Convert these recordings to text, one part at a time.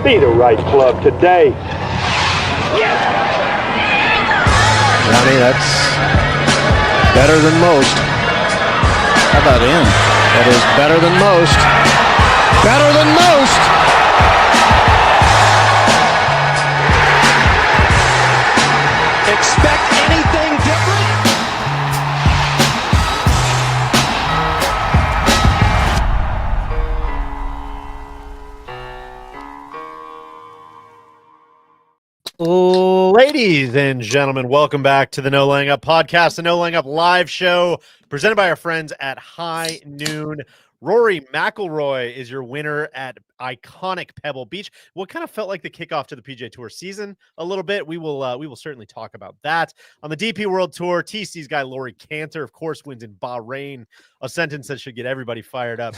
Be the right club today. Johnny, that's better than most. How about in? That is better than most. Better than most! Expect anything different? Ladies and gentlemen, welcome back to the No Laying Up podcast, the No Laying Up live show presented by our friends at High Noon. Rory McIlroy is your winner at iconic Pebble Beach. What kind of felt like the kickoff to the PGA Tour season a little bit. We will certainly talk about that. On the DP World Tour, TC's guy Laurie Cantor, of course, wins in Bahrain, a sentence that should get everybody fired up.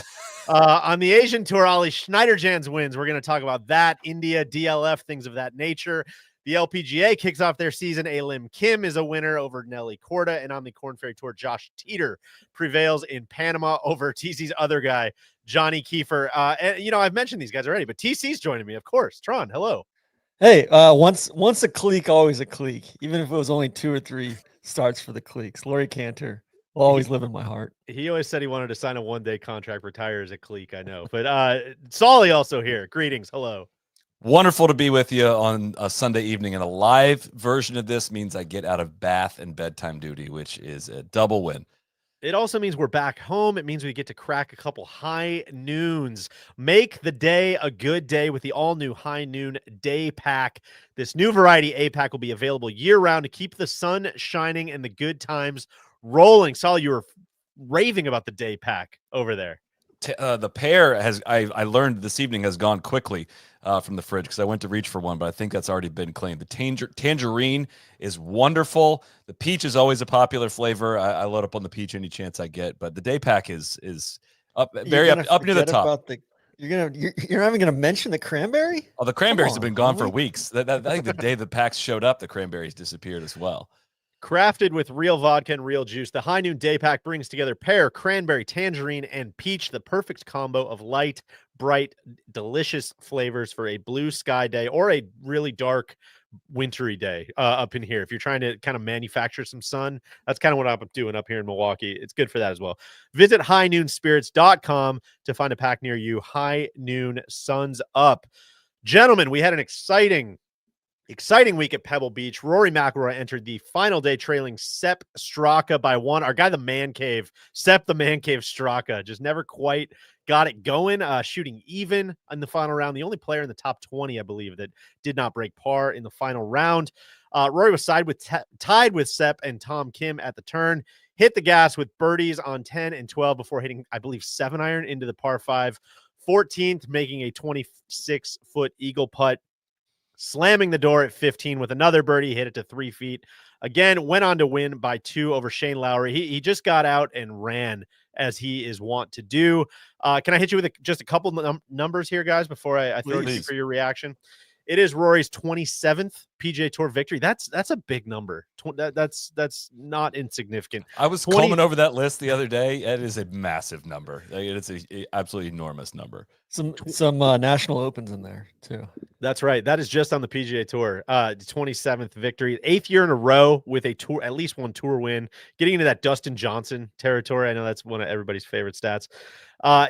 On the Asian Tour, Ali Schneiderjans wins. We're going to talk about that, India, DLF, things of that nature. The LPGA kicks off their season. Lim Kim is a winner over Nelly Corda. And on the Korn Ferry Tour, Josh Teeter prevails in Panama over TC's other guy, Johnny Kiefer. And, I've mentioned these guys already, but TC's joining me, of course. Tron, hello. Hey, once a clique, always a clique. Even if it was only 2 or 3 starts for the cliques. Laurie Cantor will always live in my heart. He always said he wanted to sign a one-day contract, retire as a clique, I know. But Solly also here. Greetings, hello. Wonderful to be with you on a Sunday evening, and a live version of this means I get out of bath and bedtime duty, which is a double win. It also means we're back home. It means we get to crack a couple high noons. Make the day a good day with the all-new High Noon Day Pack. This new variety A-Pack will be available year-round to keep the sun shining and the good times rolling. Solly, you were raving about the Day Pack over there. The pear has, I learned this evening, has gone quickly from the fridge because I went to reach for one, but I think that's already been claimed. The tangerine is wonderful. The peach is always a popular flavor. I load up on the peach any chance I get, but the day pack is up up near the top. You're not even gonna mention the cranberry? Oh, the cranberries have been gone for weeks. I think the day the packs showed up, the cranberries disappeared as well. Crafted with real vodka and real juice, the High Noon Day Pack brings together pear, cranberry, tangerine, and peach, the perfect combo of light, bright, delicious flavors for a blue sky day or a really dark, wintry day up in here. If you're trying to kind of manufacture some sun, that's kind of what I'm doing up here in Milwaukee. It's good for that as well. Visit highnoonspirits.com to find a pack near you. High Noon Suns Up. Gentlemen, we had an exciting week at Pebble Beach. Rory McIlroy entered the final day trailing Sepp Straka by 1. Our guy, the Man Cave, Sepp the Man Cave Straka, just never quite got it going, shooting even in the final round. The only player in the top 20, I believe, that did not break par in the final round. Rory was tied with Sepp and Tom Kim at the turn, hit the gas with birdies on 10 and 12 before hitting, I believe, 7-iron into the par 5, 14th, making a 26-foot eagle putt, slamming the door at 15 with another birdie, hit it to 3 feet. Again, went on to win by 2 over Shane Lowry. He just got out and ran, as he is wont to do. Can I hit you with just a couple numbers here, guys, before I throw it to you for your reaction? It is Rory's 27th PGA Tour victory. That's a big number. That's not insignificant. I was combing over that list the other day. It is a massive number. It's an absolutely enormous number. Some national opens in there too. That's right. That is just on the PGA Tour. 27th victory, 8th year in a row with a tour, at least one tour win. Getting into that Dustin Johnson territory. I know that's one of everybody's favorite stats.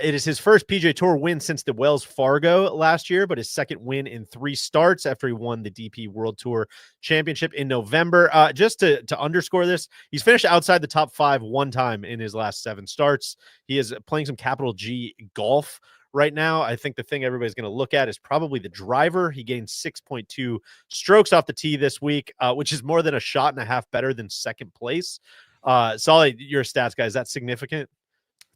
It is his first PGA Tour win since the Wells Fargo last year, but his second win in 3 starts after he won the DP World Tour Championship in November. Just to underscore this, he's finished outside the top 5 one time in his last 7 starts. He is playing some capital G golf right now. I think the thing everybody's going to look at is probably the driver. He gained 6.2 strokes off the tee this week, which is more than a shot and a half better than second place. Solid, your stats, guys. That's significant.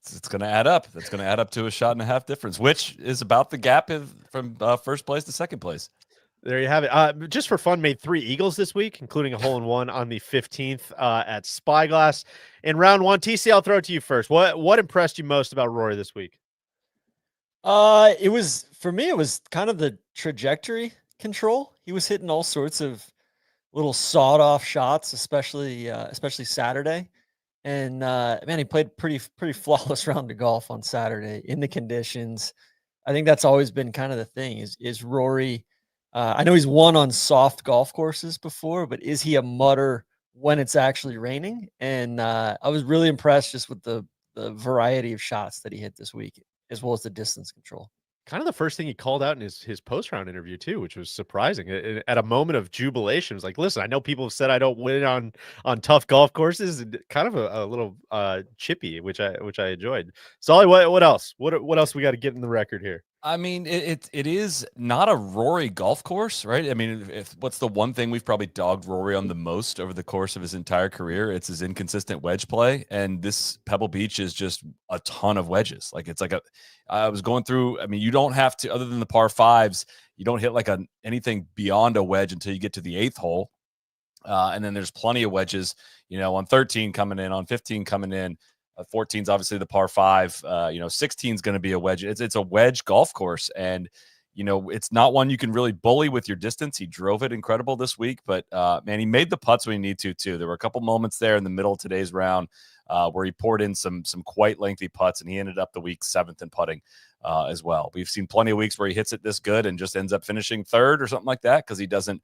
It's going to add up. That's going to add up to a shot and a half difference, which is about the gap from first place to second place. There you have it. Just for fun, made 3 eagles this week, including a hole-in-one on the 15th at Spyglass. In round 1, TC, I'll throw it to you first. What impressed you most about Rory this week? It was kind of the trajectory control. He was hitting all sorts of little sawed-off shots, especially Saturday. And man, he played pretty flawless round of golf on Saturday in the conditions. I think that's always been kind of the thing is Rory. I know he's won on soft golf courses before, but is he a mutter when it's actually raining? And I was really impressed just with the variety of shots that he hit this week, as well as the distance control. Kind of the first thing he called out in his post round interview too, which was surprising. At a moment of jubilation, it was like, "Listen, I know people have said I don't win on tough golf courses." And kind of a little chippy, which I enjoyed. Solly, what else? What else we got to get in the record here? I mean, it is not a Rory golf course, right? I mean, if what's the one thing we've probably dogged Rory on the most over the course of his entire career? It's his inconsistent wedge play, and this Pebble Beach is just a ton of wedges. Like it's like I was going through. I mean, you don't have to, other than the par fives, you don't hit like anything beyond a wedge until you get to the 8th hole, and then there's plenty of wedges. On 13 coming in, on 15 coming in. 14 is obviously the par 5. 16 is going to be a wedge. It's a wedge golf course, and it's not one you can really bully with your distance. He drove it incredible this week, but man, he made the putts when he needed to too. There were a couple moments there in the middle of today's round where he poured in some quite lengthy putts, and he ended up the week 7th in putting as well. We've seen plenty of weeks where he hits it this good and just ends up finishing 3rd or something like that because he doesn't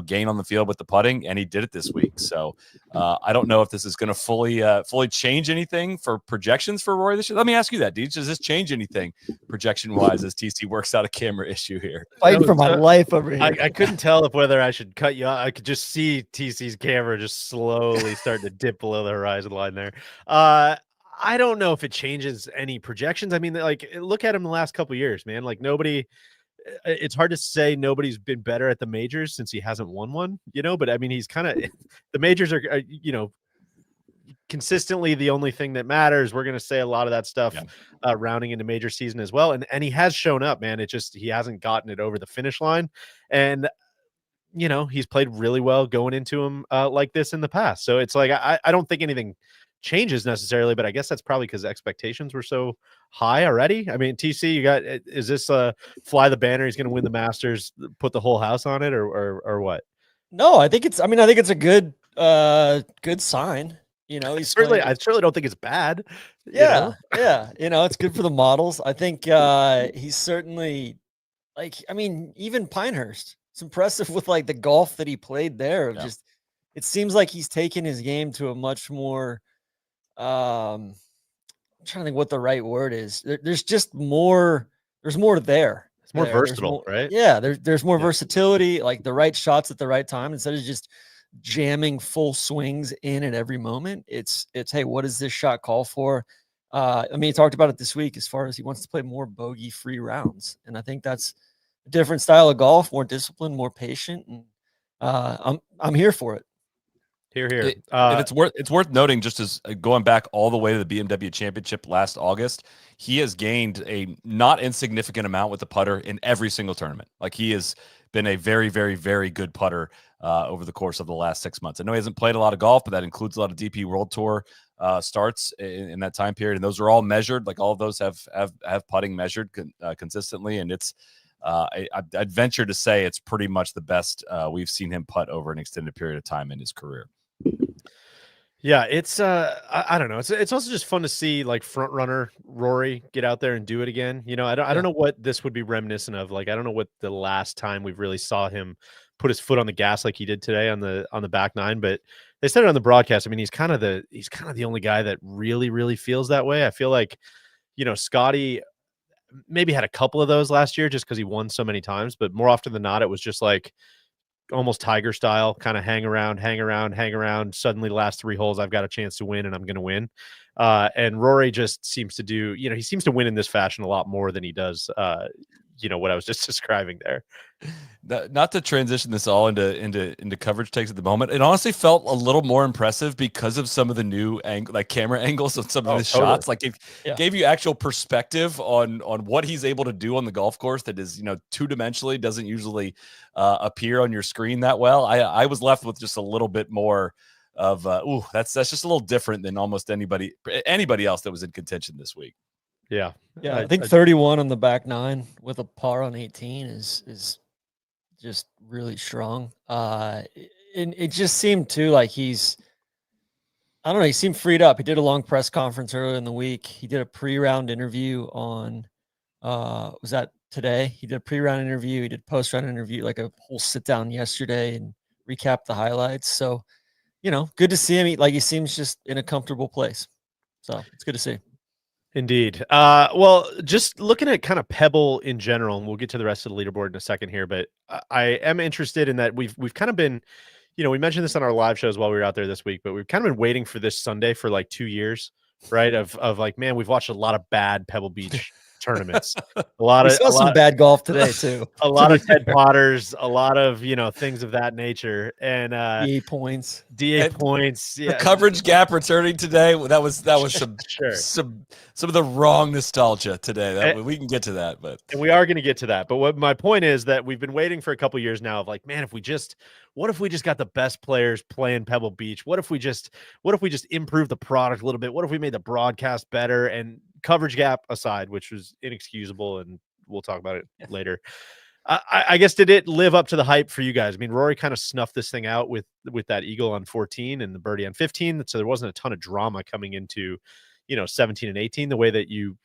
gain on the field with the putting, and he did it this week. So I don't know if this is going to fully change anything for projections for Rory this year. Let me ask you that, Deej. Does this change anything projection-wise as TC works out a camera issue here? Fighting for my life over here. I couldn't tell whether I should cut you off. I could just see TC's camera just slowly starting to dip below the horizon line there. I don't know if it changes any projections. I mean, like, look at him the last couple of years, man. Like, it's hard to say nobody's been better at the majors since he hasn't won one, but I mean, he's kind of, the majors are consistently the only thing that matters. We're going to say a lot of that stuff rounding into major season as well. And he has shown up, man. He hasn't gotten it over the finish line. And, he's played really well going into him like this in the past. So it's like, I don't think anything changes necessarily, but I guess that's probably because expectations were so high already. I mean, TC, is this fly the banner? He's going to win the Masters, put the whole house on it, or what? No, I think it's a good sign. He's I certainly don't think it's bad. Yeah. It's good for the models. I think he's certainly even Pinehurst. It's impressive with like the golf that he played there. Just it seems like he's taken his game to a much more I'm trying to think what the right word is. There's just more. There's more there. It's more versatile, right? Yeah. There's more versatility, like the right shots at the right time instead of just jamming full swings in at every moment. It's hey, what does this shot call for? He talked about it this week as far as he wants to play more bogey-free rounds, and I think that's a different style of golf, more disciplined, more patient, and I'm here for it. Here. And it's worth noting, just as going back all the way to the BMW Championship last August, he has gained a not insignificant amount with the putter in every single tournament. Like, he has been a very, very, very good putter over the course of the last 6 months. I know he hasn't played a lot of golf, but that includes a lot of DP World Tour starts in that time period, and those are all measured. Like, all of those have putting measured consistently, and it's I'd venture to say it's pretty much the best we've seen him putt over an extended period of time in his career. Yeah, it's I don't know. It's also just fun to see like front runner Rory get out there and do it again. I don't know what this would be reminiscent of. Like, I don't know what the last time we've really saw him put his foot on the gas like he did today on the back nine. But they said it on the broadcast. I mean, he's kind of the only guy that really feels that way. I feel like, Scotty maybe had a couple of those last year just because he won so many times, but more often than not, it was just like almost Tiger style, kind of hang around. Suddenly the last 3 holes, I've got a chance to win and I'm going to win. And Rory just seems to do, he seems to win in this fashion a lot more than he does, what I was just describing there. Not to transition this all into coverage takes at the moment. It honestly felt a little more impressive because of some of the new camera angles of some of the shots. Like, it gave you actual perspective on what he's able to do on the golf course that is, 2-dimensionally doesn't usually appear on your screen that well. I was left with just a little bit more of that's just a little different than almost anybody else that was in contention this week. Yeah. I think 31 on the back nine with a par on 18 is just really strong. And it just seemed too like he seemed freed up. He did a long press conference earlier in the week. He did a pre-round interview on Was that today? He did a pre-round interview. He did post-round interview, like a whole sit-down yesterday, and recap the highlights. So, good to see him. He seems just in a comfortable place. So it's good to see. Indeed. Well, just looking at kind of Pebble in general, and we'll get to the rest of the leaderboard in a second here, but I am interested in that we've kind of been, we mentioned this on our live shows while we were out there this week, but we've kind of been waiting for this Sunday for like 2 years, right? Of like, man, we've watched a lot of bad Pebble Beach tournaments. We saw some bad golf today too. A lot of Ted Potters, a lot of things of that nature, and DA points. Yeah. The coverage gap returning today. That was some Sure. some of the wrong nostalgia today. We can get to that, but and we are going to get to that. But what my point is that we've been waiting for a couple years now of like, man, what if we just got the best players playing Pebble Beach? What if we just improve the product a little bit? What if we made the broadcast better? And coverage gap aside, which was inexcusable, and we'll talk about it later. I guess, did it live up to the hype for you guys? I mean, Rory kind of snuffed this thing out with that eagle on 14 and the birdie on 15. So there wasn't a ton of drama coming into, 17 and 18, the way that you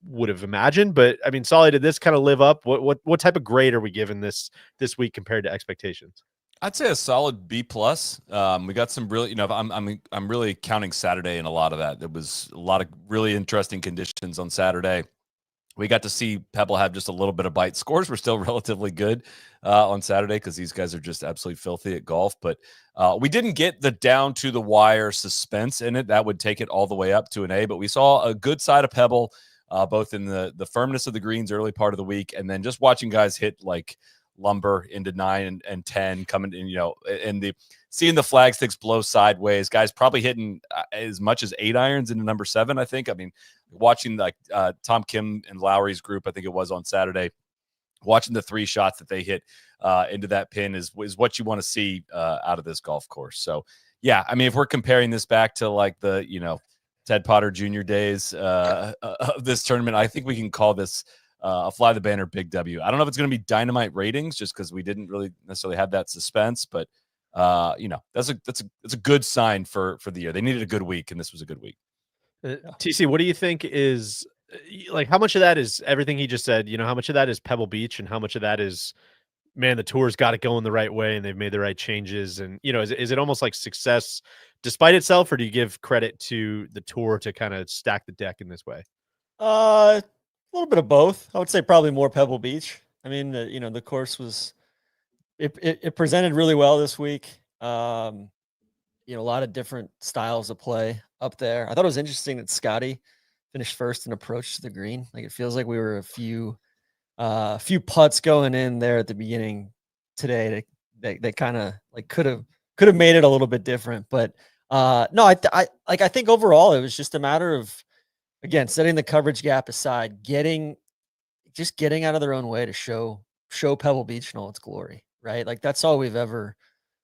would have imagined. But I mean, Solly, did this kind of live up? What type of grade are we giving this week compared to expectations? I'd say a solid B plus. We got some really, I'm really counting Saturday in a lot of that. There was a lot of really interesting conditions on Saturday. We got to see Pebble have just a little bit of bite. Scores were still relatively good on Saturday because these guys are just absolutely filthy at golf. But we didn't get the down to the wire suspense in it. That would take it all the way up to an A. But we saw a good side of Pebble, both in the firmness of the greens early part of the week, and then just watching guys hit like lumber into 9 and 10 coming in, and seeing the flag sticks blow sideways, guys probably hitting as much as 8 irons into number 7. I think, watching like Tom Kim and Lowry's group, I think it was on Saturday, watching the 3 shots that they hit into that pin is what you want to see out of this golf course. So yeah, I mean, if we're comparing this back to like the, Ted Potter Jr. days of this tournament, I think we can call this a fly the banner big W. I don't know if it's going to be dynamite ratings just because we didn't really necessarily have that suspense, but that's a good sign for the year. They needed a good week, and this was a good week. TC, what do you think is like, how much of that is everything he just said? How much of that is Pebble Beach, and how much of that is, man, the tour's got it going the right way and they've made the right changes? And is it almost like success despite itself, or do you give credit to the tour to kind of stack the deck in this way? A little bit of both. I would say probably more Pebble Beach. I mean, the course was it presented really well this week. A lot of different styles of play up there. I thought it was interesting that Scotty finished first and approached the green. Like, it feels like we were a few putts going in there at the beginning today. They kind of like could have made it a little bit different. But no, I think overall it was just a matter of, again, setting the coverage gap aside, getting out of their own way to show Pebble Beach in all its glory, right? Like, that's all we've ever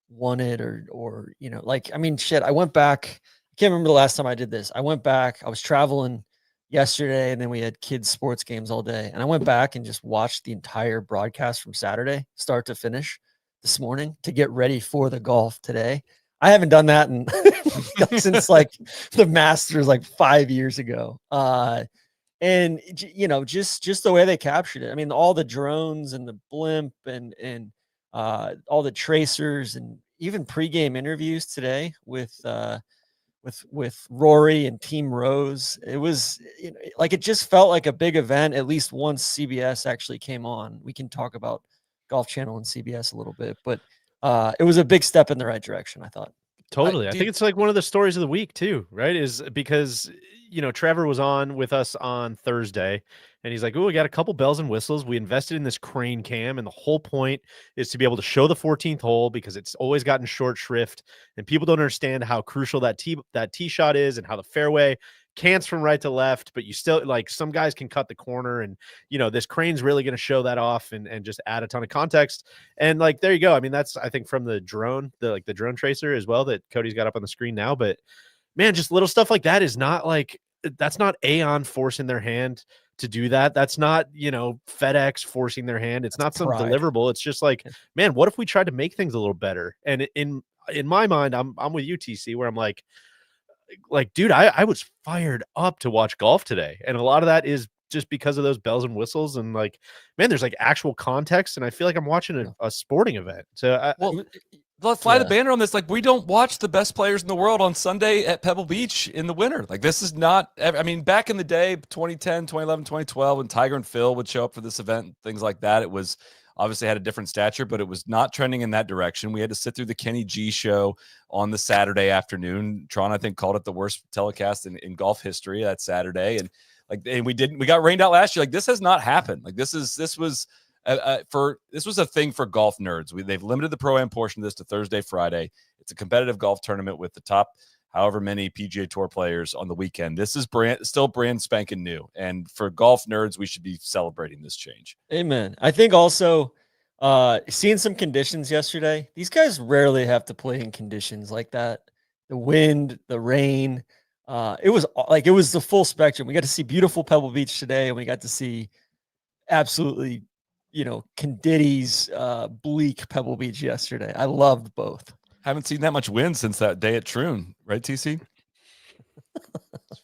wanted, or I mean, shit, I went back. I can't remember the last time I did this. I went back. I was traveling yesterday, and then we had kids' sports games all day. And I went back and just watched the entire broadcast from Saturday, start to finish, this morning to get ready for the golf today. I haven't done that since like the Masters, like 5 years ago. And just the way they captured it. I mean, all the drones and the blimp and all the tracers, and even pregame interviews today with Rory and Team Rose. It was like, it just felt like a big event, at least once CBS actually came on. We can talk about Golf Channel and CBS a little bit, but it was a big step in the right direction, I thought. Totally. I think it's like one of the stories of the week too, right? Is because, Trevor was on with us on Thursday, and he's like, oh, we got a couple bells and whistles. We invested in this crane cam, and the whole point is to be able to show the 14th hole, because it's always gotten short shrift, and people don't understand how crucial that tee shot is, and how the fairway cants from right to left, but you still, like, some guys can cut the corner, and this crane's really going to show that off and just add a ton of context. And like, there you go. I mean, that's, I think, from the drone, the drone tracer as well, that Cody's got up on the screen now. But man, just little stuff like that is not like, that's not Aon forcing their hand to do that. That's not, FedEx forcing their hand. It's not some deliverable. It's just like, man, what if we tried to make things a little better? And in my mind, I'm with you, TC, where I'm like, dude, I was fired up to watch golf today. And a lot of that is just because of those bells and whistles and like, man, there's like actual context, and I feel like I'm watching a sporting event. So let's fly the banner on this. Like, we don't watch the best players in the world on Sunday at Pebble Beach in the winter. Like, this is not, I mean, back in the day, 2010, 2011, 2012, when Tiger and Phil would show up for this event, things like that, it was obviously had a different stature, but it was not trending in that direction. We had to sit through the Kenny G show on the Saturday afternoon. Tron, I think, called it the worst telecast in golf history that Saturday. And we got rained out last year. Like, this has not happened. Like, this was a thing for golf nerds. They've limited the Pro-Am portion of this to Thursday, Friday. It's a competitive golf tournament with the top however many PGA Tour players on the weekend. This is still brand spanking new. And for golf nerds, we should be celebrating this change. Amen. I think also seeing some conditions yesterday, these guys rarely have to play in conditions like that. The wind, the rain, it was the full spectrum. We got to see beautiful Pebble Beach today, and we got to see absolutely, Conditti's bleak Pebble Beach yesterday. I loved both. Haven't seen that much wind since that day at Troon, right, TC?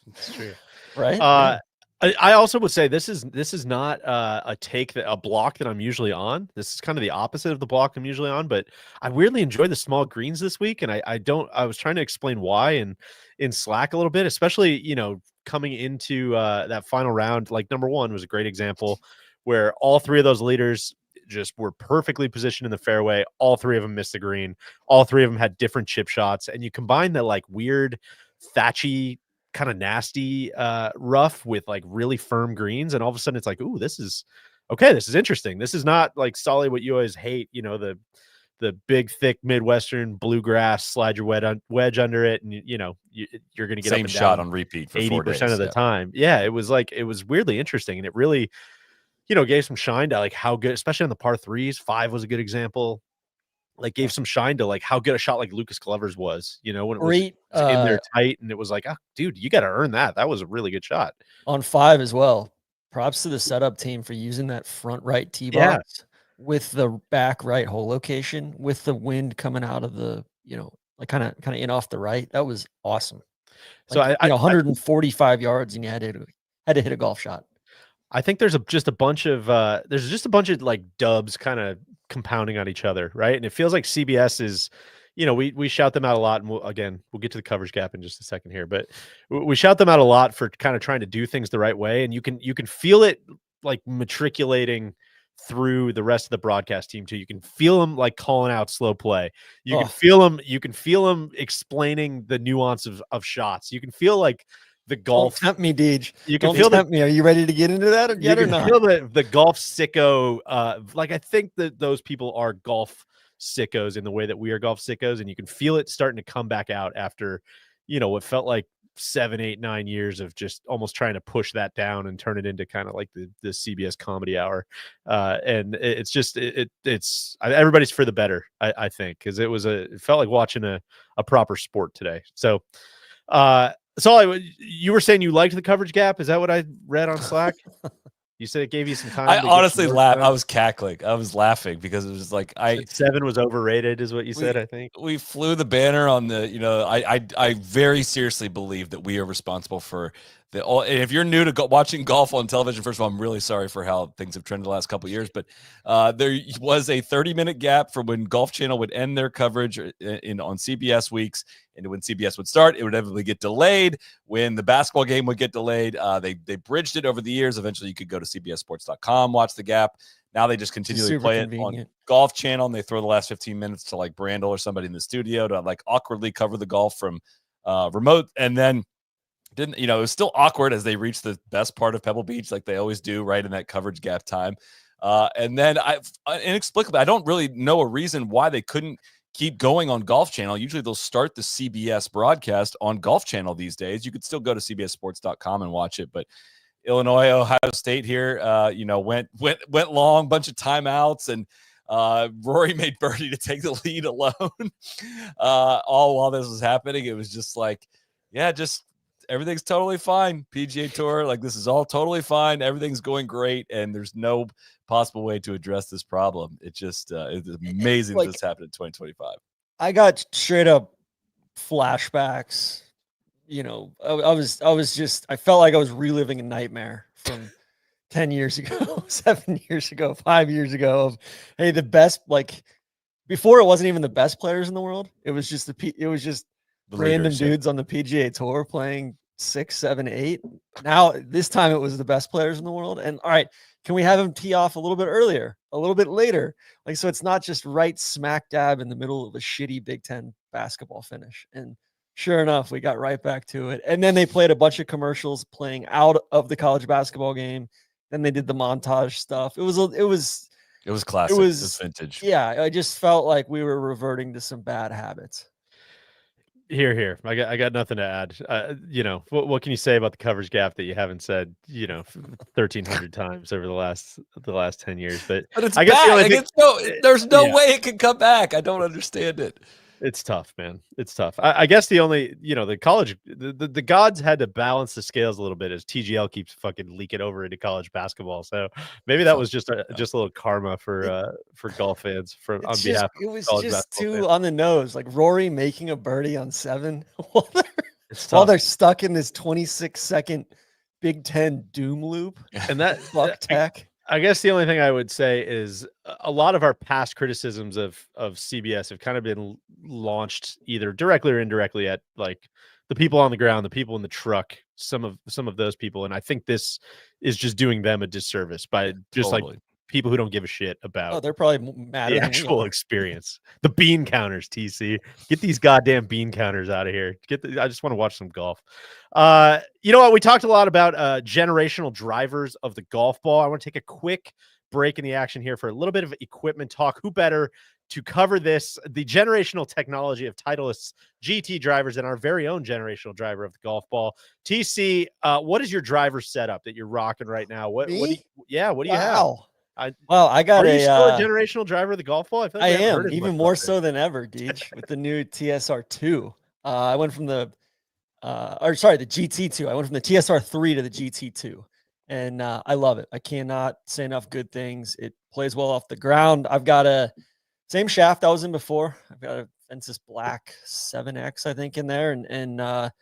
It's true, right? I also would say this is not a block that I'm usually on. This is kind of the opposite of the block I'm usually on, but I weirdly enjoy the small greens this week, and I was trying to explain why in Slack a little bit, especially coming into that final round. Like, number one was a great example where all three of those leaders just were perfectly positioned in the fairway. All three of them missed the green. All three of them had different chip shots, and you combine that like weird thatchy kind of nasty rough with like really firm greens, and all of a sudden it's like, ooh, this is interesting. This is not like solid what you always hate, the big thick Midwestern bluegrass, slide your wedge under it, and you're gonna get same up and shot down on repeat for 80% of the time. Yeah, it was weirdly interesting, and it really gave some shine to like how good, especially on the par threes. 5 was a good example. Like, gave some shine to like how good a shot like Lucas Glover's was, when it was in there tight, and it was like, oh, dude, you got to earn that. That was a really good shot on 5 as well. Props to the setup team for using that front right tee box with the back right hole location, with the wind coming out of the, like kind of in off the right. That was awesome. Like, so 145 yards, and you had to hit a golf shot. I think there's just a bunch of like dubs kind of compounding on each other, right? And it feels like CBS is, we shout them out a lot, and we'll get to the coverage gap in just a second here, but we shout them out a lot for kind of trying to do things the right way, and you can feel it like matriculating through the rest of the broadcast team too. You can feel them like calling out slow play. You can feel them explaining the nuance of shots. You can feel like the golf. Don't tempt me, Deej. You can feel me. Are you ready to get into that yet or not? Feel the golf sicko. Like, I think that those people are golf sickos in the way that we are golf sickos, and you can feel it starting to come back out after, what felt like 7, 8, 9 years of just almost trying to push that down and turn it into kind of like the CBS comedy hour. And it's just it's everybody's for the better, I think, because it felt like watching a proper sport today. So you were saying you liked the coverage gap. Is that what I read on Slack? You said it gave you some time. I honestly laughed. I was cackling. I was laughing because it was just like 7 was overrated, is what you said. I think we flew the banner on the. I very seriously believe that we are responsible for the. And if you're new to watching golf on television, first of all, I'm really sorry for how things have trended the last couple of years. But there was a 30-minute gap from when Golf Channel would end their coverage on CBS weeks, and when CBS would start, it would inevitably get delayed. When the basketball game would get delayed, they bridged it over the years. Eventually, you could go to CBSSports.com, watch the gap. Now they just continually play it on Golf Channel, and they throw the last 15 minutes to like Brandel or somebody in the studio to like awkwardly cover the golf from remote. And then it was still awkward as they reached the best part of Pebble Beach, like they always do, right in that coverage gap time. And then inexplicably, I don't really know a reason why they couldn't keep going on Golf Channel. Usually they'll start the CBS broadcast on Golf Channel these days. You could still go to CBSSports.com and watch it, but Illinois, Ohio State here, went long, bunch of timeouts, and Rory made birdie to take the lead alone. All while this was happening, it was just like, just everything's totally fine. PGA Tour, like, this is all totally fine. Everything's going great, and there's no possible way to address this problem. It just it's amazing this happened in 2025. I got straight up flashbacks. I felt like I was reliving a nightmare 10 years ago, 7 years ago, 5 years ago of, hey, the best, like before it wasn't even the best players in the world. It was just it was just The random leaders, yeah. dudes on the PGA Tour playing 6, 7, 8. Now this time it was the best players in the world. And all right, can we have him tee off a little bit earlier, a little bit later? Like, so it's not just right smack dab in the middle of a shitty Big Ten basketball finish. And sure enough, we got right back to it. And then they played a bunch of commercials playing out of the college basketball game. Then they did the montage stuff. It was classic. It was vintage. Yeah, I just felt like we were reverting to some bad habits. Here. I got nothing to add. What can you say about the coverage gap that you haven't said, 1,300 times over the last 10 years? But it's I guess there's no way it can come back. I don't understand it. It's tough, man. It's tough. I guess the only, the college, the gods had to balance the scales a little bit as TGL keeps fucking leaking over into college basketball. So maybe that was just a little karma for golf fans on behalf of it was college just basketball too fans. on the nose, like Rory making a birdie on 7 while they're stuck in this 26-second Big Ten doom loop. And that fuck tech. I guess the only thing I would say is a lot of our past criticisms of CBS have kind of been launched either directly or indirectly at like the people on the ground, the people in the truck, some of those people. And I think this is just doing them a disservice by just like people who don't give a shit about they're probably mad the at actual experience. The bean counters, TC. Get these goddamn bean counters out of here. I just want to watch some golf. You know what? We talked a lot about generational drivers of the golf ball. I want to take a quick break in the action here for a little bit of equipment talk. Who better to cover this? The generational technology of Titleist's GT drivers and our very own generational driver of the golf ball. TC, what is your driver setup that you're rocking right now? What do you have? I got Are you still a generational driver of the golf ball? I am even more so than ever, Deej, with the new TSR2. I went from the GT2. I went from the TSR3 to the GT2, and I love it. I cannot say enough good things. It plays well off the ground. I've got a same shaft I was in before. I've got a Fences Black 7X, I think, in there, and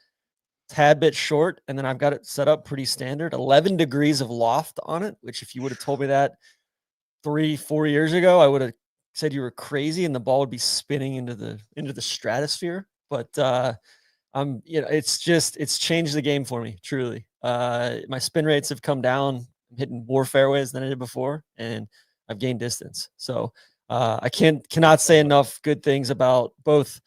tad bit short, and then I've got it set up pretty standard. 11 degrees of loft on it, which if you would have told me that 3-4 years ago, I would have said you were crazy and the ball would be spinning into the stratosphere. But it's changed the game for me, truly. My spin rates have come down. I'm hitting more fairways than I did before, and I've gained distance. So I cannot say enough good things about both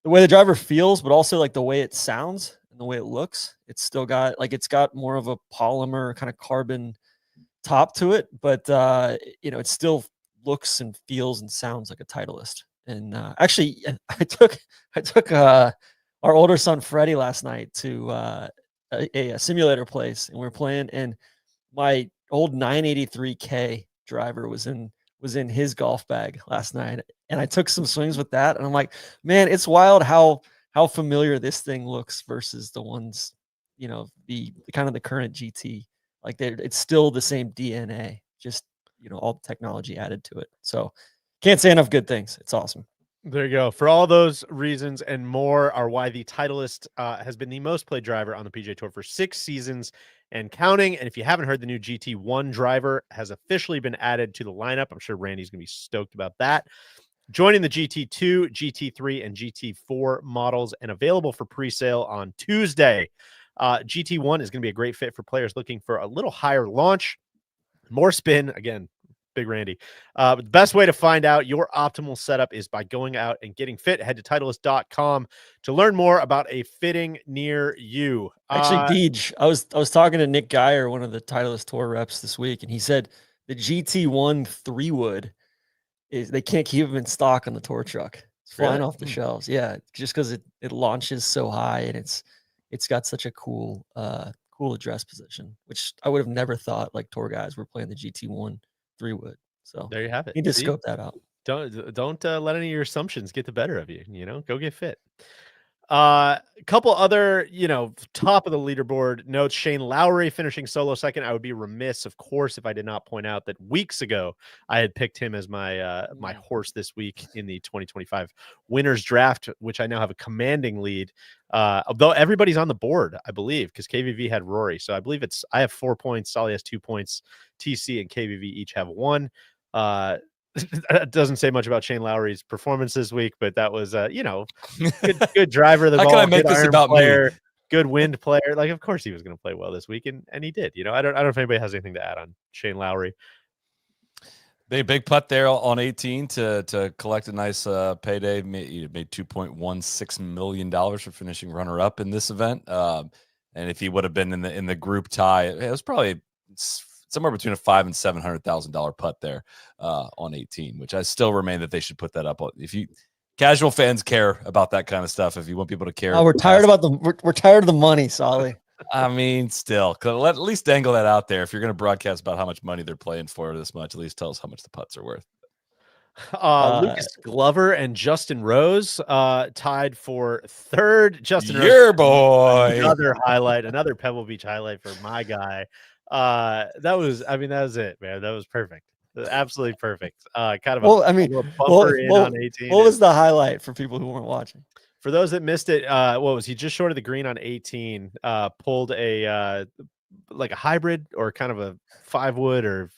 the way the driver feels, but also like the way it sounds and the way it looks. It's still got it's got more of a polymer kind of carbon top to it, but it still looks and feels and sounds like a Titleist. And actually, I took our older son Freddie last night to a simulator place, and we were playing, and my old 983K driver was in his golf bag last night, and I took some swings with that, and I'm like, man, it's wild how familiar this thing looks versus the ones, the kind of the current GT. Like it's still the same DNA, just all the technology added to it. So can't say enough good things. It's awesome. There you go. For all those reasons and more are why the Titleist has been the most played driver on the PGA Tour for 6 seasons and counting. And if you haven't heard, the new GT1 driver has officially been added to the lineup. I'm sure Randy's going to be stoked about that. Joining the GT2, GT3, and GT4 models and available for pre-sale on Tuesday. GT1 is going to be a great fit for players looking for a little higher launch, more spin. Again, Big Randy. The best way to find out your optimal setup is by going out and getting fit. Head to Titleist.com to learn more about a fitting near you. Actually, Deej, I was talking to Nick Geyer, one of the Titleist Tour reps this week, and he said the GT1 3-wood they can't keep them in stock on the tour truck. It's flying off the shelves. Yeah, just because it launches so high and it's got such a cool address position, which I would have never thought like tour guys were playing the GT1 3-wood. So there you have it. You need to scope that out. Don't let any of your assumptions get the better of you. Go get fit. A couple other, top of the leaderboard notes. Shane Lowry finishing solo second. I would be remiss, of course, if I did not point out that weeks ago I had picked him as my my horse this week in the 2025 winners draft, which I now have a commanding lead. Although everybody's on the board, I believe, because KVV had Rory. So I believe I have 4 points. Solly has 2 points. TC and KVV each have 1. That doesn't say much about Shane Lowry's performance this week, but that was, good driver of the How ball. can I make good this iron about player, me? good wind player. Like, of course he was going to play well this week, and he did. I don't know if anybody has anything to add on Shane Lowry. Big putt there on 18 to collect a nice payday. Made $2.16 million for finishing runner up in this event. And if he would have been in the group tie, it was probably somewhere between a $500,000 and $700,000 putt there on 18, which I still remain that they should put that up. If you casual fans care about that kind of stuff, if you want people to care, we're tired we're tired of the money, Solly. I mean, still, at least dangle that out there. If you're going to broadcast about how much money they're playing for this much, at least tell us how much the putts are worth. Lucas Glover and Justin Rose tied for third. Justin Your Rose, boy, another highlight, another Pebble Beach highlight for my guy. That was it, man. That was perfect. Absolutely perfect. Kind of bumper in on 18. What was the highlight for people who weren't watching? For those that missed it, what was he just short of the green on 18? Pulled a like a hybrid or kind of a 5-wood or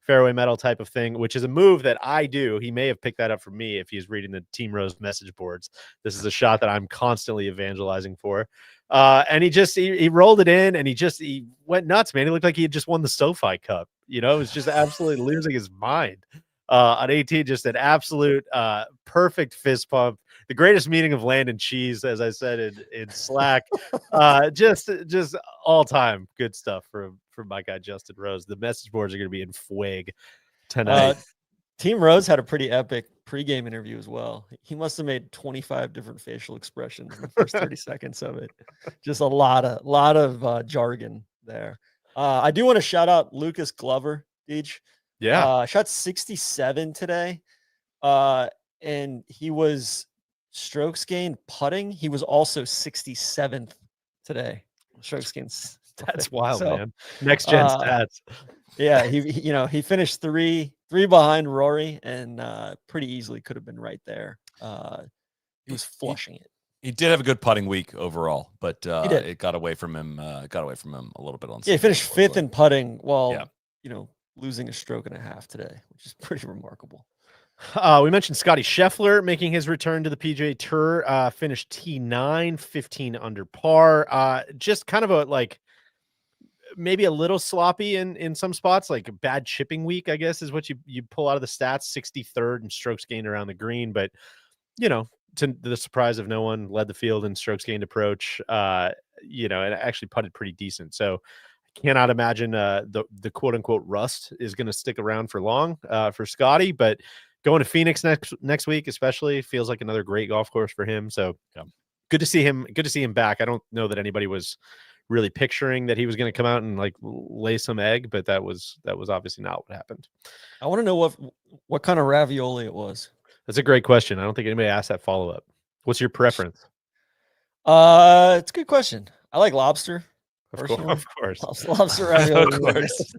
fairway metal type of thing, which is a move that I do. He may have picked that up from me if he's reading the Team Rose message boards. This is a shot that I'm constantly evangelizing for. And he rolled it in and he went nuts, man. He looked like he had just won the SoFi Cup. It was just absolutely losing his mind. On 18, just an absolute perfect fist pump. The greatest meeting of land and cheese, as I said in Slack. Just all time good stuff from my guy Justin Rose. The message boards are going to be in fueg tonight. Team Rose had a pretty epic pregame interview as well. He must have made 25 different facial expressions in the first 30 seconds of it. Just a lot of jargon there. I do want to shout out Lucas Glover, Deej. Yeah. Shot 67 today. And he was strokes gained putting. He was also 67th today. Strokes gained. That's wild, man. Next gen stats. Yeah, he finished three behind Rory and pretty easily could have been right there. He was flushing it. He did have a good putting week overall, but it got away from him. A little bit on. Yeah, he finished 5th in putting while losing a stroke and a half today, which is pretty remarkable. We mentioned Scotty Scheffler making his return to the PGA Tour. Finished T9, 15 under par. Just kind of maybe a little sloppy in some spots, like a bad chipping week, I guess, is what you pull out of the stats. 63rd in strokes gained around the green, but to the surprise of no one, led the field in strokes gained approach. And actually putted pretty decent. So I cannot imagine the quote unquote rust is going to stick around for long for Scotty, but going to Phoenix next week, especially, feels like another great golf course for him. So good to see him. Good to see him back. I don't know that anybody was really picturing that he was going to come out and lay some egg, but that was obviously not what happened. I want to know what kind of ravioli it was. That's a great question. I don't think anybody asked that follow up. What's your preference? It's a good question. I like lobster. Of course. Lobster ravioli. Of course.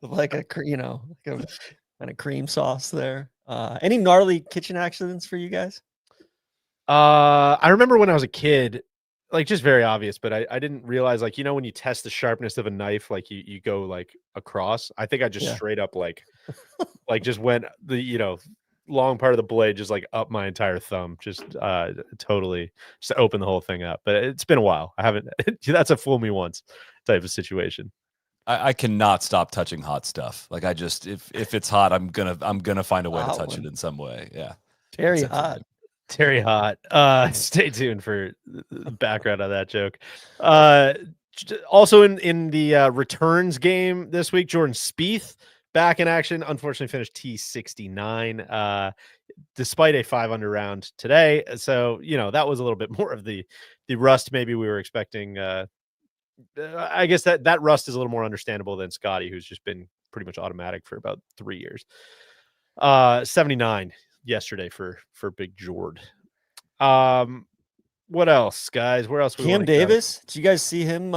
Like a kind of cream sauce there. Any gnarly kitchen accidents for you guys? I remember when I was a kid, just very obvious, but I didn't realize, when you test the sharpness of a knife, you go across. I think I just straight up just went the long part of the blade just up my entire thumb, just totally just to open the whole thing up. But it's been a while. I haven't. That's a fool me once type of situation. I cannot stop touching hot stuff. I just if it's hot, I'm gonna find a way to touch it in some way. Yeah, Terry hot. Terry hot. Stay tuned for the background of that joke. Also in the returns game this week, Jordan Spieth back in action. Unfortunately, finished T69 despite a 5 under round today. So that was a little bit more of the rust maybe we were expecting. I guess that rust is a little more understandable than Scotty, who's just been pretty much automatic for about 3 years. 79 yesterday for Big Jord. What else, guys? Where else we Cam want to go? Davis. Did you guys see him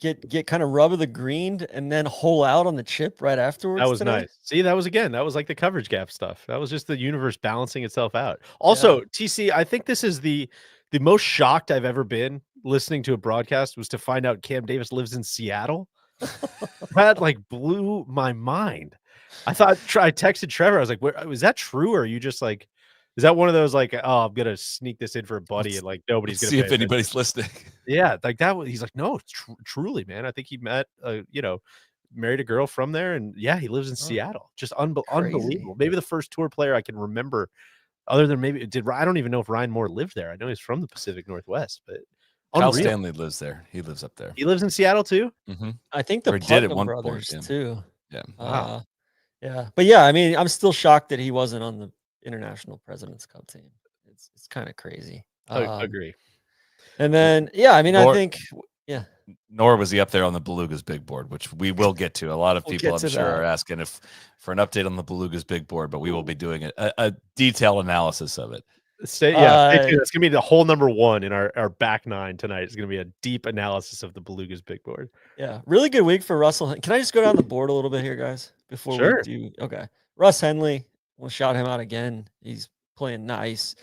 get kind of rub of the green and then hole out on the chip right afterwards? That was today? nice. See, that was like the coverage gap stuff. That was just the universe balancing itself out. Also, TC, I think this is the most shocked I've ever been listening to a broadcast was to find out Cam Davis lives in Seattle. That like blew my mind. I texted Trevor. I was like, "Was that true, or are you just like, is that one of those like, oh, I'm gonna sneak this in for a buddy and like nobody's gonna see pay if attention." anybody's listening. Yeah, like that was. He's like, no, truly, man. I think he met, married a girl from there, and yeah, he lives in Seattle. Just unbelievable. Maybe the first tour player I can remember, other than maybe I don't even know if Ryan Moore lived there. I know he's from the Pacific Northwest, but Kyle unreal. Stanley lives there. He lives up there. He lives in Seattle too. Mm-hmm. I think the Or he did at Putnam one brothers point, yeah. too. Yeah. Wow. Yeah, but yeah, I mean, I'm still shocked that he wasn't on the International President's Cup team. It's kind of crazy. Agree. And then, yeah, I mean, I think, yeah. Nor was he up there on the Beluga's big board, which we will get to. A lot of people, I'm sure, are asking for an update on the Beluga's big board, but we will be doing a detailed analysis of it. Stay tuned. It's gonna be the whole number one in our back nine tonight. It's gonna be a deep analysis of the Beluga's big board. Yeah, really good week for Russell. Can I just go down the board a little bit here, guys? Before we do, okay. Russ Henley, we'll shout him out again. He's playing nice.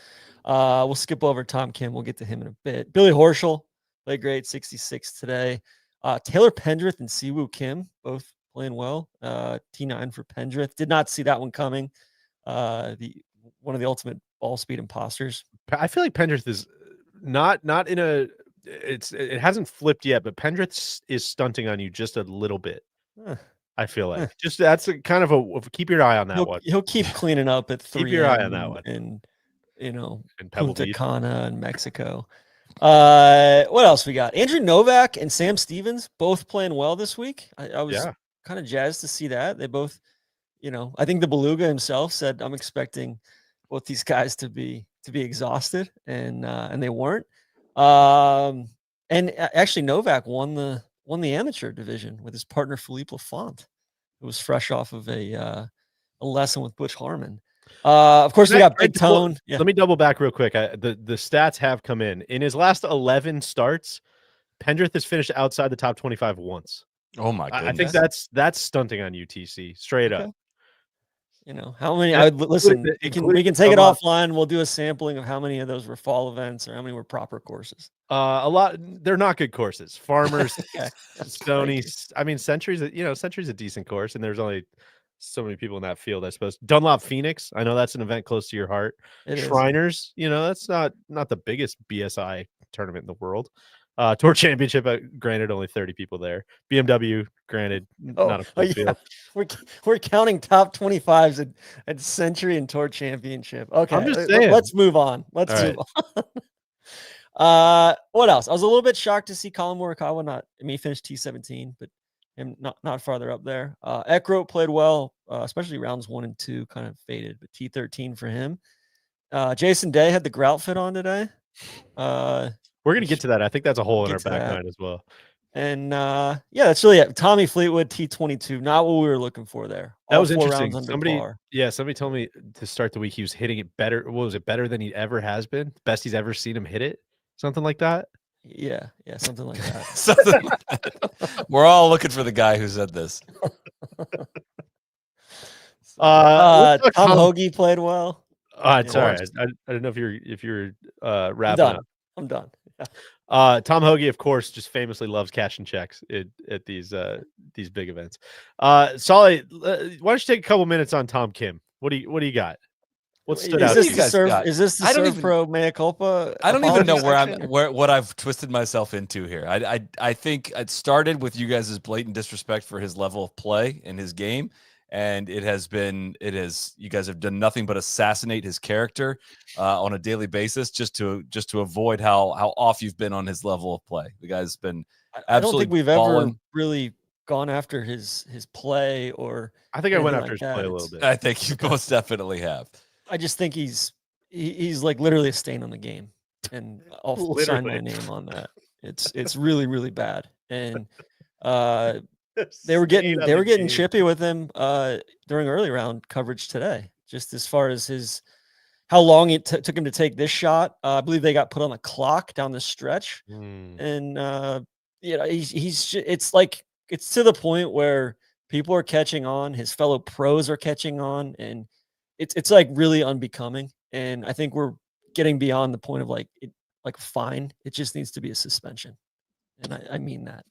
We'll skip over Tom Kim. We'll get to him in a bit. Billy Horschel played great, 66 today. Taylor Pendrith and Siwoo Kim both playing well. T9 for Pendrith. Did not see that one coming. One of the ultimate ball speed imposters. I feel like Pendrith is not in a. It hasn't flipped yet, but Pendrith is stunting on you just a little bit. I feel like just that's a kind of a keep your eye on that one. He'll keep cleaning up at 3. Keep your eye on that one. And in Pebble Punta Beach. Cana and Mexico. What else we got? Andrew Novak and Sam Stevens both playing well this week. I was kind of jazzed to see that. They both, I think the Beluga himself said, I'm expecting both these guys to be exhausted, and they weren't. And actually Novak won the amateur division with his partner Philippe Lafont, who was fresh off of a lesson with Butch Harmon. Of course, we got Big Tone. Let me double back real quick. The stats have come in. In his last 11 starts, Pendrith has finished outside the top 25 once. Oh my goodness! I think that's stunting on UTC straight up. How many? I would listen. We can take it offline. We'll do a sampling of how many of those were fall events or how many were proper courses. A lot. They're not good courses. Farmers, Stony. I mean, Century's. Century's a decent course, and there's only so many people in that field, I suppose. Dunlop Phoenix. I know that's an event close to your heart. Shriners. That's not the biggest BSI tournament in the world. Tour Championship, granted, only 30 people there. BMW, granted, not a full field. We're counting top 25s at Century and Tour Championship. Okay, I'm just saying. Let's move on. Let's move on. What else? I was a little bit shocked to see Colin Morikawa he finished T17, but him not farther up there. Eckroat played well, especially rounds 1 and 2 kind of faded, but T13 for him. Jason Day had the grout fit on today. We're going to get to that. I think that's a hole in our back nine as well. And that's really it. Tommy Fleetwood, T22, not what we were looking for there. That was interesting. Somebody told me to start the week he was hitting it better. What was it, better than he ever has been? Best he's ever seen him hit it? Something like that? Yeah, something like that. We're all looking for the guy who said this. Tom Hoagie played well. Sorry. I don't know if you're wrapping up. I'm done. Tom Hoagie, of course, just famously loves cashing checks at these big events. Solly, why don't you take a couple minutes on Tom Kim? What do you got? What stood out? Is this the ServPro mea culpa? I don't even know what I've twisted myself into here. I think it started with you guys' blatant disrespect for his level of play and his game. And you guys have done nothing but assassinate his character on a daily basis just to avoid how off you've been on his level of play. The guy's been absolutely I don't think we've ever really gone after his play or I think I went after his play a little bit. I think you most definitely have. I just think he's like literally a stain on the game, and I'll sign my name on that. It's really, really bad. And they were getting chippy with him during early round coverage today, just as far as his how long it took him to take this shot. I believe they got put on the clock down the stretch, and it's like it's to the point where people are catching on. His fellow pros are catching on, and it's like really unbecoming. And I think we're getting beyond the point of like fine. It just needs to be a suspension, and I mean that.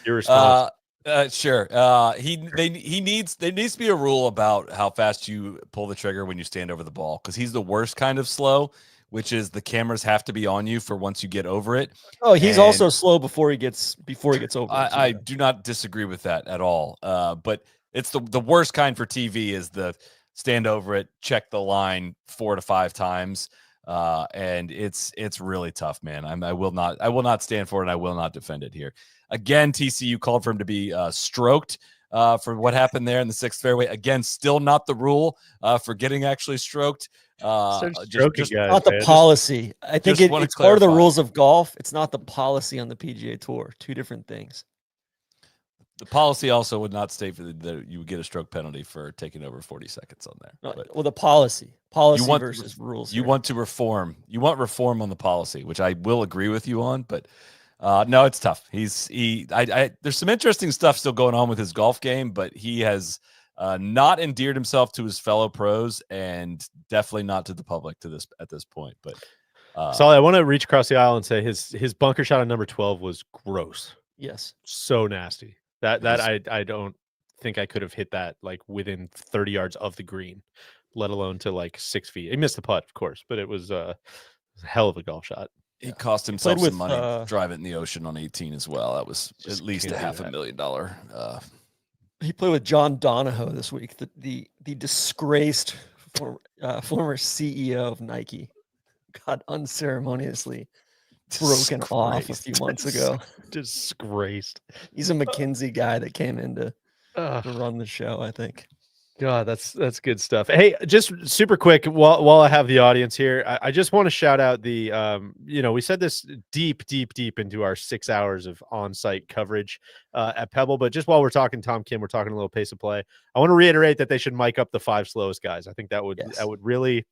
Your response. Sure. There needs to be a rule about how fast you pull the trigger when you stand over the ball, because he's the worst kind of slow, which is the cameras have to be on you for once you get over it. Oh, he's also slow before he gets over. I do not disagree with that at all. But it's the worst kind for TV is the stand over it, check the line 4 to 5 times. And it's really tough, man. I will not stand for it, and I will not defend it here. Again, TCU called for him to be stroked for what happened there in the 6th fairway. Again, still not the rule for getting actually stroked. Just not the policy. I think it's part of the rules of golf. It's not the policy on the PGA Tour. 2 different things. The policy also would not state that you would get a stroke penalty for taking over 40 seconds on there. Well, the policy versus rules. You want to reform. You want reform on the policy, which I will agree with you on. But no, it's tough. There's some interesting stuff still going on with his golf game, but he has not endeared himself to his fellow pros, and definitely not to the public at this point. But Solly, I want to reach across the aisle and say his bunker shot on number 12 was gross. Yes, so nasty. That I don't think I could have hit that like within 30 yards of the green, let alone to like 6 feet. He missed the putt, of course, but it was a hell of a golf shot. He cost himself some money drive it in the ocean on 18 as well. That was at least a $500,000. He played with John Donahoe this week, the disgraced former CEO of Nike. Got unceremoniously broken off a few months ago. Disgraced. He's a McKinsey guy that came in to run the show, I think. God, that's good stuff. Hey, just super quick while I have the audience here, I just want to shout out the we said this deep into our 6 hours of on-site coverage at Pebble, but just while we're talking Tom Kim, we're talking a little pace of play. I want to reiterate that they should mic up the 5 slowest guys. I think that would really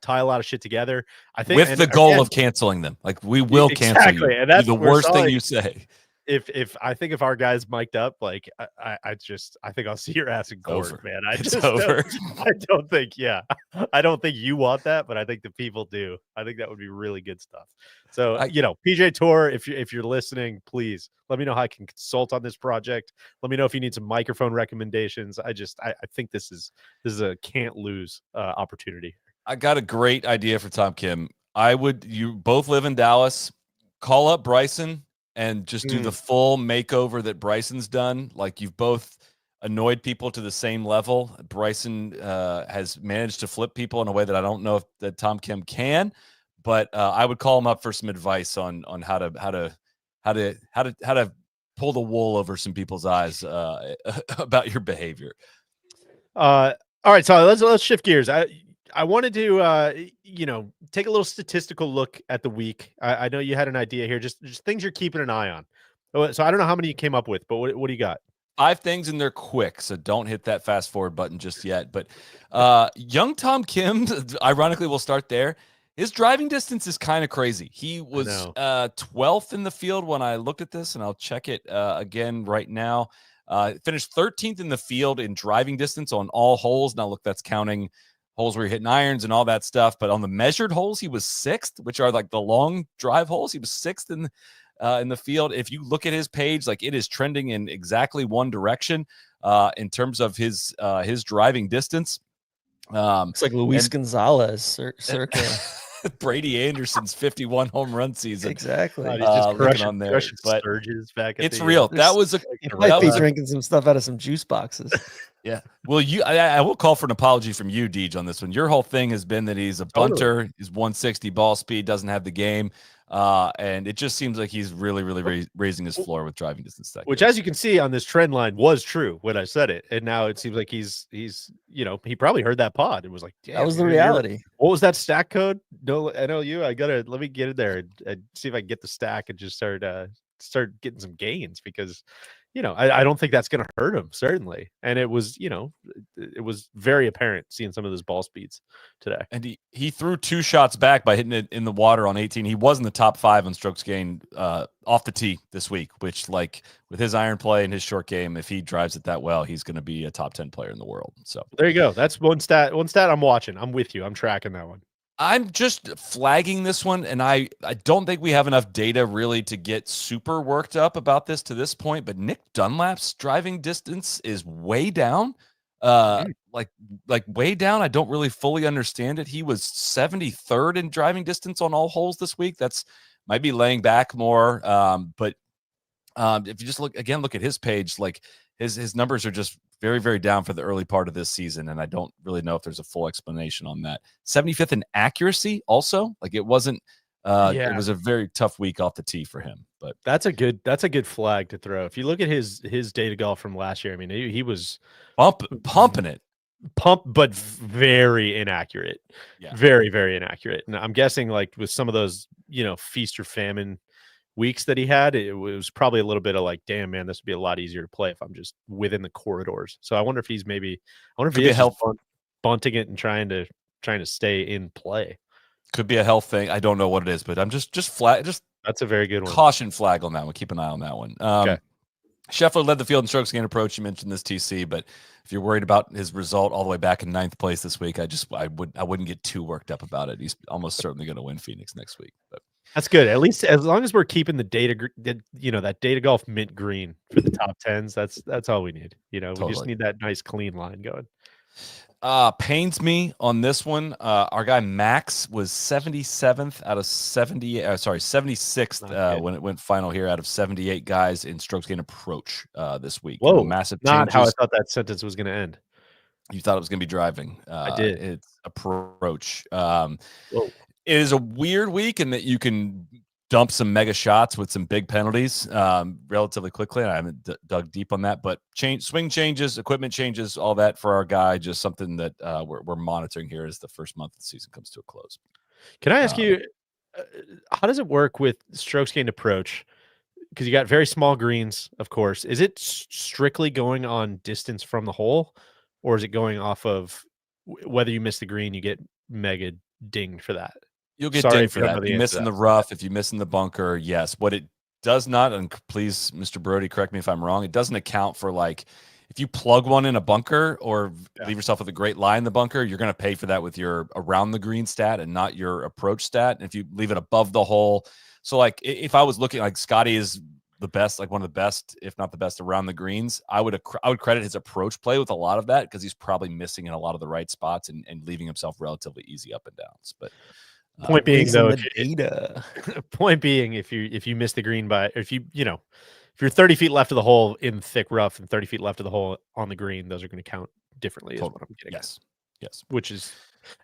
tie a lot of shit together. I think with the goal of canceling them. Like we will cancel you. And that's the worst thing you say. If I think if our guys mic'd up, like I think I'll see your ass in court, over. Man. It's over. I don't think you want that, but I think the people do. I think that would be really good stuff. So PJ Tour, if you're listening, please let me know how I can consult on this project. Let me know if you need some microphone recommendations. I think this is a can't lose opportunity. I got a great idea for Tom Kim. You both live in Dallas, call up Bryson and just do the full makeover that Bryson's done. Like you've both annoyed people to the same level. Bryson has managed to flip people in a way that I don't know that Tom Kim can, but I would call him up for some advice on how to pull the wool over some people's eyes about your behavior. All right, so let's shift gears. I wanted to, take a little statistical look at the week. I know you had an idea here, just things you're keeping an eye on. So I don't know how many you came up with, but what do you got? 5 things, and they're quick, so don't hit that fast forward button just yet. But young Tom Kim, ironically, we'll start there. His driving distance is kind of crazy. He was 12th in the field when I looked at this, and I'll check it again right now. Finished 13th in the field in driving distance on all holes. Now, look, that's counting holes where you're hitting irons and all that stuff. But on the measured holes, he was 6th, which are like the long drive holes. He was 6th in the field. If you look at his page, like it is trending in exactly one direction in terms of his driving distance. It's like Luis Gonzalez circa Brady Anderson's 51 home run season. Exactly. He's just crushing on there. But Sturges back it's real. That was he might be drinking some stuff out of some juice boxes. Yeah. Well, I will call for an apology from you, Deej, on this one. Your whole thing has been that he's a bunter, he's 160 ball speed, doesn't have the game. And it just seems like he's really raising his floor with driving distance. Which, as you can see on this trend line, was true when I said it. And now it seems like he's he probably heard that pod and was like, that was the reality. What was that stack code? No, NLU. Let me get in there and see if I can get the stack and just start start getting some gains because, I don't think that's going to hurt him, certainly. And it was, it was very apparent seeing some of those ball speeds today. And he threw 2 shots back by hitting it in the water on 18. He was in the top 5 on strokes gained off the tee this week, which, like, with his iron play and his short game, if he drives it that well, he's going to be a top 10 player in the world. So there you go. That's one stat I'm watching. I'm with you. I'm tracking that one. I'm just flagging this one, and I don't think we have enough data really to get super worked up about this to this point, but Nick Dunlap's driving distance is way down. Like way down. I don't really fully understand it. He was 73rd in driving distance on all holes this week. That's might be laying back more. But if you just look at his page, like his numbers are just very, very down for the early part of this season, and I don't really know if there's a full explanation on that. 75th in accuracy also. Like, it wasn't it was a very tough week off the tee for him. But that's a good flag to throw. If you look at his data golf from last year, I mean, he was pumping it. But very inaccurate. Yeah. Very, very inaccurate. And I'm guessing, like, with some of those, feast or famine weeks that he had, it was probably a little bit of like, damn, man, this would be a lot easier to play if I'm just within the corridors. So I wonder if he's bunting it and trying to stay in play. Could be a health thing. I don't know what it is, but I'm just that's a very good one. Caution flag on that one. Keep an eye on that one. Okay. Scheffler led the field in strokes gained approach. You mentioned this, TC, but if you're worried about his result all the way back in 9th place this week, I wouldn't get too worked up about it. He's almost certainly going to win Phoenix next week. But that's good. At least as long as we're keeping the data, that data golf mint green for the top 10s, that's all we need. Totally. We just need that nice clean line going. Pains me on this one. Our guy Max was 77th out of 76th when it went final here out of 78 guys in strokes gained approach this week. Whoa, massive not changes. how I thought that sentence was going to end. You thought it was going to be driving. I did. It's approach. It is a weird week in that you can dump some mega shots with some big penalties relatively quickly. I haven't dug deep on that, but swing changes, equipment changes, all that for our guy, just something that we're monitoring here as the first month of the season comes to a close. Can I ask you, how does it work with strokes gained approach? Because you got very small greens, of course. Is it strictly going on distance from the hole, or is it going off of whether you miss the green, you get mega dinged for that? You'll get dinged for that. If you miss in the rough, if you miss in the bunker, yes. What it does not, and please, Mr. Brody, correct me if I'm wrong, it doesn't account for, like, if you plug one in a bunker or leave yourself with a great lie in the bunker, you're going to pay for that with your around the green stat and not your approach stat. And if you leave it above the hole, so, like, if I was looking, like, Scotty is the best, like one of the best, if not the best around the greens, I would credit his approach play with a lot of that because he's probably missing in a lot of the right spots and leaving himself relatively easy up and downs. But point being, though, point being, if you miss the green by, if you're 30 feet left of the hole in thick rough and 30 feet left of the hole on the green, those are going to count differently. Totally. Is what I'm getting. Yes. Which is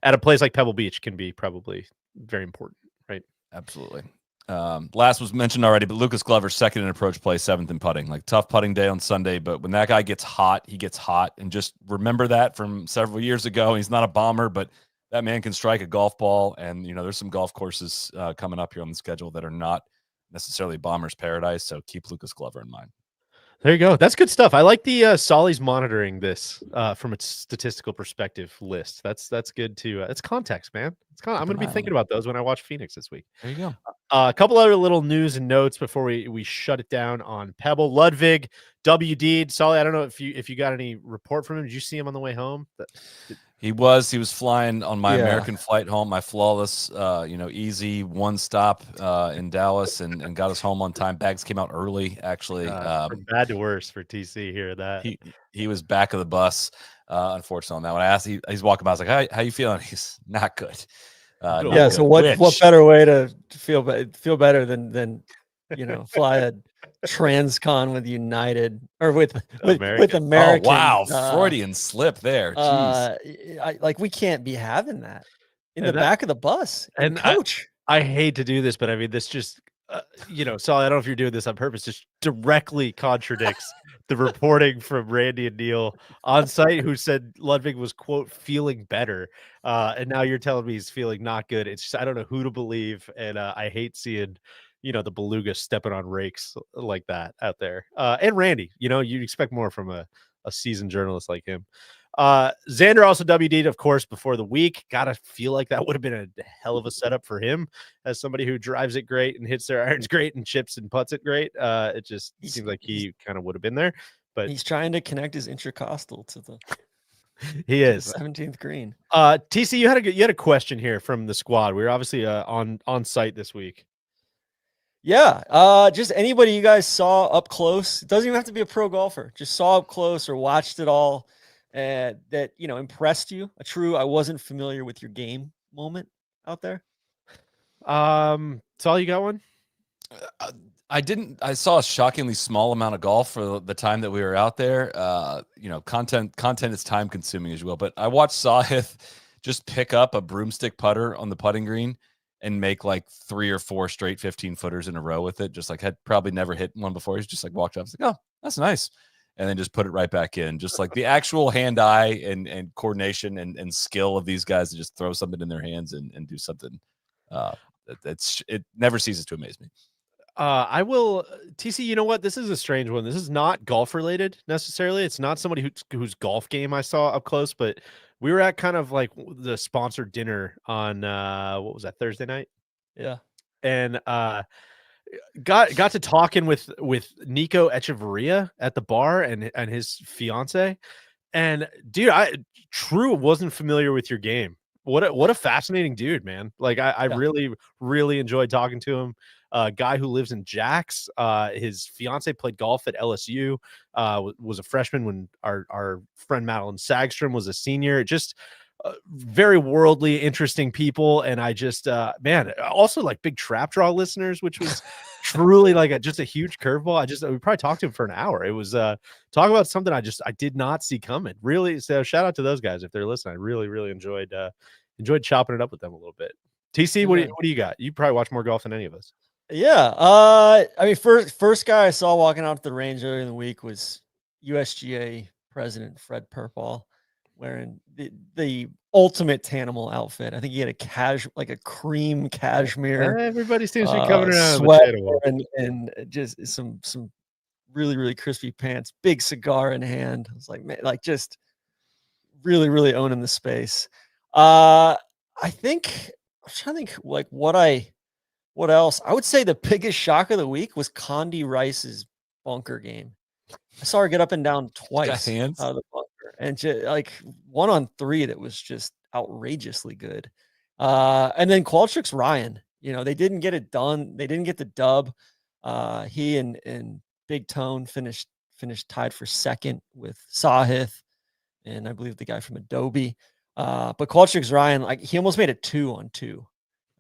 at a place like Pebble Beach can be probably very important, right? Absolutely. Last was mentioned already, but Lucas Glover, 2nd in approach play, 7th in putting. Like, tough putting day on Sunday, but when that guy gets hot, he gets hot. And just remember that from several years ago. He's not a bomber, but that man can strike a golf ball. And, there's some golf courses coming up here on the schedule that are not necessarily bomber's paradise. So keep Lucas Glover in mind. There you go. That's good stuff. I like the Solly's monitoring this from a statistical perspective list. That's good too. It's context, man. I'm going to be thinking about those when I watch Phoenix this week. There you go. A couple other little news and notes before we shut it down on Pebble. Ludwig WD'd. Solly, I don't know if you got any report from him. Did you see him on the way home? He was flying on my American flight home, my flawless, easy one stop in Dallas, and got us home on time. Bags came out early, actually. From bad to worse for TC here. That he was back of the bus, unfortunately, on that one. I asked, he's walking by. I was like, how you feeling? He's not good. So what better way to feel better than fly a transcon with United or with American. Oh, wow, Freudian slip there. Jeez. We can't be having that in the back of the bus. And coach, I hate to do this, but I mean, this just Solly, I don't know if you're doing this on purpose, just directly contradicts the reporting from Randy and Neil on site, who said Ludwig was, quote, feeling better. And now you're telling me he's feeling not good. It's just, I don't know who to believe. And I hate seeing the beluga stepping on rakes like that out there. And Randy, you'd expect more from a seasoned journalist like him. Xander also WD'd, of course, before the week. Gotta feel like that would have been a hell of a setup for him as somebody who drives it great and hits their irons great and chips and putts it great. It just seems like he kind of would have been there, but he's trying to connect his intercostal to the he is 17th green. TC, you had a question here from the squad. We were obviously on site this week. Yeah, just anybody you guys saw up close. It doesn't even have to be a pro golfer. Just saw up close or watched it all that impressed you. A true I wasn't familiar with your game moment out there. Saul, you got one? I saw a shockingly small amount of golf for the time that we were out there. Content is time consuming as well, but I watched Sahith just pick up a broomstick putter on the putting green and make like 3 or 4 straight 15-footers in a row with it. Just like had probably never hit one before. He's just like walked up, like, oh, that's nice. And then just put it right back in. Just like the actual hand-eye and coordination and skill of these guys to just throw something in their hands and do something. It never ceases to amaze me. I will, TC, you know what? This is a strange one. This is not golf related necessarily. It's not somebody whose golf game I saw up close, but we were at kind of like the sponsored dinner on what was that, Thursday night? Yeah. And got to talking with Nico Echeverria at the bar and his fiance. And dude, I wasn't familiar with your game. What a fascinating dude, man. Like I really, really enjoyed talking to him. Guy who lives in Jax. His fiance played golf at LSU. Was a freshman when our friend Madeline Sagstrom was a senior. Just very worldly, interesting people. And I just man, also like big trap draw listeners, which was truly like just a huge curveball. We probably talked to him for an hour. It was talk about something I did not see coming. Really, so shout out to those guys if they're listening. I really, really enjoyed chopping it up with them a little bit. TC, what do you got? You probably watch more golf than any of us. Yeah. I mean, first guy I saw walking out to the range earlier in the week was USGA president Fred Purpall, wearing the ultimate Tanimal outfit. I think he had a cream cashmere. Everybody seems to be coming around sweater and just some really, really crispy pants, big cigar in hand. I was like, man, like just really, really owning the space. I'm trying to think like what else? I would say the biggest shock of the week was Condi Rice's bunker game. I saw her get up and down twice out of the bunker, and just like 1-on-3 that was just outrageously good. And then Qualtrics Ryan, they didn't get it done. They didn't get the dub. He and Big Tone finished tied for second with Sahith, and I believe the guy from Adobe. But Qualtrics Ryan, like he almost made it 2-on-2.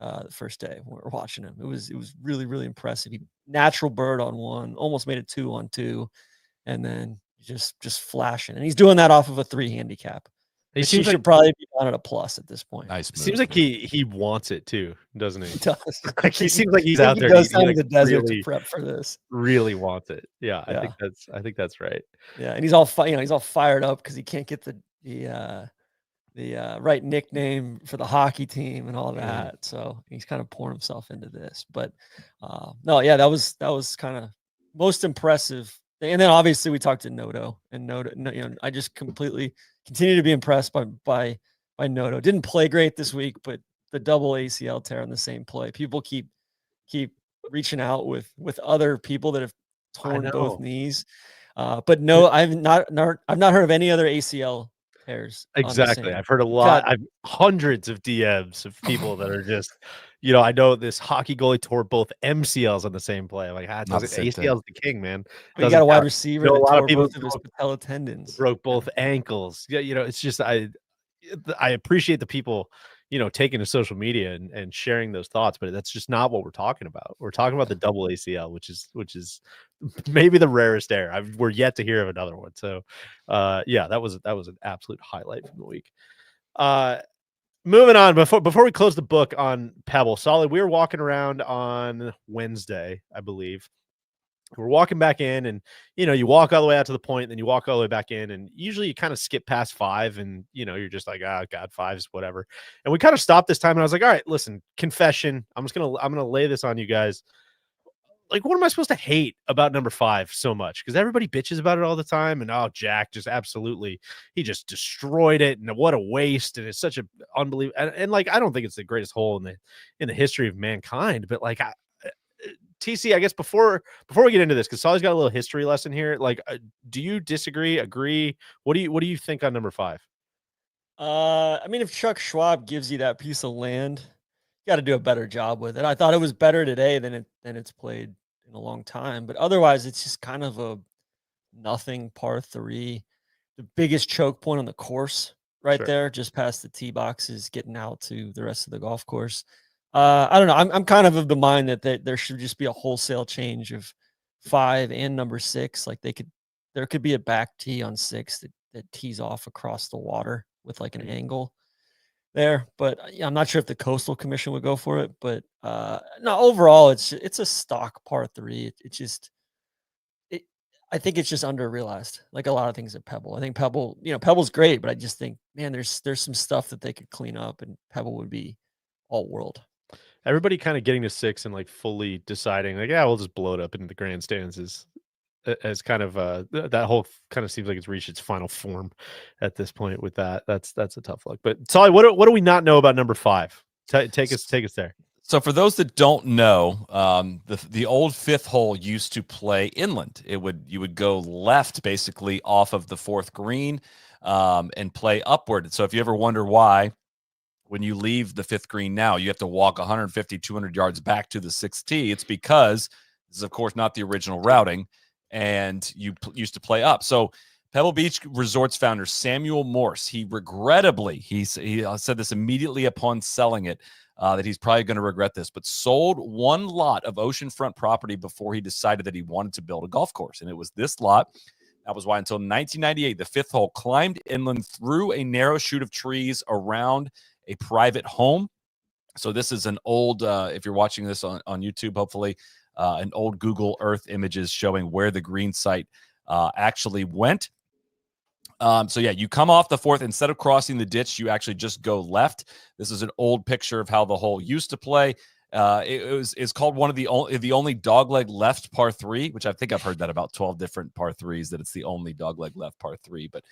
The first day when we were watching him. It was really, really impressive. He natural bird on 1, almost made it 2-on-2, and then just flashing. And he's doing that off of a 3 handicap. He should probably be on at a plus at this point. Nice move. Seems like he wants it too, doesn't he? He does. Like he seems like he's out there. He goes down to the desert really, to prep for this. Really wants it. Yeah, I think that's right. Yeah, and he's all fired up because he can't get the right nickname for the hockey team and all that. So he's kind of pouring himself into this. But that was kind of most impressive. And then obviously we talked to Noto, and Noto, I just completely continue to be impressed by Noto. Didn't play great this week, but the double ACL tear on the same play. People keep reaching out with other people that have torn both knees. But no, I've not heard of any other ACL tears. Exactly. I've heard a lot. I've hundreds of DMs of people that are just, I know this hockey goalie tore both MCLs on the same play. I'm like, ACL's the king, man. You got a wide receiver that tore both of his patella tendons, broke both ankles. Yeah, it's just I appreciate the people, taking to social media and sharing those thoughts, but that's just not what we're talking about. We're talking about the double ACL, which is maybe the rarest error. We're yet to hear of another one. So, that was an absolute highlight from the week. Moving on, before we close the book on Pebble, Solid, we were walking around on Wednesday, I believe. We're walking back in, and you walk all the way out to the point, then you walk all the way back in, and usually you kind of skip past 5, and you're just like, God, 5's whatever. And we kind of stopped this time, and I was like, all right, listen, confession. I'm gonna lay this on you guys. like, what am I supposed to hate about number 5 so much? Because everybody bitches about it all the time. And Jack just absolutely, he just destroyed it. And what a waste. And it's such a unbelievable. And like, I don't think it's the greatest hole in the history of mankind. But like, TC, I guess before we get into this, because Solly's got a little history lesson here. Like, do you disagree? Agree? What do you think on number 5? I mean, if Chuck Schwab gives you that piece of land, you got to do a better job with it. I thought it was better today than it's played in a long time, but otherwise, it's just kind of a nothing par 3. The biggest choke point on the course, right Sure. there, just past the tee boxes, getting out to the rest of the golf course. I don't know. I'm kind of the mind that there should just be a wholesale change of 5 and number 6. Like there could be a back tee on 6 that tees off across the water with like an angle there. But yeah, I'm not sure if the Coastal Commission would go for it. But no, overall, it's a stock par 3. I think it's just under-realized, like a lot of things at Pebble. I think Pebble's great, but I just think, man, there's some stuff that they could clean up, and Pebble would be all world. Everybody kind of getting to 6 and like fully deciding, like, yeah, we'll just blow it up into the grandstands as kind of that whole kind of seems like it's reached its final form at this point with that. That's a tough look. But Solly, what do we not know about number 5? Take us there. So for those that don't know, the old 5th hole used to play inland. You would go left basically off of the 4th green and play upward. So if you ever wonder why, when you leave the 5th green now, you have to walk 150, 200 yards back to the 6th tee, it's because this is, of course, not the original routing, and you used to play up. So Pebble Beach Resorts founder Samuel Morse, he regrettably, he said this immediately upon selling it, that he's probably going to regret this, but sold one lot of oceanfront property before he decided that he wanted to build a golf course. And it was this lot. That was why until 1998, the 5th hole climbed inland through a narrow chute of trees around a private home. So this is an old, if you're watching this on YouTube, hopefully, an old Google Earth images showing where the green site actually went. So yeah, you come off the 4th. Instead of crossing the ditch, you actually just go left. This is an old picture of how the hole used to play. It's called one of the only dogleg left par 3, which I think I've heard that about 12 different par 3s, that it's the only dogleg left par 3. But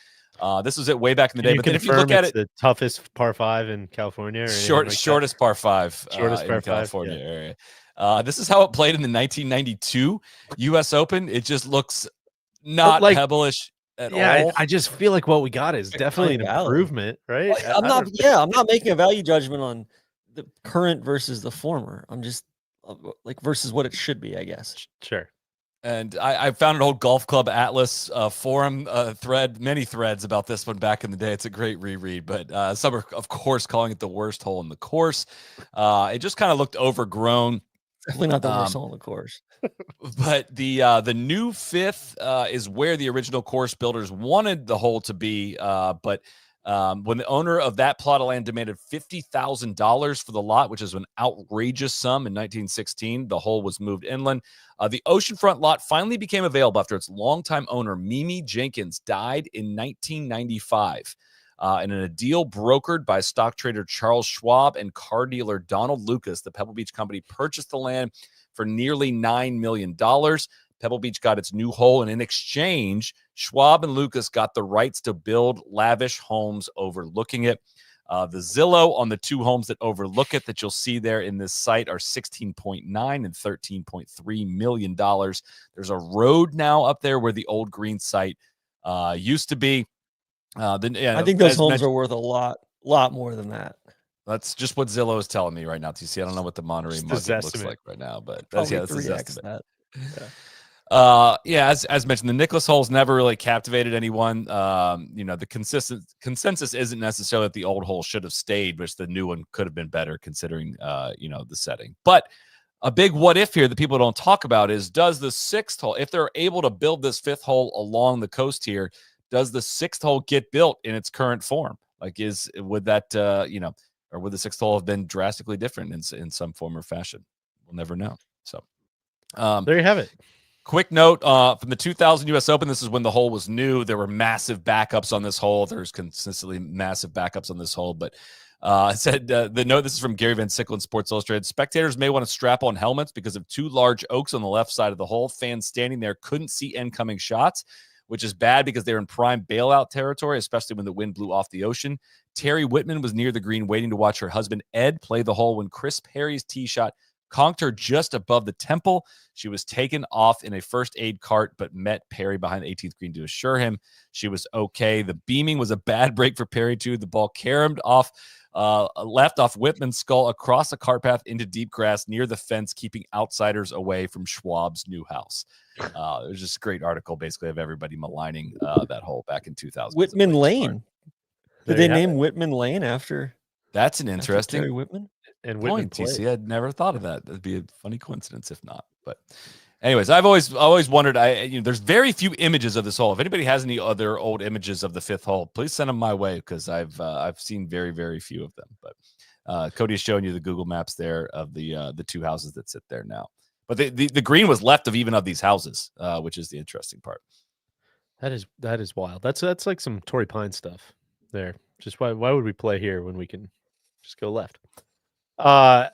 this was it way back in the day. But then if you look at it, the toughest par 5 in California, or shortest par 5, shortest par 5 California area. This is how it played in the 1992 U.S. Open. It just looks not like Pebble-ish at all. I just feel like what we got is definitely an improvement, right? Well, I'm not making a value judgment on the current versus the former. I'm just like versus what it should be, I guess. Sure. And I found an old Golf Club Atlas forum thread, many threads about this one back in the day. It's a great reread, but some are, of course, calling it the worst hole in the course. It just kind of looked overgrown. Definitely not the worst hole in the course. But the new 5th is where the original course builders wanted the hole to be. But when the owner of that plot of land demanded $50,000 for the lot, which is an outrageous sum in 1916, the hole was moved inland. The oceanfront lot finally became available after its longtime owner, Mimi Jenkins, died in 1995. And in a deal brokered by stock trader Charles Schwab and car dealer Donald Lucas, the Pebble Beach Company purchased the land for nearly $9 million. Pebble Beach got its new hole, and in exchange, Schwab and Lucas got the rights to build lavish homes overlooking it. The Zillow on the 2 homes that overlook it that you'll see there in this site are $16.9 and $13.3 million. There's a road now up there where the old green site used to be. I think those homes are worth a lot more than that. That's just what Zillow is telling me right now, TC. I don't know what the Monterey market looks like right now, but that's his estimate. As mentioned, the Nicklaus holes never really captivated anyone. The consensus isn't necessarily that the old hole should have stayed, which the new one could have been better considering the setting. But a big what if here that people don't talk about is, does the 6th hole, if they're able to build this 5th hole along the coast here, does the 6th hole get built in its current form? Like, would that or would the 6th hole have been drastically different in some form or fashion? We'll never know. So there you have it. Quick note from the 2000 U.S. Open. This is when the hole was new. There were massive backups on this hole. There's consistently massive backups on this hole. But It said the note. This is from Gary Van Sickle in Sports Illustrated. Spectators may want to strap on helmets because of two large oaks on the left side of the hole. Fans standing there couldn't see incoming shots, which is bad because they're in prime bailout territory, especially when the wind blew off the ocean. Terry Whitman was near the green waiting to watch her husband Ed play the hole when Chris Perry's tee shot conked her just above the temple. She was taken off in a first aid cart, but met Perry behind the 18th green to assure him she was okay. The beaming was a bad break for Perry, too. The ball caromed off, left off Whitman's skull across a cart path into deep grass near the fence, keeping outsiders away from Schwab's new house. It was just a great article, basically, of everybody maligning that hole back in 2000. Whitman Lane. Did they name Whitman Lane after? That's an interesting Terry Whitman. And Whitman point, TC. I'd never thought of that. That'd be a funny coincidence if not. But anyways, I've always wondered. There's very few images of this hole. If anybody has any other old images of the fifth hole, please send them my way because I've seen very, very few of them. But Cody's showing you the Google Maps there of the two houses that sit there now. But the green was left of even of these houses, which is the interesting part. That is wild. That's like some Torrey Pine stuff there. Just why would we play here when we can just go left? All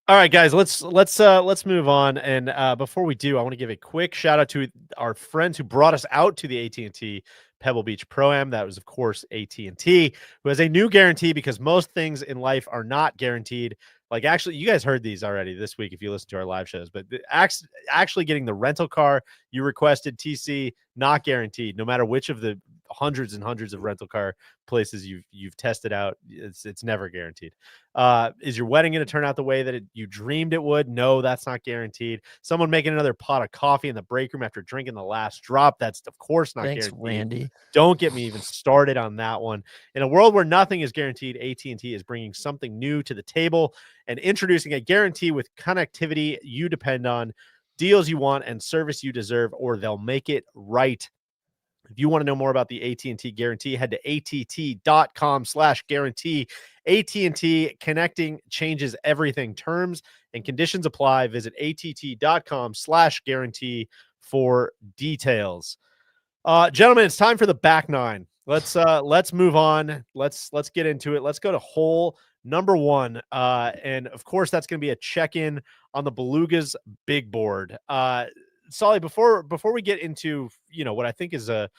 right, guys, let's move on. And before we do, I want to give a quick shout out to our friends who brought us out to the AT&T Pebble Beach Pro-Am. That was, of course, AT&T, who has a new guarantee because most things in life are not guaranteed. Like, actually, you guys heard these already this week if you listen to our live shows, but actually getting the rental car you requested, TC, not guaranteed, no matter which of the hundreds and hundreds of rental car places you've tested out. It's never guaranteed. Is your wedding going to turn out the way that you dreamed it would? No, that's not guaranteed. Someone making another pot of coffee in the break room after drinking the last drop, that's of course not Thanks, guaranteed. Randy. Don't get me even started on that one. In a world where nothing is guaranteed, AT&T is bringing something new to the table and introducing a guarantee with connectivity you depend on, deals you want, and service you deserve, or they'll make it right. If you want to know more about the AT&T guarantee, head to att.com/guarantee. AT&T, connecting changes everything. Terms and conditions apply. Visit att.com/guarantee for details. Gentlemen, it's time for the back nine. Let's move on. Let's get into it. Let's go to hole number one. And of course, that's going to be a check-in on the Beluga's big board. Solly, before we get into, what I think is a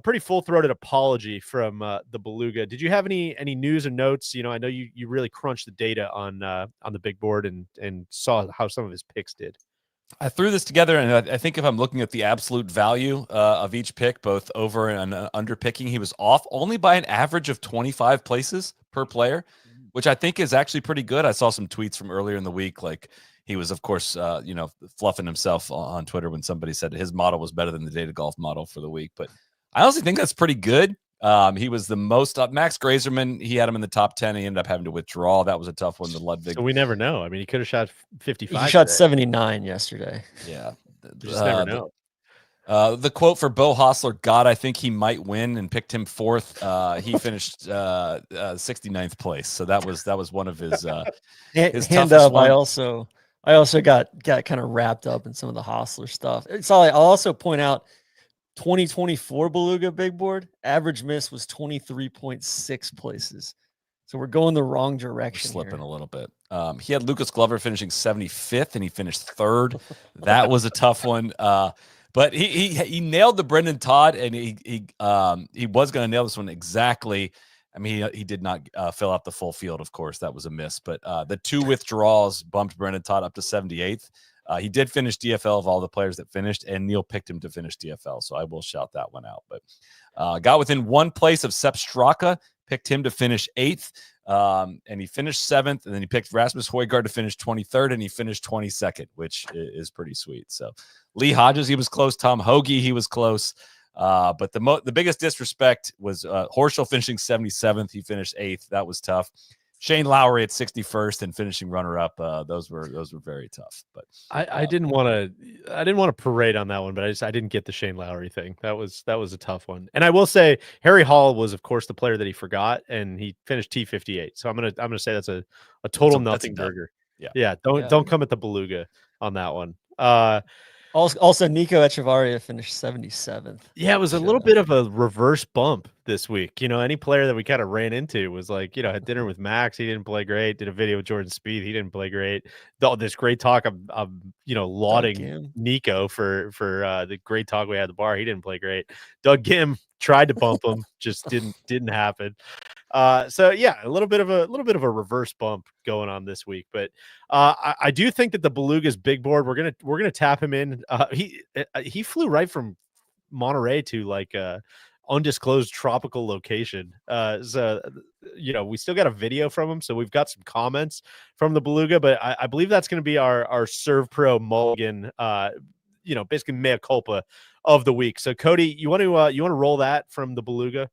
pretty full-throated apology from the Beluga, did you have any news and notes? I know you really crunched the data on the big board and saw how some of his picks did. I threw this together, and I think if I'm looking at the absolute value of each pick, both over and under picking, he was off only by an average of 25 places per player, which I think is actually pretty good. I saw some tweets from earlier in the week, like he was, of course, fluffing himself on Twitter when somebody said his model was better than the Data Golf model for the week. But I honestly think that's pretty good. He was the most up. Max Grazerman, he had him in the top 10. He ended up having to withdraw. That was a tough one. The Ludwig. So we never know. I mean, he could have shot 55. He shot 79 yesterday. Yeah. You just never know. The quote for Bo Hostler, God, I think he might win, and picked him fourth. He finished 69th place. So that was one of his hand up. I also got kind of wrapped up in some of the Hostler stuff. I'll also point out 2024 Beluga big board average miss was 23.6 places. So we're going the wrong direction. We're slipping a little bit. He had Lucas Glover finishing 75th, and he finished third. That was a tough one. But he nailed the Brendan Todd, and he was going to nail this one exactly. I mean, he did not fill out the full field, of course. That was a miss. But the two withdrawals bumped Brendan Todd up to 78th. He did finish DFL of all the players that finished, and Neil picked him to finish DFL. So I will shout that one out. But got within one place of Sepp Straka, picked him to finish 8th, and he finished 7th. And then he picked Rasmus Højgaard to finish 23rd, and he finished 22nd, which is pretty sweet. So Lee Hodges, he was close. Tom Hoagie, he was close. But the biggest disrespect was Horschel finishing 77th. He finished 8th. That was tough. Shane Lowry at 61st and finishing runner-up. Those were very tough. But I didn't want to parade on that one, but I didn't get the Shane Lowry thing. That was a tough one. And I will say Harry Hall was, of course, the player that he forgot, and he finished T58. So I'm gonna say that's a total nothing burger. Yeah. Don't come at the Beluga on that one. Also, Nico Echevarria finished 77th. Yeah, it was a little bit of a reverse bump this week. Any player that we kind of ran into was like, had dinner with Max. He didn't play great. Did a video with Jordan Spieth. He didn't play great. This great talk of lauding Nico for the great talk we had at the bar. He didn't play great. Doug Gim tried to bump him, just didn't happen. So yeah, a little bit of a reverse bump going on this week, but I do think that the Beluga's big board, we're gonna tap him in. He flew right from Monterey to like a undisclosed tropical location. So we still got a video from him, so we've got some comments from the Beluga, but I believe that's going to be our ServPro mulligan. Basically mea culpa of the week. So Cody, you want to roll that from the Beluga?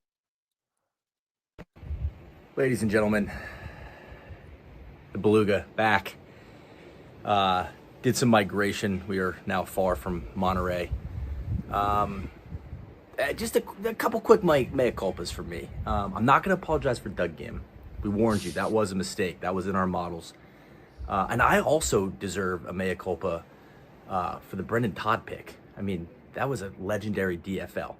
Ladies and gentlemen, the Beluga back. Did some migration. We are now far from Monterey. Just a couple quick mea culpas for me. I'm not going to apologize for Doug Gim. We warned you. That was a mistake. That was in our models. And I also deserve a mea culpa for the Brendan Todd pick. I mean, that was a legendary DFL.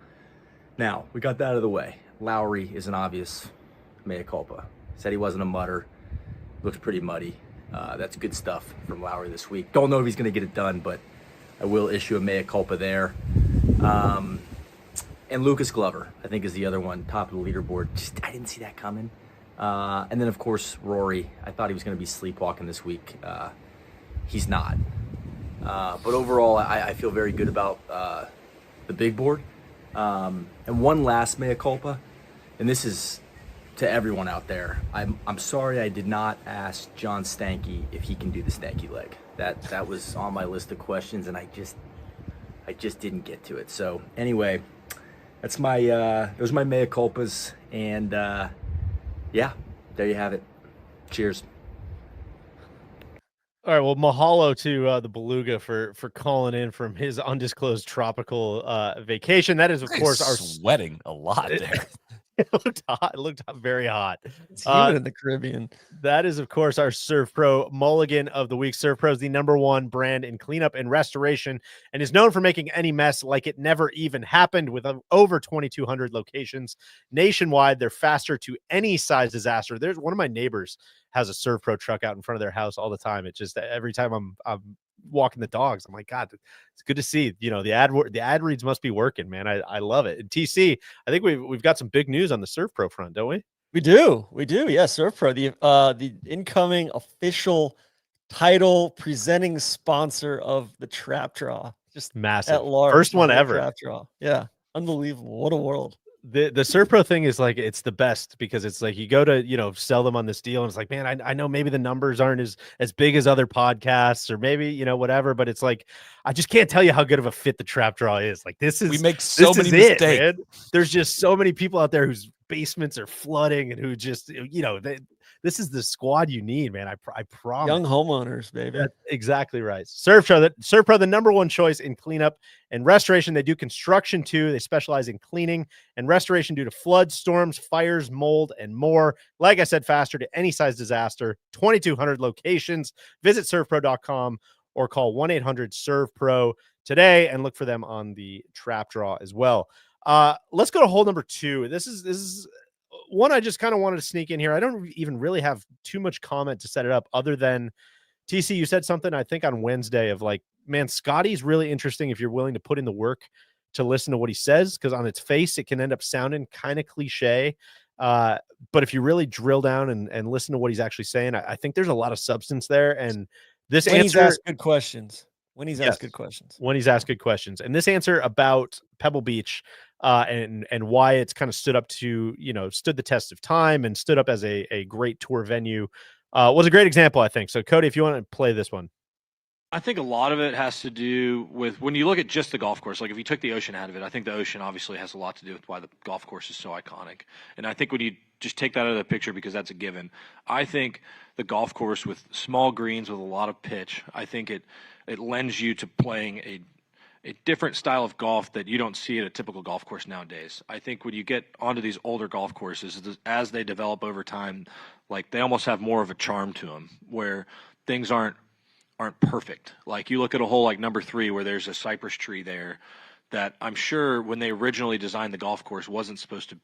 Now, we got that out of the way. Lowry is an obvious mea culpa. Said he wasn't a mutter. Looks pretty muddy. That's good stuff from Lowry this week. Don't know if he's going to get it done, but I will issue a mea culpa there. And Lucas Glover, I think, is the other one, top of the leaderboard. I didn't see that coming. And then, of course, Rory. I thought he was going to be sleepwalking this week. He's not. But overall, I feel very good about the big board. And one last mea culpa, and this is to everyone out there. I'm sorry I did not ask John Stanky if he can do the Stanky leg. That was on my list of questions, and I just didn't get to it. So anyway, that's my those are my mea culpas, and yeah, there you have it. Cheers. All right, well, mahalo to the Beluga for calling in from his undisclosed tropical vacation. That is, of course, our sweating a lot there. It looked hot. It looked very hot. It's humid in the Caribbean. That is, of course, our ServPro mulligan of the week. ServPro is the #1 brand in cleanup and restoration and is known for making any mess like it never even happened. With over 2,200 locations nationwide, they're faster to any size disaster. There's one of my neighbors has a ServPro truck out in front of their house all the time. It's just every time I'm walking the dogs, I'm like, God, it's good to see. The ad reads must be working, man. I love it. And TC, I think we've got some big news on the ServPro front, don't we? We do. Yeah, ServPro, the incoming official title presenting sponsor of the Trap Draw. Just massive. At large. First one ever. Trap Draw. Yeah. Unbelievable. What a world. The ServPro thing is like, it's the best because it's like you go to, sell them on this deal and it's like, man, I know maybe the numbers aren't as big as other podcasts or maybe, whatever, but it's like, I just can't tell you how good of a fit the Trap Draw is. Like we make so many mistakes. Man. There's just so many people out there whose basements are flooding and who just, this is the squad you need, man. I promise. Young homeowners, baby. That's exactly right. ServPro, the #1 choice in cleanup and restoration. They do construction too. They specialize in cleaning and restoration due to floods, storms, fires, mold, and more. Like I said, faster to any size disaster. 2,200 locations. Visit servpro.com or call 1-800-ServPro today and look for them on the Trap Draw as well. Let's go to hole number 2. This is one I just kind of wanted to sneak in here. I don't even really have too much comment to set it up other than TC, you said something, I think on Wednesday of like, man, Scotty's really interesting if you're willing to put in the work to listen to what he says, because on its face, it can end up sounding kind of cliche. But if you really drill down and listen to what he's actually saying, I think there's a lot of substance there. And this when answer, he's asked good questions. When he's asked good questions. And this answer about Pebble Beach and why it's kind of stood the test of time and stood up as a great tour venue was a great example, I think. So Cody, if you want to play this one. I think a lot of it has to do with when you look at just the golf course. Like if you took the ocean out of it, I think the ocean obviously has a lot to do with why the golf course is so iconic. And I think when you just take that out of the picture, because that's a given, I think the golf course with small greens with a lot of pitch, I think it lends you to playing a different style of golf that you don't see at a typical golf course nowadays. I think when you get onto these older golf courses, as they develop over time, like they almost have more of a charm to them where things aren't aren't perfect. Like you look at a hole like number 3 where there's a cypress tree there that I'm sure when they originally designed the golf course wasn't supposed to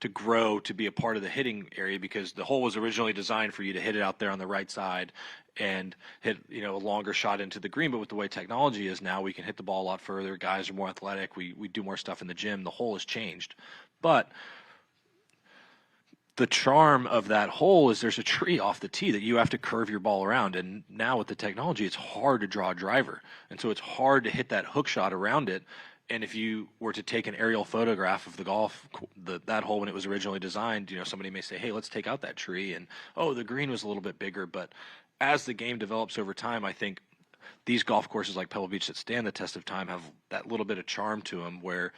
grow to be a part of the hitting area, because the hole was originally designed for you to hit it out there on the right side and hit, a longer shot into the green. But with the way technology is now, we can hit the ball a lot further. Guys are more athletic. We do more stuff in the gym. The hole has changed. But the charm of that hole is there's a tree off the tee that you have to curve your ball around. And now with the technology, it's hard to draw a driver. And so it's hard to hit that hook shot around it. And if you were to take an aerial photograph of that hole when it was originally designed, somebody may say, hey, let's take out that tree. And, oh, the green was a little bit bigger. But as the game develops over time, I think these golf courses like Pebble Beach that stand the test of time have that little bit of charm to them where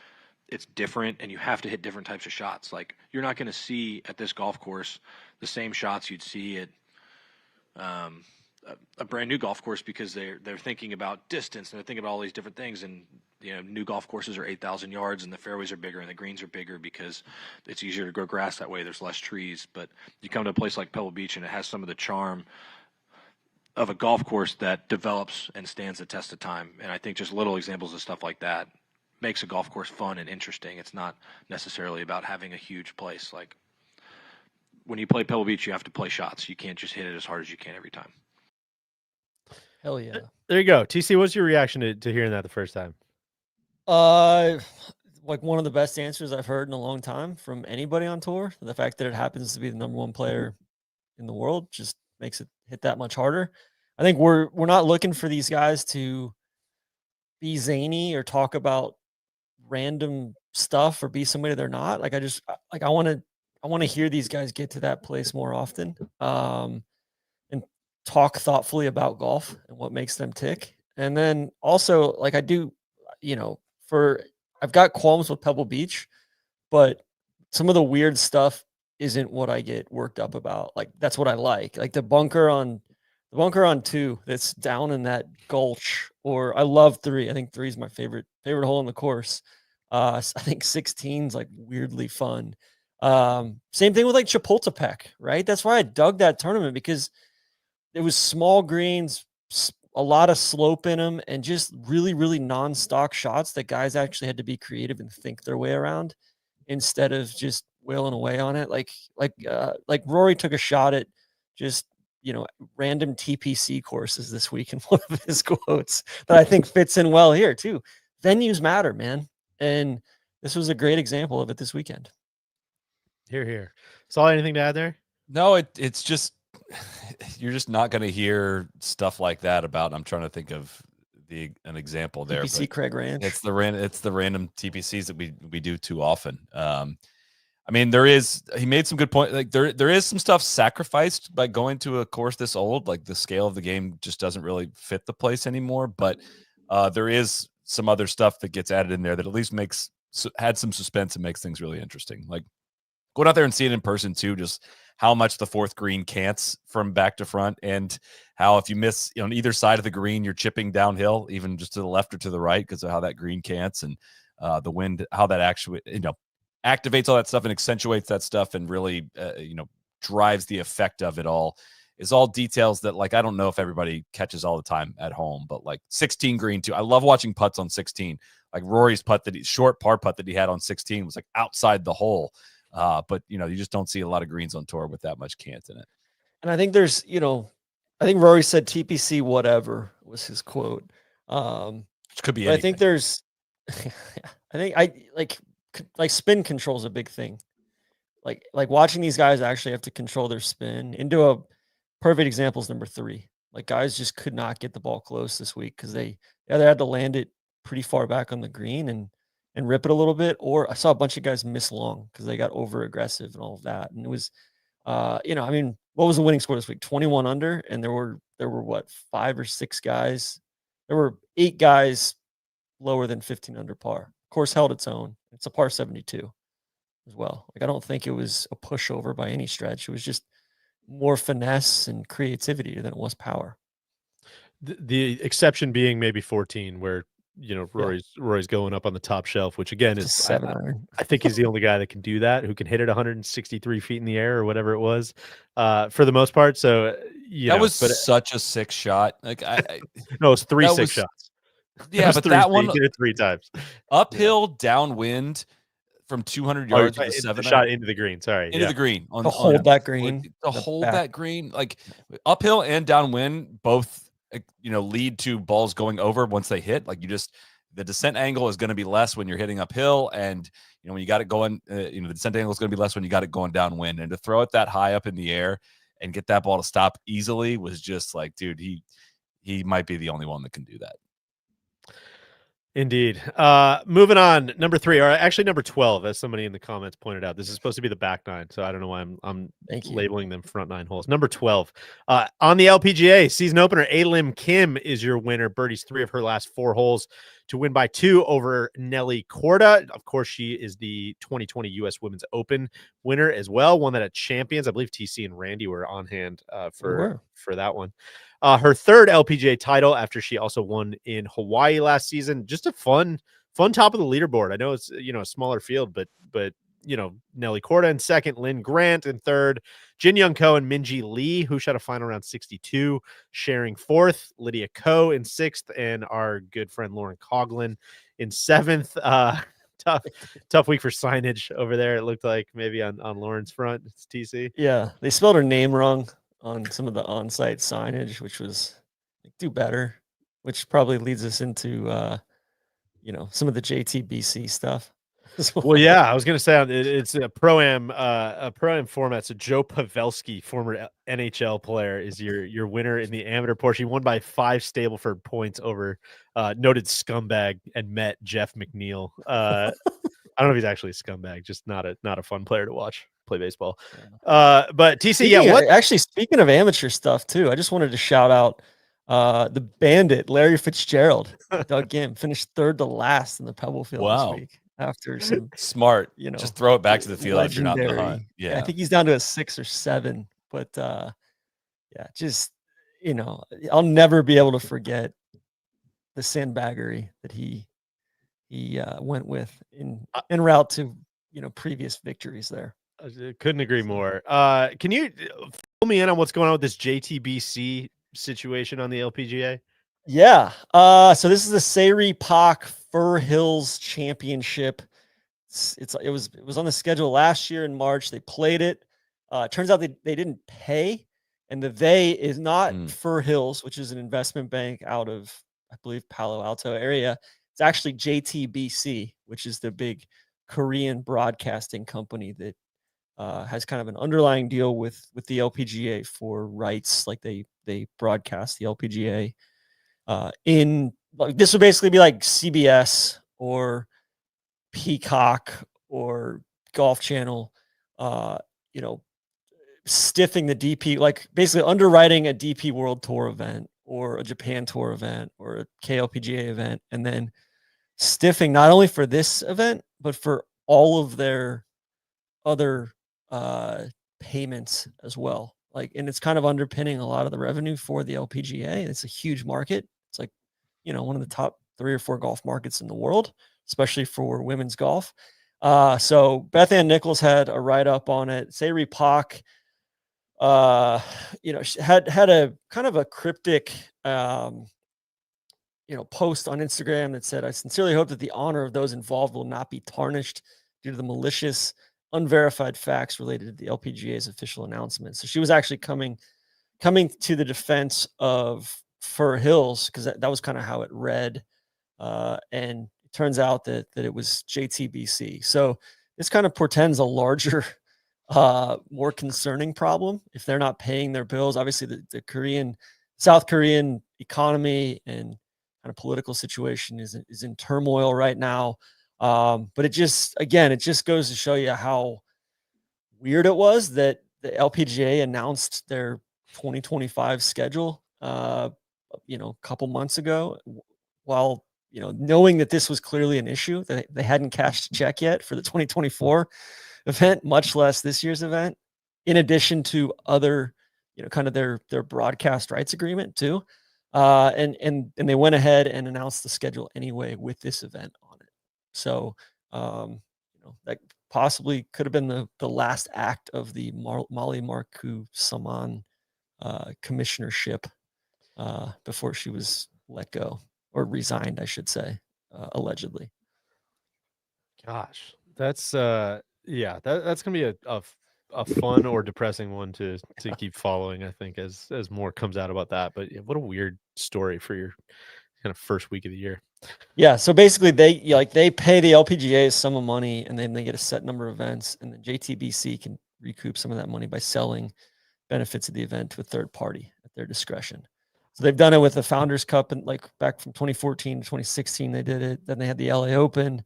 it's different and you have to hit different types of shots. Like you're not going to see at this golf course the same shots you'd see at a brand new golf course, because they're thinking about distance and they're thinking about all these different things. And new golf courses are 8,000 yards and the fairways are bigger and the greens are bigger because it's easier to grow grass that way. There's less trees. But you come to a place like Pebble Beach and it has some of the charm of a golf course that develops and stands the test of time. And I think just little examples of stuff like that makes a golf course fun and interesting. It's not necessarily about having a huge place. Like when you play Pebble Beach, you have to play shots. You can't just hit it as hard as you can every time. Hell yeah. There you go. TC, what's your reaction to hearing that the first time? Like one of the best answers I've heard in a long time from anybody on tour. The fact that it happens to be the number 1 player in the world just makes it hit that much harder. I think we're not looking for these guys to be zany or talk about random stuff or be somebody they're not. Like I want to hear these guys get to that place more often. And talk thoughtfully about golf and what makes them tick. And then also, like I do, I've got qualms with Pebble Beach, but some of the weird stuff isn't what I get worked up about. Like that's what I like. Like the bunker on 2 that's down in that gulch, or I love 3. I think 3 is my favorite hole in the course. I think 16's like weirdly fun. Same thing with like Chapultepec, right? That's why I dug that tournament, because it was small greens, a lot of slope in them, and just really, really non-stock shots that guys actually had to be creative and think their way around instead of just wailing away on it. Like Rory took a shot at just, random TPC courses this week in one of his quotes that I think fits in well here too. Venues matter, man. And this was a great example of it this weekend. Here. Saw anything to add there? No, it's just, you're just not going to hear stuff like that about. I'm trying to think of an example there. TPC Craig Ranch. It's the random TPCs that we do too often. I mean, he made some good point. Like there is some stuff sacrificed by going to a course this old. Like the scale of the game just doesn't really fit the place anymore. But there is some other stuff that gets added in there that at least had some suspense and makes things really interesting. Like going out there and seeing it in person too, just how much the 4th green cants from back to front, and how if you miss on either side of the green, you're chipping downhill, even just to the left or to the right, because of how that green cants and the wind, how that actually activates all that stuff and accentuates that stuff and really drives the effect of it all, is all details that, like, I don't know if everybody catches all the time at home, but like 16 green too. I love watching putts on 16. Like Rory's short par putt that he had on 16 was like outside the hole. But you just don't see a lot of greens on tour with that much cant in it. And I think there's, I think Rory said TPC whatever was his quote. Which could be anything. I think there's, I think like spin control is a big thing. Like watching these guys actually have to control their spin. Into a perfect example is number 3. Like guys just could not get the ball close this week because they either had to land it pretty far back on the green and rip it a little bit, or I saw a bunch of guys miss long because they got over aggressive and all of that. And it was, I mean, what was the winning score this week? 21 under, and there were what, 5 or 6 guys? There were 8 guys lower than 15 under par. Course held its own. It's a par 72 as well. Like I don't think it was a pushover by any stretch. It was just more finesse and creativity than it was power. The exception being maybe 14, where Rory's going up on the top shelf, which again It's a is 7-iron. I think he's the only guy that can do that, who can hit it 163 feet in the air or whatever it was, for the most part. So that was such a sick shot. Like no, it was three sick shots. Yeah, but that one did it 3 times. Uphill, downwind from 200 yards with a 7 shot into the green. Sorry, into the green To hold that green. To hold that green, like uphill and downwind, both lead to balls going over once they hit. Like the descent angle is going to be less when you're hitting uphill, and when you got it going, the descent angle is going to be less when you got it going downwind. And to throw it that high up in the air and get that ball to stop easily was just like, dude, he might be the only one that can do that. Indeed. Moving on, number 3, or actually number 12, as somebody in the comments pointed out. This is supposed to be the back 9, so I don't know why I'm labeling them front 9 holes. Number 12, on the LPGA season opener, Lim Kim is your winner. Birdies 3 of her last 4 holes to win by 2 over Nelly Korda. Of course, she is the 2020 U.S. Women's Open winner as well. Won that at Champions. I believe TC and Randy were on hand for that one. Her 3rd LPGA title after she also won in Hawaii last season. Just a fun top of the leaderboard. I know it's a smaller field, but Nelly Korda in 2nd, Lynn Grant in 3rd, Jin Young Ko and Minji Lee, who shot a final round 62, sharing 4th, Lydia Ko in 6th, and our good friend Lauren Coughlin in 7th. Tough week for signage over there. It looked like maybe on Lauren's front. It's TC. Yeah, they spelled her name wrong on some of the on-site signage, which was do better, which probably leads us into some of the JTBC stuff. Well, yeah, I was gonna say it's a pro-am format. So Joe Pavelski, former NHL player, is your winner in the amateur portion. He won by 5 Stableford points over noted scumbag and Met Jeff McNeil. I don't know if he's actually a scumbag, just not a fun player to watch play baseball. But TC, actually, speaking of amateur stuff too, I just wanted to shout out the bandit Larry Fitzgerald. Doug Gim finished 3rd to last in the Pebble Field this week after some smart. Just throw it back to the field if you're not in the hunt. Yeah, I think he's down to a 6 or 7. But I'll never be able to forget the sandbaggery that he went with en route to previous victories there. I couldn't agree more. Can you fill me in on what's going on with this JTBC situation on the LPGA? Yeah. So this is the Sayri Pak Fur Hills Championship. It was on the schedule last year in March. They played it. It turns out they didn't pay, and the they is not Fur Hills, which is an investment bank out of, I believe, Palo Alto area. It's actually JTBC, which is the big Korean broadcasting company that has kind of an underlying deal with the LPGA for rights. Like they broadcast the LPGA this would basically be like CBS or Peacock or Golf Channel, stiffing the DP, like basically underwriting a DP World Tour event or a Japan Tour event or a KLPGA event, and then stiffing not only for this event, but for all of their other payments as well. And it's kind of underpinning a lot of the revenue for the LPGA. It's a huge market. It's like, one of the top 3 or 4 golf markets in the world, especially for women's golf. So Beth Ann Nichols had a write-up on it. Sayri Pak, she had a kind of a cryptic, post on Instagram that said, "I sincerely hope that the honor of those involved will not be tarnished due to the malicious, unverified facts related to the LPGA's official announcement." So she was actually coming to the defense of Fur Hills, because that was kind of how it read. And it turns out that it was JTBC. So this kind of portends a larger, more concerning problem if they're not paying their bills. Obviously, the South Korean economy and kind of political situation is in turmoil right now. But it just goes to show you how weird it was that the LPGA announced their 2025 schedule, a couple months ago, while, knowing that this was clearly an issue, that they hadn't cashed a check yet for the 2024 event, much less this year's event, in addition to other, kind of their broadcast rights agreement too. And they went ahead and announced the schedule anyway with this event on it. So that possibly could have been the last act of the Molly Marcoux Saman commissionership before she was let go or resigned, I should say, allegedly. Gosh, that's that's gonna be a fun or depressing one to keep following, I think, as more comes out about that. But yeah, what a weird story for your kind of first week of the year. Yeah, so basically they pay the LPGA a sum of money, and then they get a set number of events, and then JTBC can recoup some of that money by selling benefits of the event to a third party at their discretion. So they've done it with the Founders Cup, and like back from 2014 to 2016 they did it. Then they had the LA Open.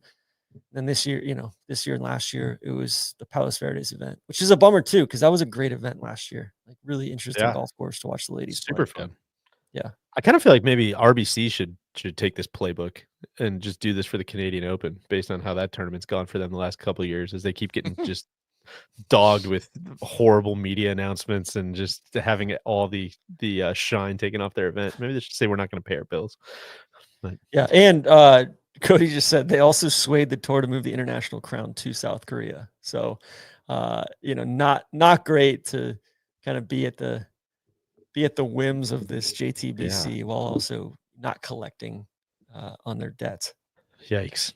Then this year and last year, it was the Palos Verdes event, which is a bummer too, because that was a great event last year. Like really interesting golf course to watch the ladies Super play. fun. Yeah. I kind of feel like maybe RBC should take this playbook and just do this for the Canadian Open based on how that tournament's gone for them the last couple of years, as they keep getting just dogged with horrible media announcements and just having all the shine taken off their event. Maybe they should say we're not going to pay our bills. But. Yeah, and Cody just said they also swayed the tour to move the international crown to South Korea. So, not great to kind of be at the whims of this JTBC while also not collecting on their debts. Yikes.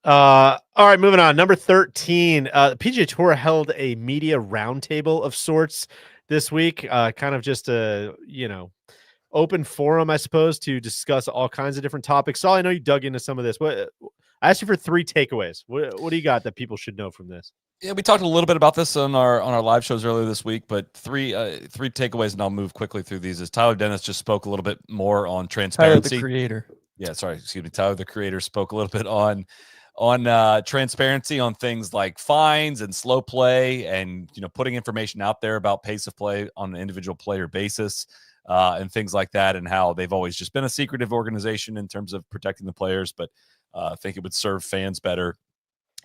All right, moving on. Number 13, the PGA Tour held a media roundtable of sorts this week, kind of just a, open forum, I suppose, to discuss all kinds of different topics. So I know you dug into some of this. I asked you for 3 takeaways. What do you got that people should know from this? Yeah, we talked a little bit about this on our live shows earlier this week, but three takeaways, and I'll move quickly through these. Is Tyler Dennis just spoke a little bit more on transparency. Tyler, the creator. Yeah, sorry, excuse me. Tyler, the creator, spoke a little bit on transparency on things like fines and slow play, and putting information out there about pace of play on an individual player basis, and things like that, and how they've always just been a secretive organization in terms of protecting the players, but I think it would serve fans better,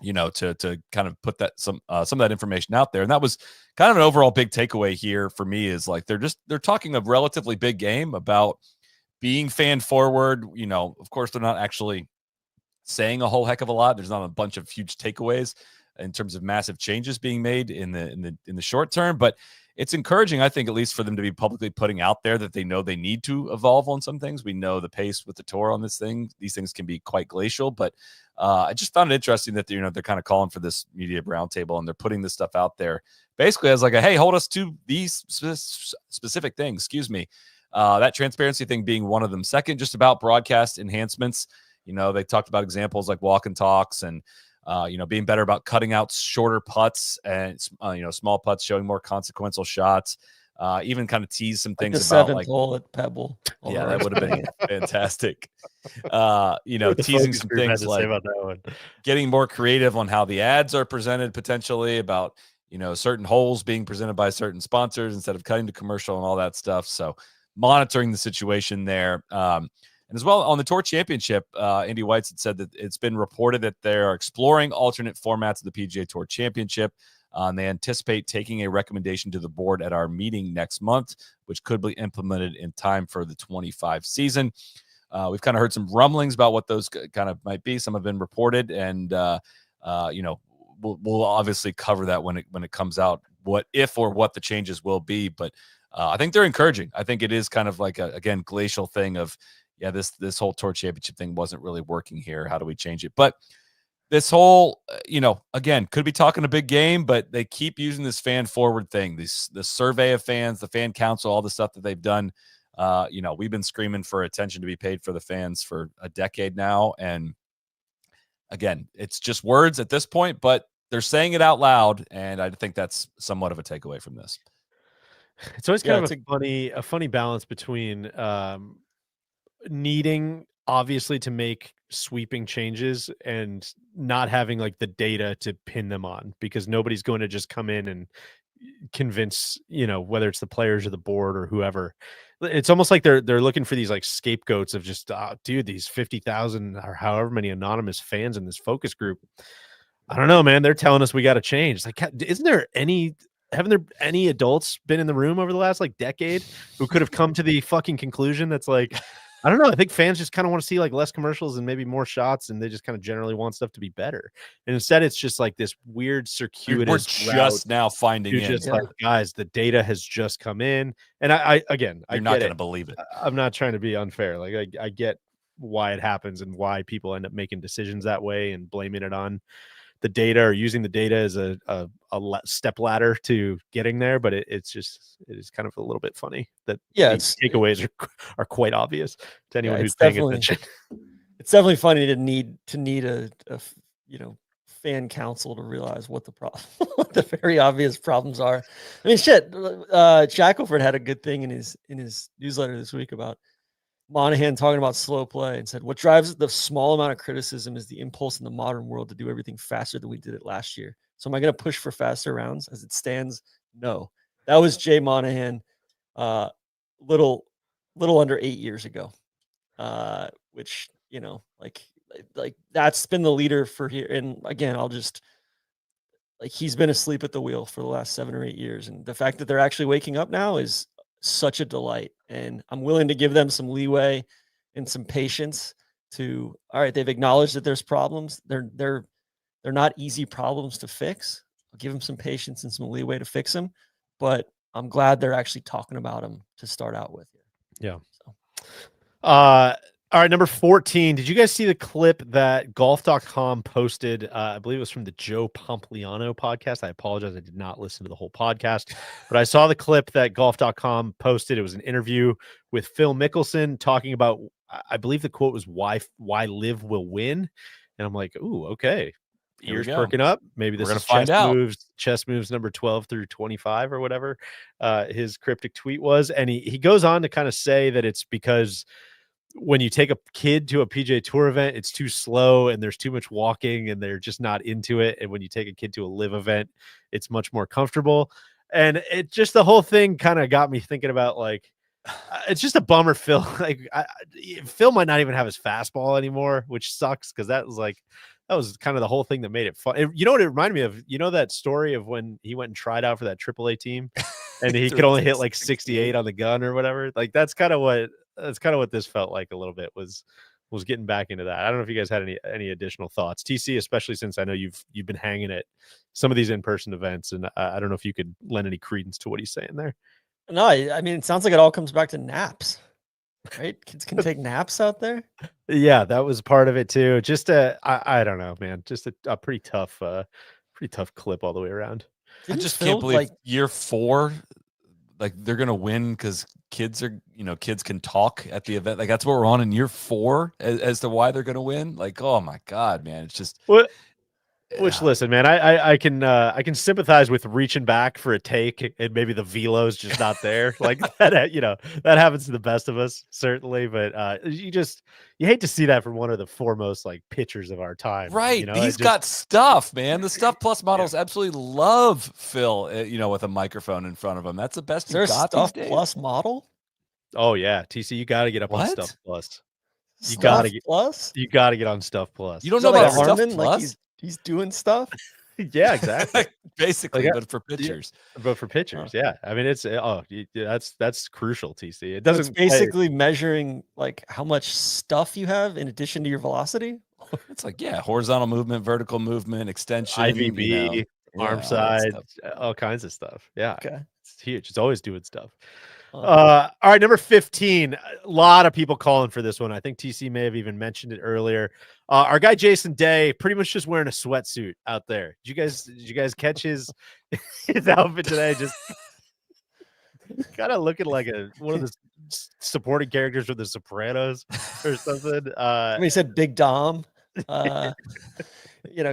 to kind of put that some of that information out there. And that was kind of an overall big takeaway here for me, is like they're talking a relatively big game about being fan forward. Of course, they're not actually saying a whole heck of a lot. There's not a bunch of huge takeaways in terms of massive changes being made in the short term, but it's encouraging, I think, at least for them to be publicly putting out there that they know they need to evolve on some things. We know the pace with the tour on these things can be quite glacial, but I just found it interesting that they're kind of calling for this media roundtable, and they're putting this stuff out there basically as like hey, hold us to these specific things. Excuse me. That transparency thing being one of them. Second, just about broadcast enhancements. They talked about examples like walk and talks, and being better about cutting out shorter putts and small putts, showing more consequential shots. Even kind of tease some things like about like hole at Pebble. Yeah, that would have been fantastic. Teasing some things like getting more creative on how the ads are presented, potentially about certain holes being presented by certain sponsors instead of cutting to commercial and all that stuff. So monitoring the situation there. And as well on the Tour Championship, Andy White had said that it's been reported that they are exploring alternate formats of the PGA Tour Championship. And they anticipate taking a recommendation to the board at our meeting next month, which could be implemented in time for the 25 season. We've kind of heard some rumblings about what those kind of might be. Some have been reported, and we'll obviously cover that when it comes out, what the changes will be. But I think they're encouraging. I think it is kind of like again, glacial thing of, this whole Tour Championship thing wasn't really working here. How do we change it? But this whole, again, could be talking a big game, but they keep using this fan forward thing, the survey of fans, the fan council, all the stuff that they've done. We've been screaming for attention to be paid for the fans for a decade now. And again, it's just words at this point, but they're saying it out loud. And I think that's somewhat of a takeaway from this. It's always kind of a funny balance between, needing obviously to make sweeping changes and not having like the data to pin them on, because nobody's going to just come in and convince, whether it's the players or the board or whoever. It's almost like they're looking for these like scapegoats of just, these 50,000 or however many anonymous fans in this focus group. I don't know, man. They're telling us we got to change. Like, isn't there any haven't there any adults been in the room over the last like decade who could have come to the fucking conclusion that's like, I don't know. I think fans just kind of want to see like less commercials and maybe more shots, and they just kind of generally want stuff to be better. And instead, it's just like this weird circuitous We're just now finding you're in. just like, guys, the data has just come in. And I again, You're I not get going to it. believe it. I'm not trying to be unfair. Like I get why it happens and why people end up making decisions that way and blaming it on the data or using the data as a step ladder to getting there. But it is kind of a little bit funny that the takeaways are quite obvious to anyone who's paying attention. It's definitely funny to need a fan council to realize what the problem, what the very obvious problems are. I mean, shit. Shackelford had a good thing in his newsletter this week about Monahan talking about slow play and said, what drives the small amount of criticism is the impulse in the modern world to do everything faster than we did it last year. So am I going to push for faster rounds? As it stands, no. That was Jay Monahan little under 8 years ago, which, like that's been the leader for here. And again, he's been asleep at the wheel for the last 7 or 8 years. And the fact that they're actually waking up now is such a delight, and I'm willing to give them some leeway and some patience to, all right, they've acknowledged that there's problems. They're not easy problems to fix. I'll give them some patience and some leeway to fix them, but I'm glad they're actually talking about them to start out with. Yeah. So. All right, number 14. Did you guys see the clip that golf.com posted? I believe it was from the Joe Pompliano podcast. I apologize. I did not listen to the whole podcast, but I saw the clip that golf.com posted. It was an interview with Phil Mickelson talking about, I believe the quote was why Live will win. And I'm like, ooh, okay. Ears perking up. Maybe this is chess moves number 12 through 25 or whatever his cryptic tweet was. And he goes on to kind of say that it's because when you take a kid to a PGA Tour event, it's too slow and there's too much walking and they're just not into it. And when you take a kid to a live event, it's much more comfortable. And it just, the whole thing kind of got me thinking about like, it's just a bummer. Phil, Phil might not even have his fastball anymore, which sucks. Cause that was kind of the whole thing that made it fun. You know what it reminded me of? You know, that story of when he went and tried out for that AAA team and he could only hit like 68 on the gun or whatever. Like that's kind of what this felt like a little bit, was getting back into that. I don't know if you guys had any additional thoughts, TC, especially since I know you've been hanging at some of these in-person events, and I don't know if you could lend any credence to what he's saying there. No, I mean, it sounds like it all comes back to naps, right? Kids can take naps out there. Yeah, that was part of it too. Just I don't know, man, just a pretty tough clip all the way around. I just can't believe year 4, like they're gonna win because kids can talk at the event. Like that's what we're on in year 4 as to why they're gonna win. Like, oh my god, man, it's just what. Which, listen, man, I can sympathize with reaching back for a take and maybe the velo's just not there. Like that, that happens to the best of us, certainly. But you hate to see that from one of the foremost like pitchers of our time, right? He's got stuff, man. The Stuff Plus models absolutely love Phil, with a microphone in front of him. That's the best. Is there a Stuff Plus model? Oh yeah, TC, you got to get up on Stuff Plus. You got to get on Stuff Plus. You don't know about Stuff Plus? Like he's doing stuff. Yeah, exactly. Basically, but for pitchers. But for pitchers, yeah. I mean, it's that's crucial, TC. It doesn't. It's basically measuring like how much stuff you have in addition to your velocity. It's like horizontal movement, vertical movement, extension, IVB, arm side, all kinds of stuff. Yeah, okay. It's huge. It's always doing stuff. All right, number 15. A lot of people calling for this one. I think TC may have even mentioned it earlier. Our guy Jason Day, pretty much just wearing a sweatsuit out there. Did you guys catch his outfit today? Just kind of looking like one of the supporting characters from The Sopranos or something. He said Big Dom.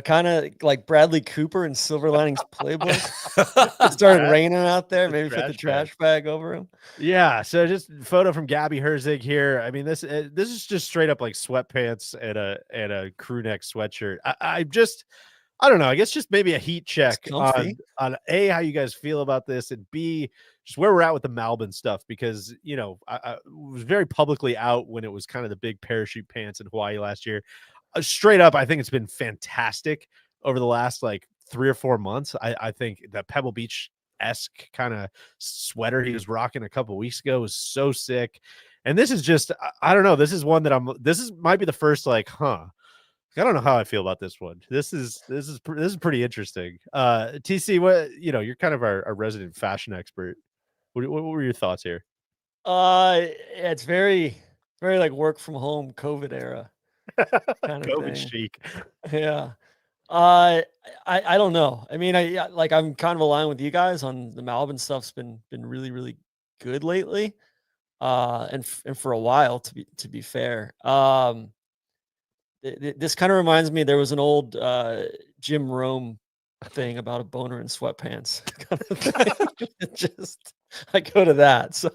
Kind of like Bradley Cooper in Silver Linings Playbook. It started raining out there. Maybe put the trash bag over him. Yeah. So just photo from Gabby Herzig here. I mean, this is just straight up like sweatpants and a crew neck sweatshirt. I don't know. I guess just maybe a heat check on A, how you guys feel about this, and B, just where we're at with the Malbon stuff, because I was very publicly out when it was kind of the big parachute pants in Hawaii last year. Straight up, I think it's been fantastic over the last like 3 or 4 months. I think the Pebble Beach esque kind of sweater he was rocking a couple weeks ago was so sick. And this is just, I don't know. This is one that might be the first like, I don't know how I feel about this one. This is pretty interesting. TC, what, you're kind of our resident fashion expert. What were your thoughts here? It's very like work from home COVID era kind of COVID thing. chic. Yeah. I don't know. I mean, I'm kind of aligned with you guys on the Malbon stuff's been really, really good lately. And for a while, to be fair. This kind of reminds me, there was an old Jim Rome thing about a boner in sweatpants. Just I go to that, so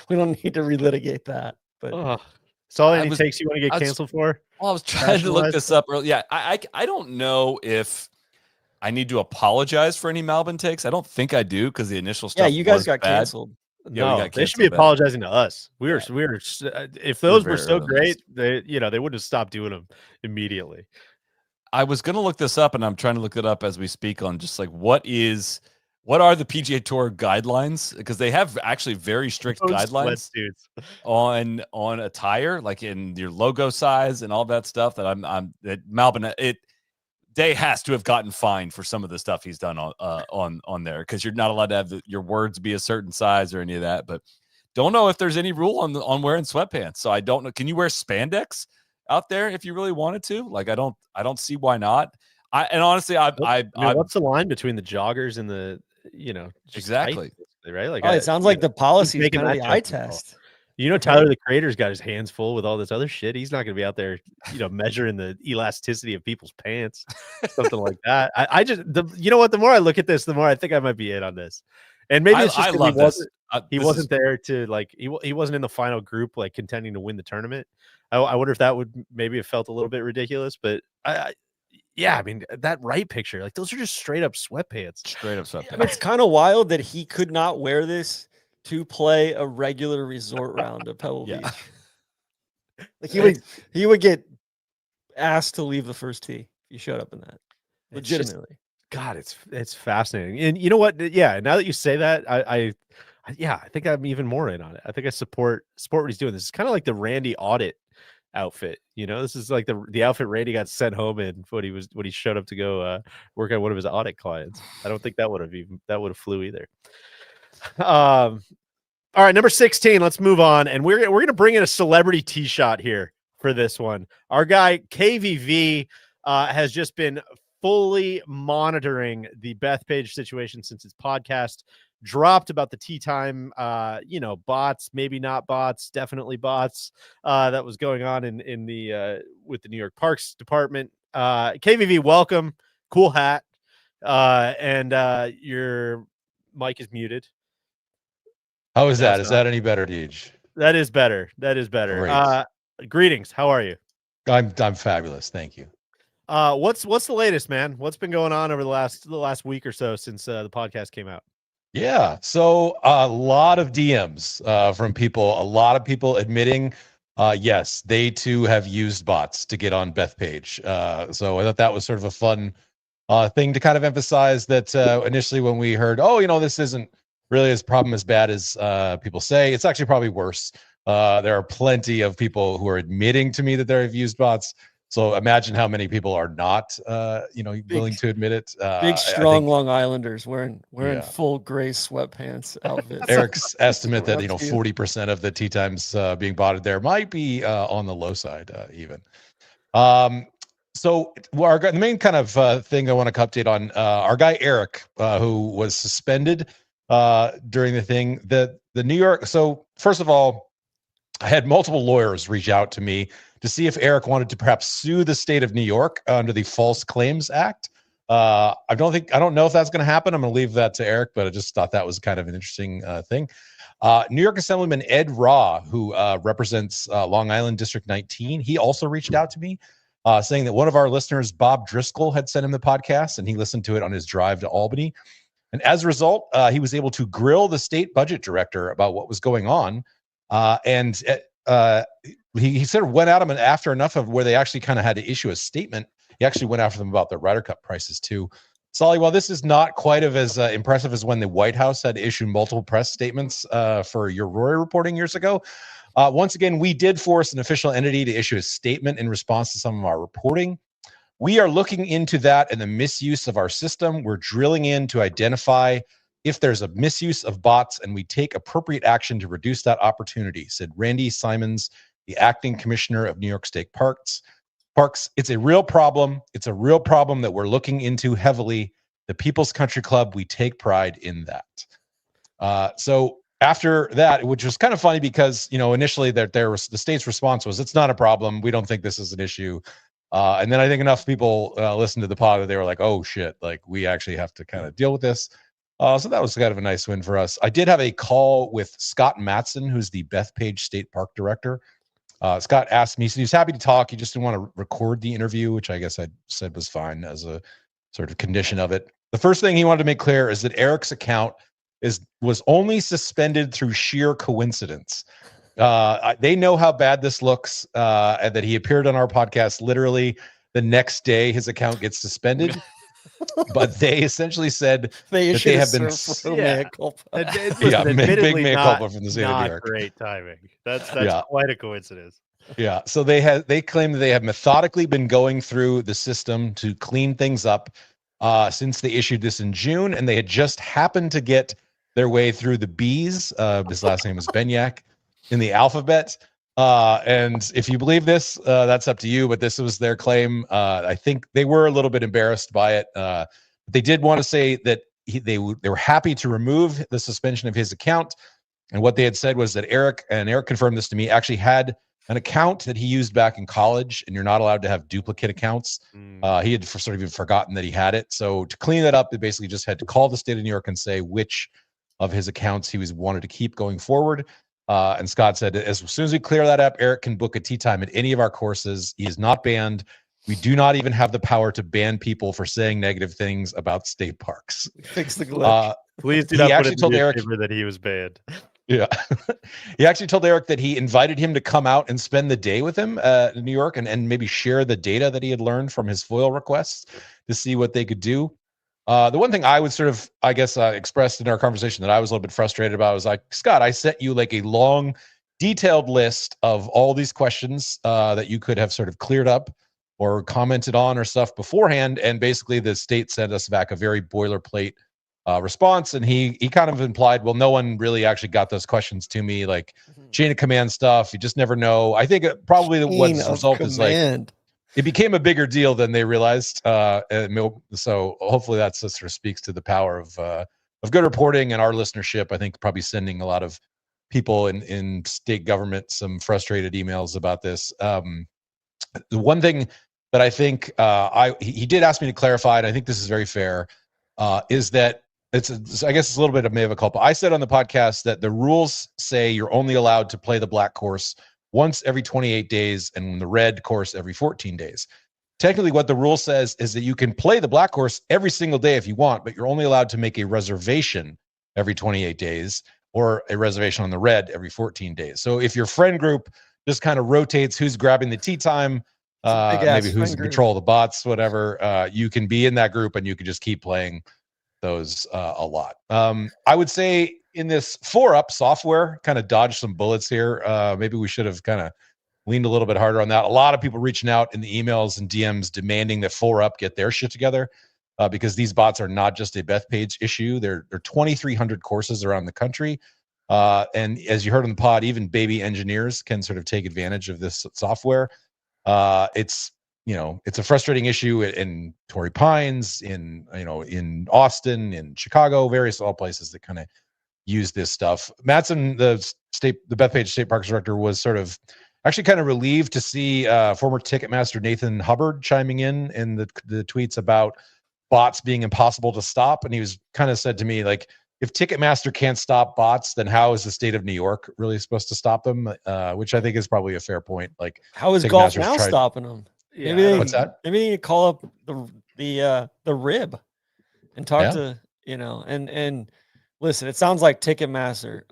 we don't need to relitigate that. But it's all it takes. You want to get canceled for? Well, I was trying to look this up earlier. Yeah, I don't know if I need to apologize for any Malbon takes. I don't think I do, because the initial stuff. Yeah, you guys was got bad. canceled. Yeah, No, they should be apologizing to us. We were if those were so great, they wouldn't have stopped doing them immediately. I was going to look this up, and I'm trying to look it up as we speak on just like what are the PGA Tour guidelines, because they have actually very strict guidelines on attire, like in your logo size and all that stuff. That that Malbon Day has to have gotten fined for some of the stuff he's done on there, because you're not allowed to have your words be a certain size or any of that. But don't know if there's any rule on wearing sweatpants. So I don't know. Can you wear spandex out there if you really wanted to? Like, I don't see why not. Honestly, what's the line between the joggers and the exactly tight, right? Like, it sounds like the policy is kind of the eye test. Tyler the Creator's got his hands full with all this other shit. He's not going to be out there, measuring the elasticity of people's pants, something like that. The more I look at this, the more I think I might be in on this. And maybe it's just he wasn't there to he wasn't in the final group like contending to win the tournament. I wonder if that would maybe have felt a little bit ridiculous, but I mean, that right picture, like those are just straight up sweatpants. It's kind of wild that he could not wear this to play a regular resort round of Pebble Beach. Like he would get asked to leave the first tee if he showed up in that. Legitimately. God, it's fascinating. And you know what? Yeah, now that you say that, I think I'm even more in on it. I think I support what he's doing. This is kind of like the Randy audit outfit. This is like the outfit Randy got sent home in when he showed up to go work on one of his audit clients. I don't think that would have flew either. All right, number 16. Let's move on, and we're gonna bring in a celebrity tee shot here for this one. Our guy KVV has just been fully monitoring the Bethpage situation since his podcast dropped about the tee time. Bots, maybe not bots, definitely bots. That was going on in the with the New York Parks Department. KVV, welcome. Cool hat, and your mic is muted. How is that? Is that any better, Deej? That is better. Greetings. How are you? I'm fabulous. Thank you. What's the latest, man? What's been going on over the last week or so since the podcast came out? Yeah. So a lot of DMs from people, a lot of people admitting, yes, they too have used bots to get on Bethpage. So I thought that was sort of a fun thing to kind of emphasize that initially when we heard, this isn't really as bad as people say. It's actually probably worse. There are plenty of people who are admitting to me that they've used bots. So imagine how many people are not, willing to admit it. Big, strong Long Islanders wearing full gray sweatpants outfits. Eric's estimate that 40% of the tee times being botted there might be on the low side even. So the main kind of thing I want to update on, our guy Eric, who was suspended during the thing, the New York. So first of all, I had multiple lawyers reach out to me to see if Eric wanted to perhaps sue the state of New York under the False Claims Act. I don't know if that's going to happen. I'm going to leave that to Eric, but I just thought that was kind of an interesting thing. New York Assemblyman Ed Raw, who represents Long Island District 19, he also reached out to me saying that one of our listeners, Bob Driscoll, had sent him the podcast, and he listened to it on his drive to Albany. And as a result, he was able to grill the state budget director about what was going on. He sort of went at them, and after enough of where they actually kind of had to issue a statement, he actually went after them about the Ryder Cup prices too. Solly, while this is not quite as impressive as when the White House had issued multiple press statements for your Rory reporting years ago, once again, we did force an official entity to issue a statement in response to some of our reporting. We are looking into that and the misuse of our system. We're drilling in to identify if there's a misuse of bots, and we take appropriate action to reduce that opportunity, said Randy Simons, the acting commissioner of New York State Parks. It's a real problem. It's a real problem that we're looking into heavily. The People's Country Club, we take pride in that. So after that, which was kind of funny because, initially there was the state's response was, it's not a problem. We don't think this is an issue. And then I think enough people listened to the pod that they were like, oh shit, like we actually have to kind of deal with this. So that was kind of a nice win for us. I did have a call with Scott Matson, who's the Bethpage State Park Director. Scott asked me, he said he's happy to talk. He just didn't want to record the interview, which I guess I said was fine as a sort of condition of it. The first thing he wanted to make clear is that Eric's account was only suspended through sheer coincidence. They know how bad this looks, and that he appeared on our podcast literally the next day his account gets suspended. But they essentially said that they have been mea mea culpa from the state of New York. Great timing. That's quite a coincidence. Yeah. So they claim that they have methodically been going through the system to clean things up since they issued this in June, and they had just happened to get their way through the B's. His last name was Benyak in the alphabet. And if you believe this, that's up to you, but this was their claim. I think they were a little bit embarrassed by it. They did want to say that they were happy to remove the suspension of his account. And what they had said was that Eric confirmed this to me, actually had an account that he used back in college, and you're not allowed to have duplicate accounts. He had sort of even forgotten that he had it. So to clean that up, they basically just had to call the state of New York and say which of his accounts he wanted to keep going forward. And Scott said, as soon as we clear that up, Eric can book a tee time at any of our courses. He is not banned. We do not even have the power to ban people for saying negative things about state parks. Fix the glitch. Please do not put in the newspaper that he was banned. Yeah. He actually told Eric that he invited him to come out and spend the day with him in New York and maybe share the data that he had learned from his FOIL requests to see what they could do. The one thing I would sort of, I guess, expressed in our conversation that I was a little bit frustrated about was like, Scott, I sent you like a long, detailed list of all these questions that you could have sort of cleared up or commented on or stuff beforehand. And basically the state sent us back a very boilerplate response. And he kind of implied, well, no one really actually got those questions to me, like chain of command stuff. You just never know. I think probably what the result is like, it became a bigger deal than they realized. So hopefully that sort of speaks to the power of good reporting and our listenership. I think probably sending a lot of people in state government some frustrated emails about this. The one thing that I think he did ask me to clarify, and I think this is very fair, is that I guess it's a little bit of mea culpa. I said on the podcast that the rules say you're only allowed to play the black course once every 28 days and the red course every 14 days. Technically, what the rule says is that you can play the black course every single day if you want, but you're only allowed to make a reservation every 28 days or a reservation on the red every 14 days. So if your friend group just kind of rotates who's grabbing the tee time, maybe who's in control of the bots, whatever, you can be in that group and you can just keep playing those a lot. I would say in this 4UP software, kind of dodged some bullets here. Maybe we should have kind of leaned a little bit harder on that. A lot of people reaching out in the emails and DMs demanding that 4UP get their shit together because these bots are not just a Bethpage issue. They're 2,300 courses around the country. And as you heard on the pod, even baby engineers can sort of take advantage of this software. It's a frustrating issue in Torrey Pines, in Austin, in Chicago, various all places that kind of use this stuff. Matson, the Bethpage State Parks Director, was sort of actually kind of relieved to see former Ticketmaster Nathan Hubbard chiming in the tweets about bots being impossible to stop. And he was kind of said to me, like, if Ticketmaster can't stop bots, then how is the state of New York really supposed to stop them? Which I think is probably a fair point. Like, how is golf now stopping them? Yeah, Maybe they need to call up the rib and talk to, and listen, it sounds like Ticketmaster,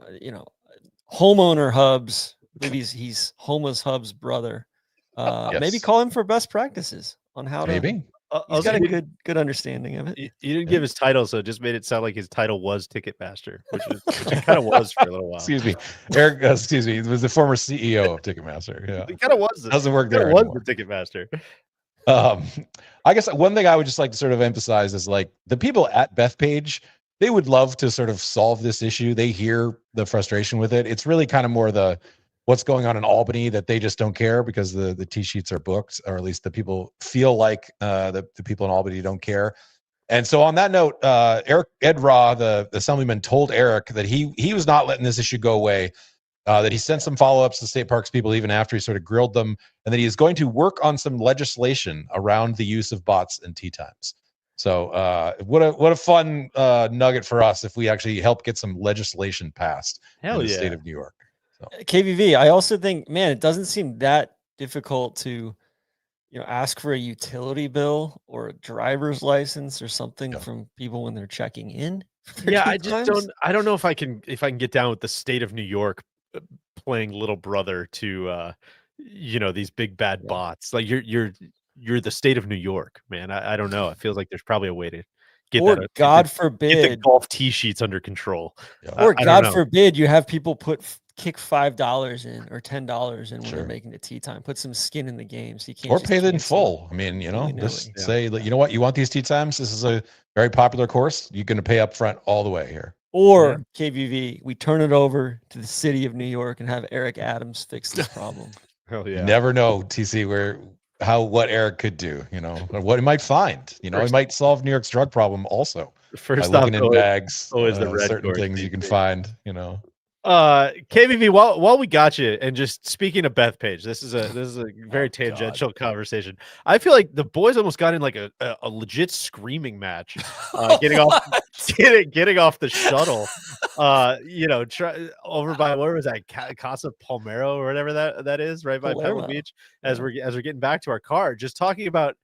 homeowner hubs, maybe he's homeless hub's brother. Maybe call him for best practices on how to He's got a good understanding of it. You didn't give his title, so it just made it sound like his title was Ticketmaster, which it kind of was for a little while. Excuse me, Eric. Excuse me. He was the former CEO of Ticketmaster. Yeah, It kind of was. Doesn't work there Was anymore. the Ticketmaster. I guess one thing I would just like to sort of emphasize is like the people at Bethpage, they would love to sort of solve this issue. They hear the frustration with it. It's really kind of more the what's going on in Albany that they just don't care because the tee sheets are booked, or at least the people feel like the people in Albany don't care. And so on that note, Ed Raw, the assemblyman, told Eric that he was not letting this issue go away, that he sent some follow-ups to state parks people even after he sort of grilled them, and that he is going to work on some legislation around the use of bots and tee times. So what a fun nugget for us if we actually help get some legislation passed in the state of New York. So. KVV, I also think, man, it doesn't seem that difficult to, ask for a utility bill or a driver's license or something from people when they're checking in. Yeah, I don't know if I can get down with the state of New York playing little brother to these big bad bots. Like you're the state of New York, man. I don't know. It feels like there's probably a way to get or that. God get forbid the golf tee sheets under control. Yeah. Or God forbid you have people kick $5 in or $10 in when they're making the tee time. Put some skin in the game so you can't. Or pay them in full. I mean, just say, you know what, you want these tee times? This is a very popular course. You're going to pay up front all the way here. Or KVV, we turn it over to the city of New York and have Eric Adams fix this problem. Hell yeah. You never know, TC, what Eric could do, or what he might find. He might solve New York's drug problem also. First by looking in bags, always the red certain things you can find, KVV, while we got you, and just speaking of Bethpage, this is a very tangential conversation. I feel like the boys almost got in like a legit screaming match, getting off the shuttle, over by, where was that, Casa Palmero or whatever that is, right by Pebble Beach. As we're getting back to our car, just talking about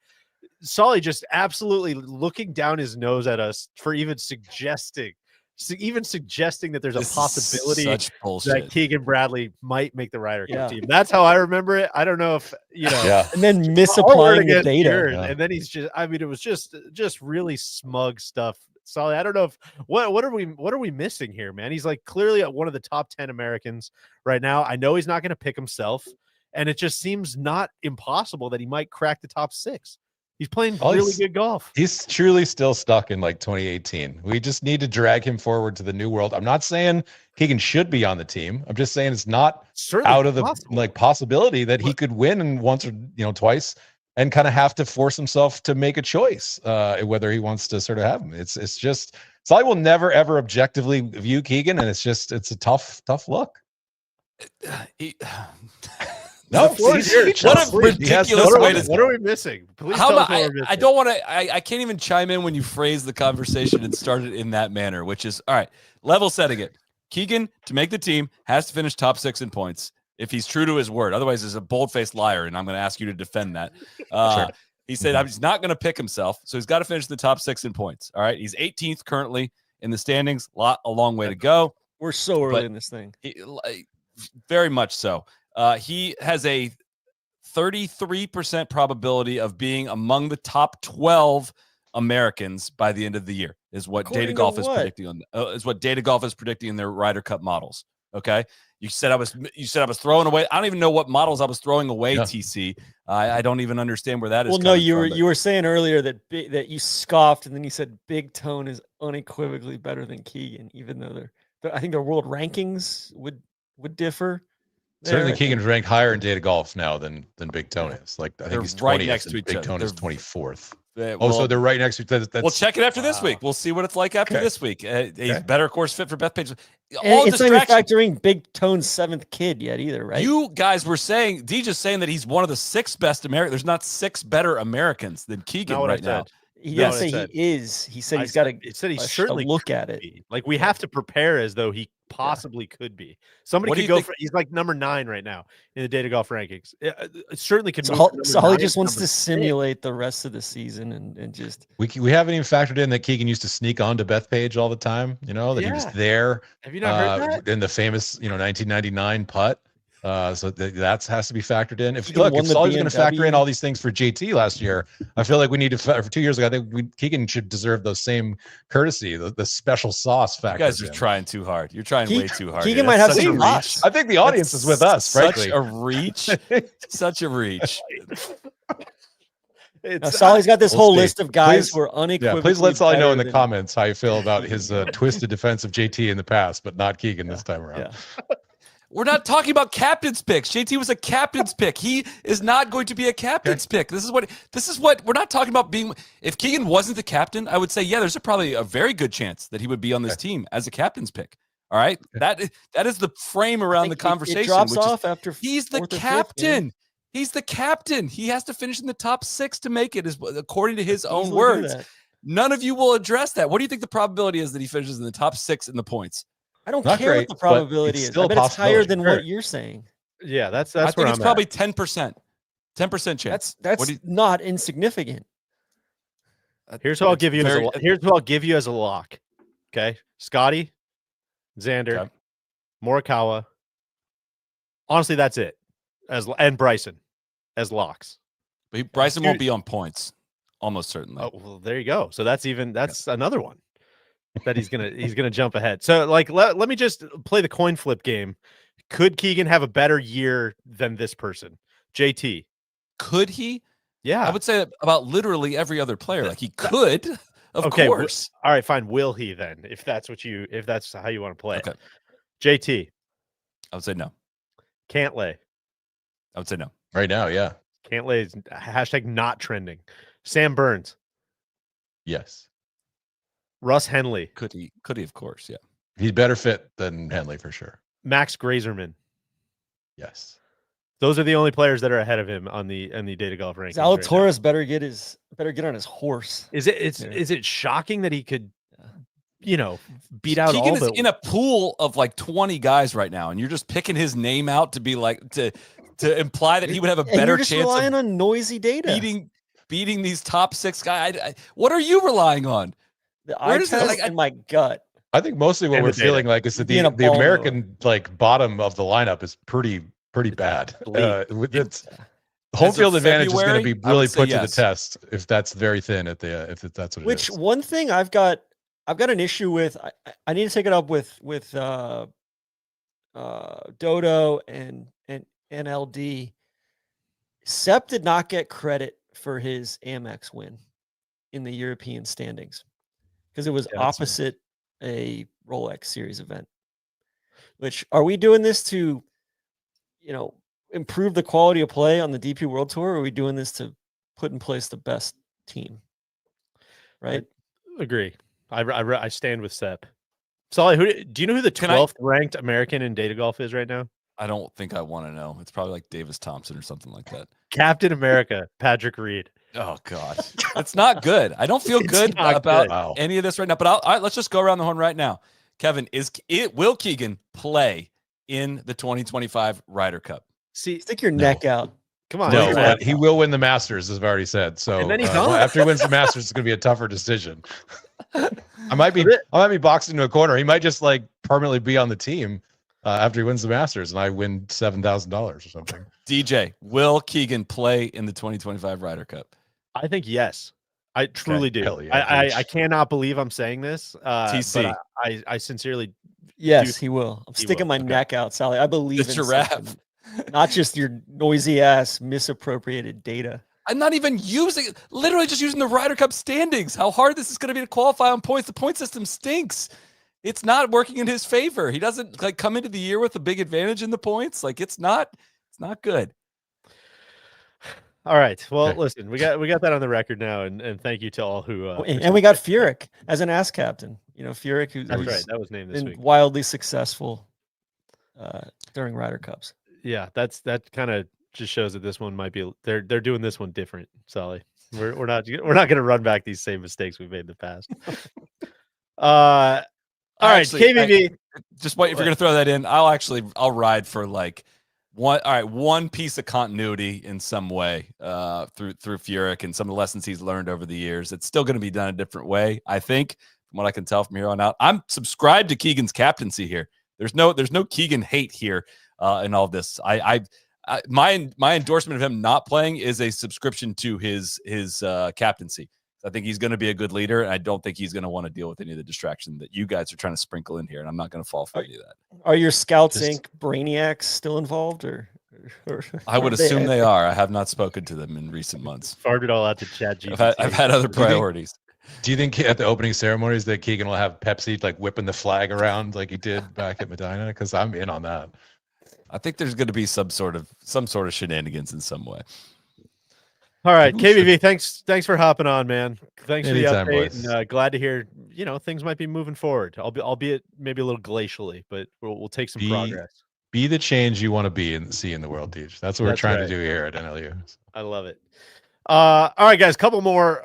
Solly just absolutely looking down his nose at us for even suggesting that there's a possibility that Keegan Bradley might make the Ryder Cup team. That's how I remember it. I don't know if and then misapplying the data. And then he's just, it was just really smug stuff. Solly, I don't know if what are we missing here, man? He's like clearly one of the top 10 Americans right now. I know he's not going to pick himself, and it just seems not impossible that he might crack the top 6. He's playing really good golf. He's truly still stuck in like 2018. We just need to drag him forward to the new world. I'm not saying Keegan should be on the team. I'm just saying it's not out of the possibility that he could win once or twice and kind of have to force himself to make a choice whether he wants to sort of have him. It's just I will never ever objectively view Keegan, and it's a tough look. No, what a ridiculous way to. What are we missing? Please tell us what we're missing. I don't want to. I can't even chime in when you phrase the conversation and start it in that manner, which is all right. Level setting it. Keegan, to make the team, has to finish top 6 in points if he's true to his word. Otherwise, he's a bold-faced liar, and I'm going to ask you to defend that. Sure. He said he's not going to pick himself, so he's got to finish the top 6 in points. All right, he's 18th currently in the standings. A long way to go. We're so early in this thing. Very much so. He has a 33% probability of being among the top 12 Americans by the end of the year, is what Data Golf is predicting in their Ryder Cup models. Okay, you said I was throwing away. I don't even know what models I was throwing away. Yeah. TC, I don't even understand where that is. Well, no, you were saying earlier that you scoffed, and then you said Big Tone is unequivocally better than Keegan, even though I think their world rankings would differ. Certainly, Keegan's ranked higher in Data Golf now than Big Tone is. Like I think he's 20th, right next to each Big other. Tone is 24th. So they're right next to each other. We'll check it after this week. We'll see what it's like after this week. He's better course fit for Bethpage. It's not even factoring Big Tone's 7th kid yet either, right? You guys were saying, DJ's saying that he's one of the 6 best Americans. There's not 6 better Americans than Keegan right now. He didn't say he is. He said he's got to. He said he certainly look at it. Like we have to prepare as though he possibly could be. Somebody could go for. He's like number 9 right now in the Data Golf rankings. It certainly could. So he just wants to simulate the rest of the season and just. We haven't even factored in that Keegan used to sneak onto Bethpage all the time. That he was there. Have you not heard that? In the famous 1999 putt. So that has to be factored in. If Keegan won the Sully's going to factor in BMW. all these things for JT last year, I feel like we need to for 2 years ago. I think Keegan should deserve those same courtesy, the special sauce You factor. guys are trying too hard. You're trying way too hard. Keegan here. might That's have such a some reach. lots. I think the audience is with us. Frankly, Such a reach. Such a reach. Now, Solly's got this We'll whole see. list of guys Please- who are yeah. unequivocally. Please let Solly know in the better than- comments how you feel about his twisted defense of JT in the past, but not Keegan this time around. Yeah. We're not talking about captain's picks. JT was a captain's pick. He is not going to be a captain's pick. This is what we're not talking about being. If Keegan wasn't the captain, I would say, yeah, there's probably a very good chance that he would be on this team as a captain's pick. All right. That is the frame around the conversation. It drops which is, off after he's the fourth or fifth, captain. He's the captain. He has to finish in the top 6 to make it, according to his own Easily do words. that. None of you will address that. What do you think the probability is that he finishes in the top 6 in the points? I don't Not care great, what the but probability it's is. still I a bet it's higher possibility. than Sure. what you're saying. Yeah, that's I where think I'm it's probably at. 10%. 10% chance. That's not insignificant. Here's what I'll It's give you. very- Here's what I'll give you as a lock. Okay, Scotty, Xander, Okay. Morikawa. Honestly, that's it. And Bryson as locks. But Bryson won't be on points, almost certainly. Oh well, there you go. So that's another one that he's gonna jump ahead. So like let me just play the coin flip game. Could Keegan have a better year than this person? JT. Could he? Yeah. I would say that about literally every other player. Like he could, of Okay, course. All right, fine. Will he then? If that's how you want to play Okay. it. JT. I would say no. Cantlay. I would say no. Right now, yeah. Cantlay is hashtag not trending. Sam Burns. Yes. Russ Henley. Could he? Could he? Of course. Yeah. He's better fit than Henley for sure. Max Grazerman. Yes. Those are the only players that are ahead of him on the data golf rankings. Zalatoris better get on his horse. Is it shocking that he could, beat out Keegan all is the in a pool of like 20 guys right now, and you're just picking his name out to be like to imply that he would have a And better you're just chance relying of on noisy data. beating these top 6 guys. What are you relying on? The Where eye does it- test like, and my gut. I think mostly what And we're the data. feeling like is that Being a the ball American bottom of the lineup is pretty bad. It's home As of field advantage is going to February, be I really would say put to the yes. test if that's very thin if that's what it Which is. one thing I've got an issue with. I need to take it up with Dodo and NLD. Sepp did not get credit for his Amex win in the European standings because it was Yeah, that's opposite a Rolex Series event. Which, are we doing this to, improve the quality of play on the DP World Tour? Or are we doing this to put in place the best team? Right? Agree. I stand with Sepp. Solly, do you know who the 12th ranked American in data golf is right now? I don't think I want to know. It's probably like Davis Thompson or something like that. Captain America, Patrick Reed. Oh God, it's not good. I don't feel It's good not about good. Wow. any of this right now. But all right, let's just go around the horn right now. Kevin, will Keegan play in the 2025 Ryder Cup? See, Stick your neck out. come on. No, you're but right. he will win the Masters, as I've already said. So And then he's well, on. after he wins the Masters, it's going to be a tougher decision. I might be boxed into a corner. He might just like permanently be on the team after he wins the Masters, and I win $7,000 or something. DJ, will Keegan play in the 2025 Ryder Cup? I think yes. I truly do. Hell yeah, I cannot believe I'm saying this. TC. But I sincerely Yes, Dude, he will. I'm he sticking will. my neck out, Sally. I believe The in giraffe. something. Not just your noisy ass misappropriated data. I'm not even literally just using the Ryder Cup standings. How hard this is going to be to qualify on points. The point system stinks. It's not working in his favor. He doesn't like come into the year with a big advantage in the points. Like it's not good. All right. Well, Okay. listen, we got that on the record now, and thank you to all who. And we got Furyk as an ass captain. Furyk, who's That's right. That was named this been week. wildly successful during Ryder Cups. Yeah, that kind of just shows that this one might be they're doing this one different. Solly, we're not going to run back these same mistakes we've made in the past. All right, Actually, KBB. Just wait. If you're going to throw that in, I'll ride for like one piece of continuity in some way through Furyk and some of the lessons he's learned over the years. It's still going to be done a different way, I think, from what I can tell from here on out. I'm subscribed to Keegan's captaincy here. There's no Keegan hate here. in all of this. My endorsement of him not playing is a subscription to his captaincy. I think he's going to be a good leader, and I don't think he's going to want to deal with any of the distraction that you guys are trying to sprinkle in here, and I'm not going to fall for any of that. Are your Scouts Inc. Brainiacs still involved, or I would assume they are. I have not spoken to them in recent months. Farmed it all out to ChatGPT. I've had other priorities. Do you think at the opening ceremonies that Keegan will have Pepsi like whipping the flag around like he did back at Medina? Because I'm in on that. I think there's going to be some sort of shenanigans in some way. All right, KBV, thanks for hopping on, man. Thanks Anytime, for the update, boys. and glad to hear things might be moving forward. Albeit maybe a little glacially, but we'll take some progress. Be the change you want to be and see in the world, Teach. That's what we're trying to do here at NLU. I love it. All right, guys, couple more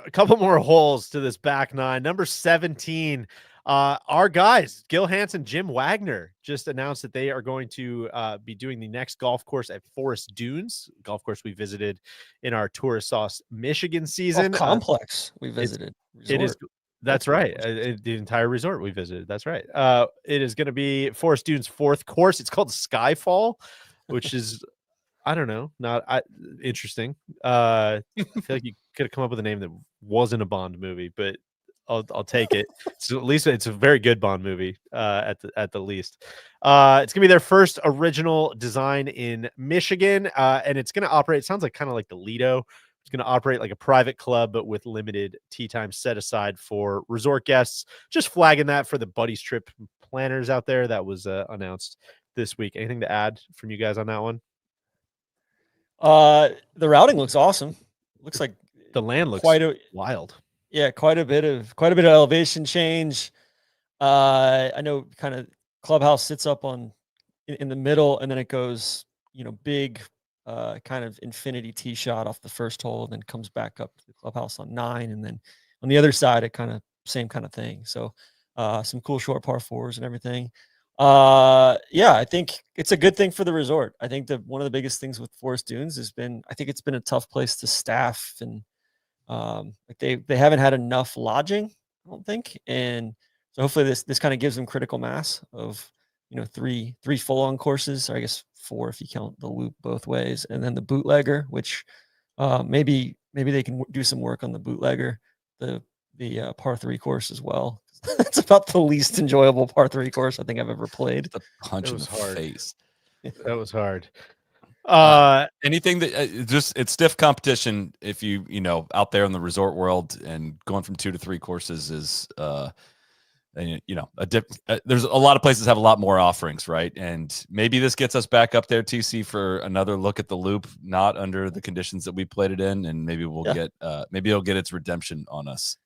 holes to this back nine. Number 17. Our guys, Gil Hansen, Jim Wagner, just announced that they are going to be doing the next golf course at Forest Dunes, golf course we visited in our Tourist Sauce Michigan season. Complex we visited. It is. That's right. The entire resort we visited. That's right. It is going to be Forest Dunes' fourth course. It's called Skyfall, which is, I don't know, not interesting. I feel like you could have come up with a name that wasn't a Bond movie, but I'll take it. So at least it's a very good Bond movie at the least. It's gonna be their first original design in Michigan, and it's gonna operate. It sounds like kind of like the Lido. It's gonna operate like a private club, but with limited tee time set aside for resort guests. Just flagging that for the Buddies Trip planners out there. That was announced this week. Anything to add from you guys on that one? The routing looks awesome. Looks like the land looks wild. Yeah, quite a bit of elevation change. I know kind of clubhouse sits up in the middle, and then it goes, big kind of infinity tee shot off the first hole, and then comes back up to the clubhouse on 9, and then on the other side, it kind of same kind of thing. So some cool short par 4s and everything. Yeah, I think it's a good thing for the resort. I think that one of the biggest things with Forest Dunes has been, I think it's been a tough place to staff, and like they haven't had enough lodging, I don't think. And so hopefully this kind of gives them critical mass of, three full-on courses, or I guess 4 if you count the loop both ways, and then the bootlegger, which maybe they can do some work on the bootlegger, the par 3 course as well. That's about the least enjoyable par 3 course I think I've ever played. The punch in the face. That was hard. Anything that it's stiff competition. If you out there in the resort world, and going from 2 to 3 courses is and there's a lot of places have a lot more offerings, right? And maybe this gets us back up there, TC, for another look at the loop, not under the conditions that we played it in, and maybe we'll get maybe it'll get its redemption on us.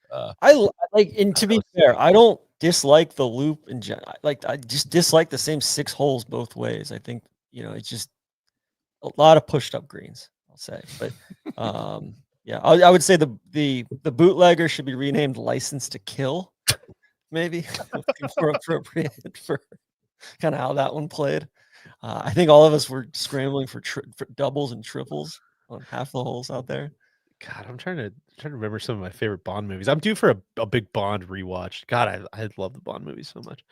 I like, and to be fair, I don't dislike the loop in general. I just dislike the same 6 holes both ways. I think it's just a lot of pushed up greens, I'll say. But yeah, I would say the bootlegger should be renamed License to Kill, maybe. More appropriate for kind of how that one played. I think all of us were scrambling for doubles and triples on half the holes out there. God, I'm trying to remember some of my favorite Bond movies. I'm due for a big Bond rewatch. God, I love the Bond movies so much.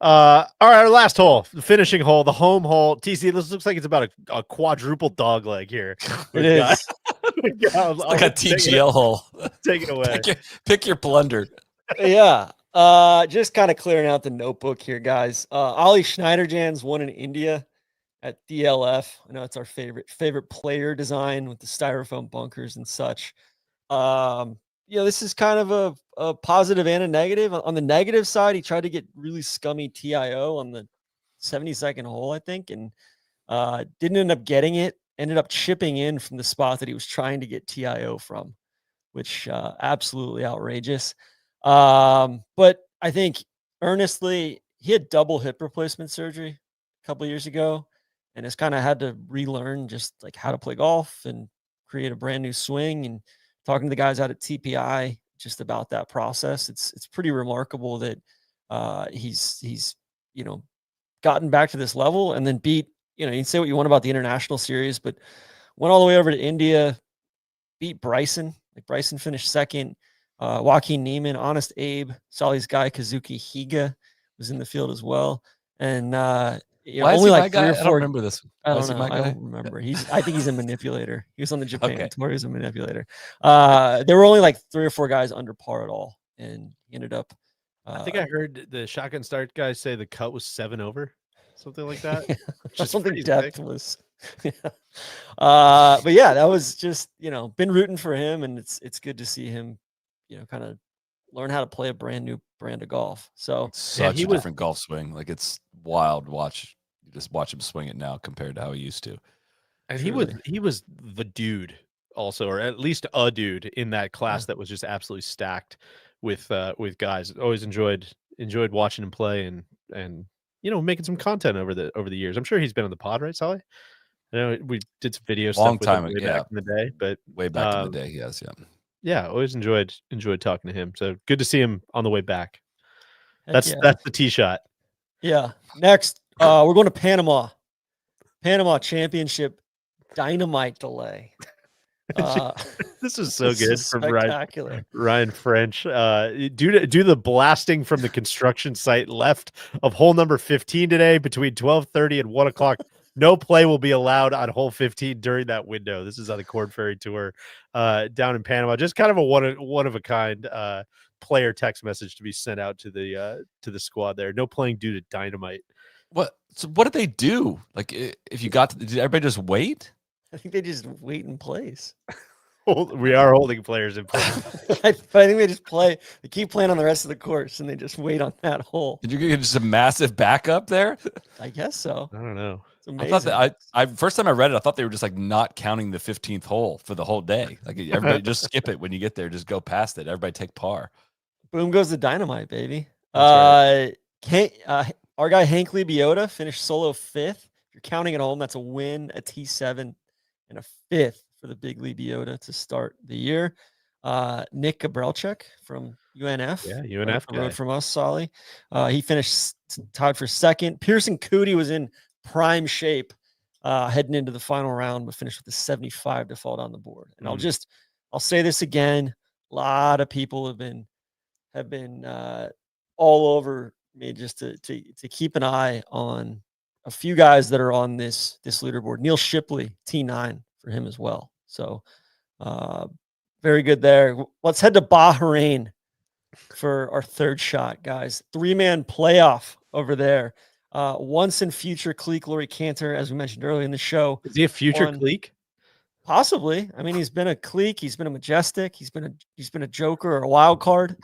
All right, our last hole, the finishing hole, the home hole. TC, this looks like it's about a quadruple dog leg here. It is. It's like a TGL hole. Take it away. Pick your blunder. Yeah. Just kind of clearing out the notebook here, guys. Ollie Schneiderjan's won in India at DLF. I know it's our favorite player design with the styrofoam bunkers and such. This is kind of a positive and a negative. On the negative side, he tried to get really scummy TIO on the 72nd hole, I think, and didn't end up getting it. Ended up chipping in from the spot that he was trying to get TIO from, which absolutely outrageous. But I think earnestly, he had double hip replacement surgery a couple of years ago, and has kind of had to relearn just like how to play golf and create a brand new swing. And talking to the guys out at TPI just about that process, it's pretty remarkable that he's gotten back to this level, and then beat, you can say what you want about the international series, but went all the way over to India, beat Bryson. Like, Bryson finished second. Joaquin Neiman, Honest Abe, Solly's guy Kazuki Higa was in the field as well. And Why is only he my like guy? three or I don't four. remember this. I Why don't is he know. my I guy? don't remember. I think he's a manipulator. He was on the Japan Okay. tour. He was a manipulator. There were only like 3 or 4 guys under par at all, and he ended up. I think I heard the shotgun start guy say the cut was 7 over, something like that. Something depth was. Yeah. But yeah, that was just been rooting for him, and it's good to see him, kind of learn how to play a brand new brand of golf. So Such a different golf swing. Like it's wild. You just watch him swing it now compared to how he used to. And he was the dude also, or at least a dude in that class that was just absolutely stacked with guys. Always enjoyed watching him play and making some content over the years. I'm sure he's been on the pod, right, Solly? I know we did some video Long stuff with time him ago, way back in the day, but way back in the day, yes, yeah. Yeah, always enjoyed talking to him. So good to see him on the way back. Heck That's the tee shot. Yeah. Next, we're going to Panama. Panama Championship dynamite delay. This is so good from spectacular. Ryan French. Due to the blasting from the construction site left of hole number 15 today between 12:30 and 1 o'clock. No play will be allowed on hole 15 during that window. This is on the Corn Ferry Tour down in Panama. Just kind of a one of a kind player text message to be sent out to the squad there. No playing due to dynamite. So what did they do? Like if you got did everybody just wait? I think they just wait in place. We are holding players in place. But I think they just play. They keep playing on the rest of the course, and they just wait on that hole. Did you get just a massive backup there? I guess so. I don't know. It's amazing. I thought that I first time I read it, I thought they were just like not counting the 15th hole for the whole day. Like everybody just skip it when you get there, just go past it. Everybody take par. Boom goes the dynamite, baby. That's right. Our guy Hank Biota finished solo 5th. If you're counting at home, that's a win, a T7, and a 5th for the big Lee Biota to start the year. Nick Gabrelchuk from UNF. Yeah, UNF rode from us, Solly. He finished tied for 2nd. Pearson Cootie was in prime shape heading into the final round, but finished with a 75 to fall down the board. And I'll say this again. A lot of people have been all over me just to keep an eye on a few guys that are on this leaderboard. Neil Shipley, T9 for him as well. So very good there. Let's head to Bahrain for our 3rd shot, guys. 3-man playoff over there. Once in future Cleek Lori Cantor, as we mentioned earlier in the show. Is he a future Cleek? Possibly. I mean, he's been a Cleek, he's been a Majestic, he's been a Joker or a wild card.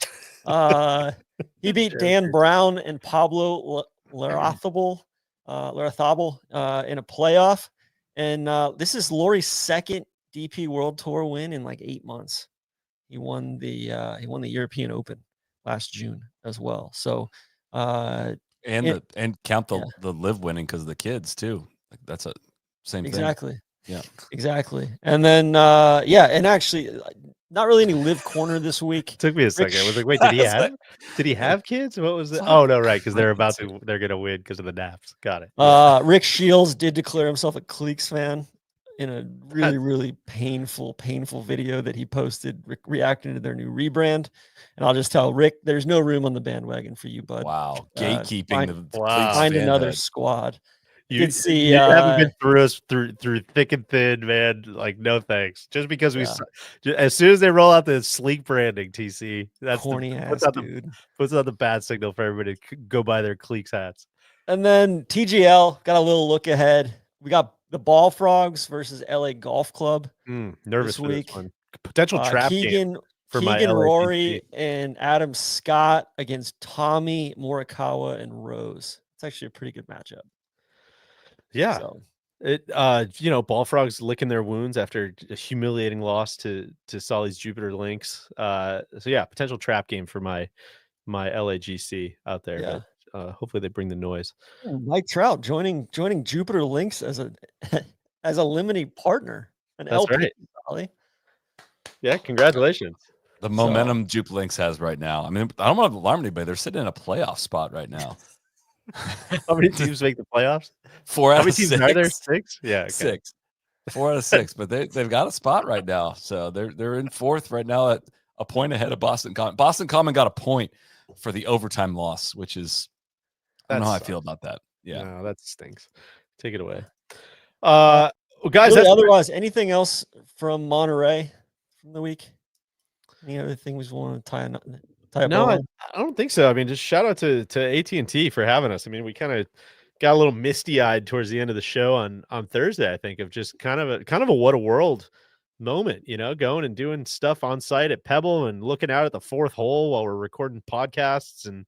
He beat Dan Brown and Pablo Larrazabal in a playoff. And this is Lori's 2nd DP World Tour win in like 8 months. He won the European Open last June as well. So and count the live winning because of the kids too. Like that's a same exactly. thing. Yeah, exactly. And then and actually not really any live corner this week. Took me a second. I was like, wait, did he have kids? What was it? Oh no, right, because they're gonna win because of the naps. Got it. Rick Shields did declare himself a Cleeks fan in a really, really painful video that he posted reacting to their new rebrand. And I'll just tell Rick, there's no room on the bandwagon for you, bud. Wow. Gatekeeping find another squad. You haven't been through us through thick and thin, man. Like, no thanks. Just because as soon as they roll out the sleek branding, TC, that's corny ass dude. Puts out the bad signal for everybody to go buy their Cleeks hats. And then TGL got a little look ahead. We got the Ball Frogs versus LA Golf Club. Nervous this week. For this one. Potential trap game for my Rory and Adam Scott against Tommy Morikawa and Rose. It's actually a pretty good matchup. Yeah. So. Ball Frogs licking their wounds after a humiliating loss to Solly's Jupiter Lynx. So yeah, potential trap game for my LAGC out there. Yeah. But hopefully they bring the noise. Mike Trout joining Jupiter Lynx as a limiting partner. That's LP, right. Solly. Yeah, congratulations. The momentum Jupe Lynx has right now. I mean, I don't want to alarm anybody. They're sitting in a playoff spot right now. How many teams make the playoffs? 4 out How many of 6. teams are there? 6? Yeah, okay. 6. 4 out of 6. But they've got a spot right now, so they're in 4th right now at a point ahead of Boston Common. Boston Common got a point for the overtime loss, which is I don't know how I feel about that. Yeah. No, that stinks. Take it away. Well, guys, Really, that's otherwise, anything else from Monterey from the week? Any other things we want to tie a no, bow I, on? I don't think so. I mean, just shout out to AT&T for having us. I mean, we kind of got a little misty-eyed towards the end of the show on Thursday, I think, of just kind of a what a world moment, going and doing stuff on site at Pebble and looking out at the fourth hole while we're recording podcasts and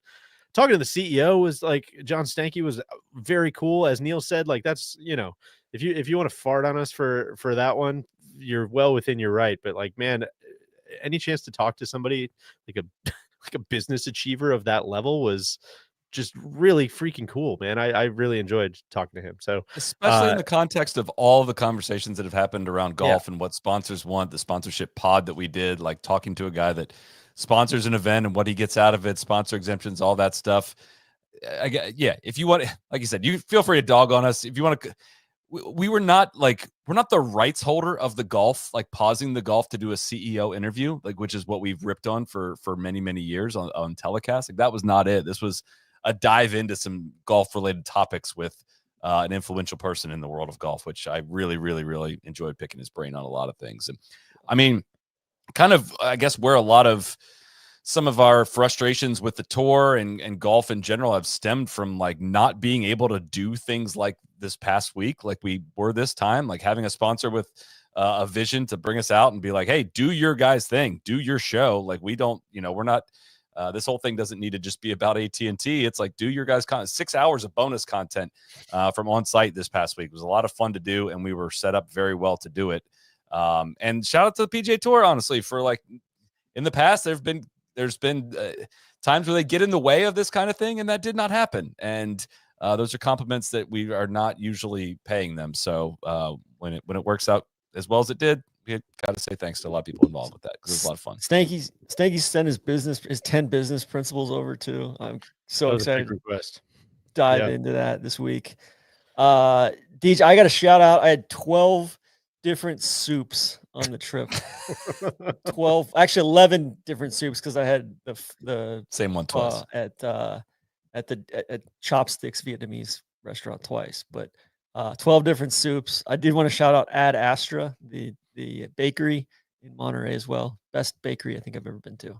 talking to the CEO was like John Stanky was very cool. As Neil said, like that's, if you want to fart on us for that one, you're well within your right. But like, man, any chance to talk to somebody like a like a business achiever of that level was just really freaking cool, man. I really enjoyed talking to him. So Especially in the context of all the conversations that have happened around golf and what sponsors want, the sponsorship pod that we did, like talking to a guy that sponsors an event and what he gets out of it, sponsor exemptions, all that stuff. If you want, like you said, you feel free to dog on us. If you want to, we're not the rights holder of the golf, like pausing the golf to do a CEO interview, like, which is what we've ripped on for many, many years on telecast. Like that was not it. This was a dive into some golf related topics with an influential person in the world of golf, which I really, really, really enjoyed picking his brain on a lot of things. And I mean, kind of, I guess where a lot of some of our frustrations with the tour and golf in general have stemmed from like not being able to do things like this past week, like we were this time, like having a sponsor with a vision to bring us out and be like, hey, do your guys thing, do your show. Like we don't, we're not, this whole thing doesn't need to just be about AT&T. It's like, do your guys' 6 hours of bonus content from on site this past week. It was a lot of fun to do, and we were set up very well to do it. And shout out to the PGA Tour, honestly, for like in the past, there's been times where they get in the way of this kind of thing, and that did not happen. And those are compliments that we are not usually paying them. So when it works out as well as it did, we got to say thanks to a lot of people involved with that because it was a lot of fun. Stanky sent his 10 business principles over too. I'm so excited to dive into that this week. DJ, I got a shout out. I had 12 different soups on the trip. 11 different soups because I had the same one twice at Chopsticks Vietnamese restaurant twice, but 12 different soups. I did want to shout out Ad Astra, the bakery in Monterey as well. Best bakery I think I've ever been to.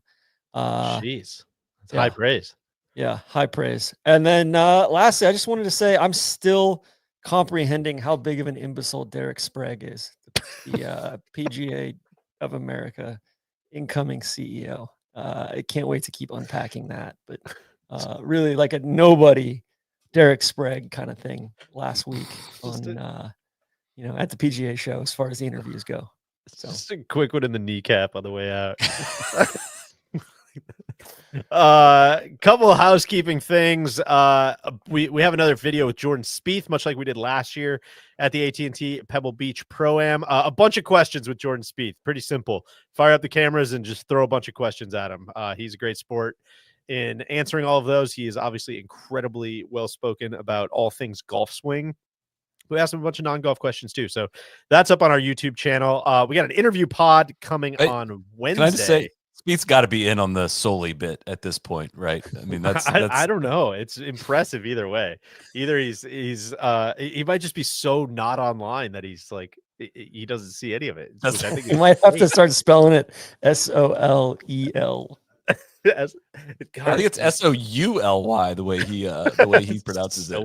Jeez, that's high praise. Yeah, high praise. And then lastly, I just wanted to say I'm still comprehending how big of an imbecile Derek Sprague is, the PGA of America incoming CEO. I can't wait to keep unpacking that, but really like a nobody Derek Sprague kind of thing last week on at the PGA show as far as the interviews go. So just a quick one in the kneecap on the way out. Couple of housekeeping things. We have another video with Jordan Spieth, much like we did last year at the AT&T Pebble Beach Pro-Am. A bunch of questions with Jordan Spieth. Pretty simple. Fire up the cameras and just throw a bunch of questions at him. He's a great sport in answering all of those. He is obviously incredibly well-spoken about all things golf swing. We asked him a bunch of non-golf questions too. So that's up on our YouTube channel. We got an interview pod coming on Wednesday. Can I just say, Spieth's got to be in on the Sully bit at this point, right? I mean, that's I don't know. It's impressive either way. Either he might just be so not online that he's like he doesn't see any of it. I think you might have to start spelling it SOLEL. I think it's SOULY the way he pronounces it.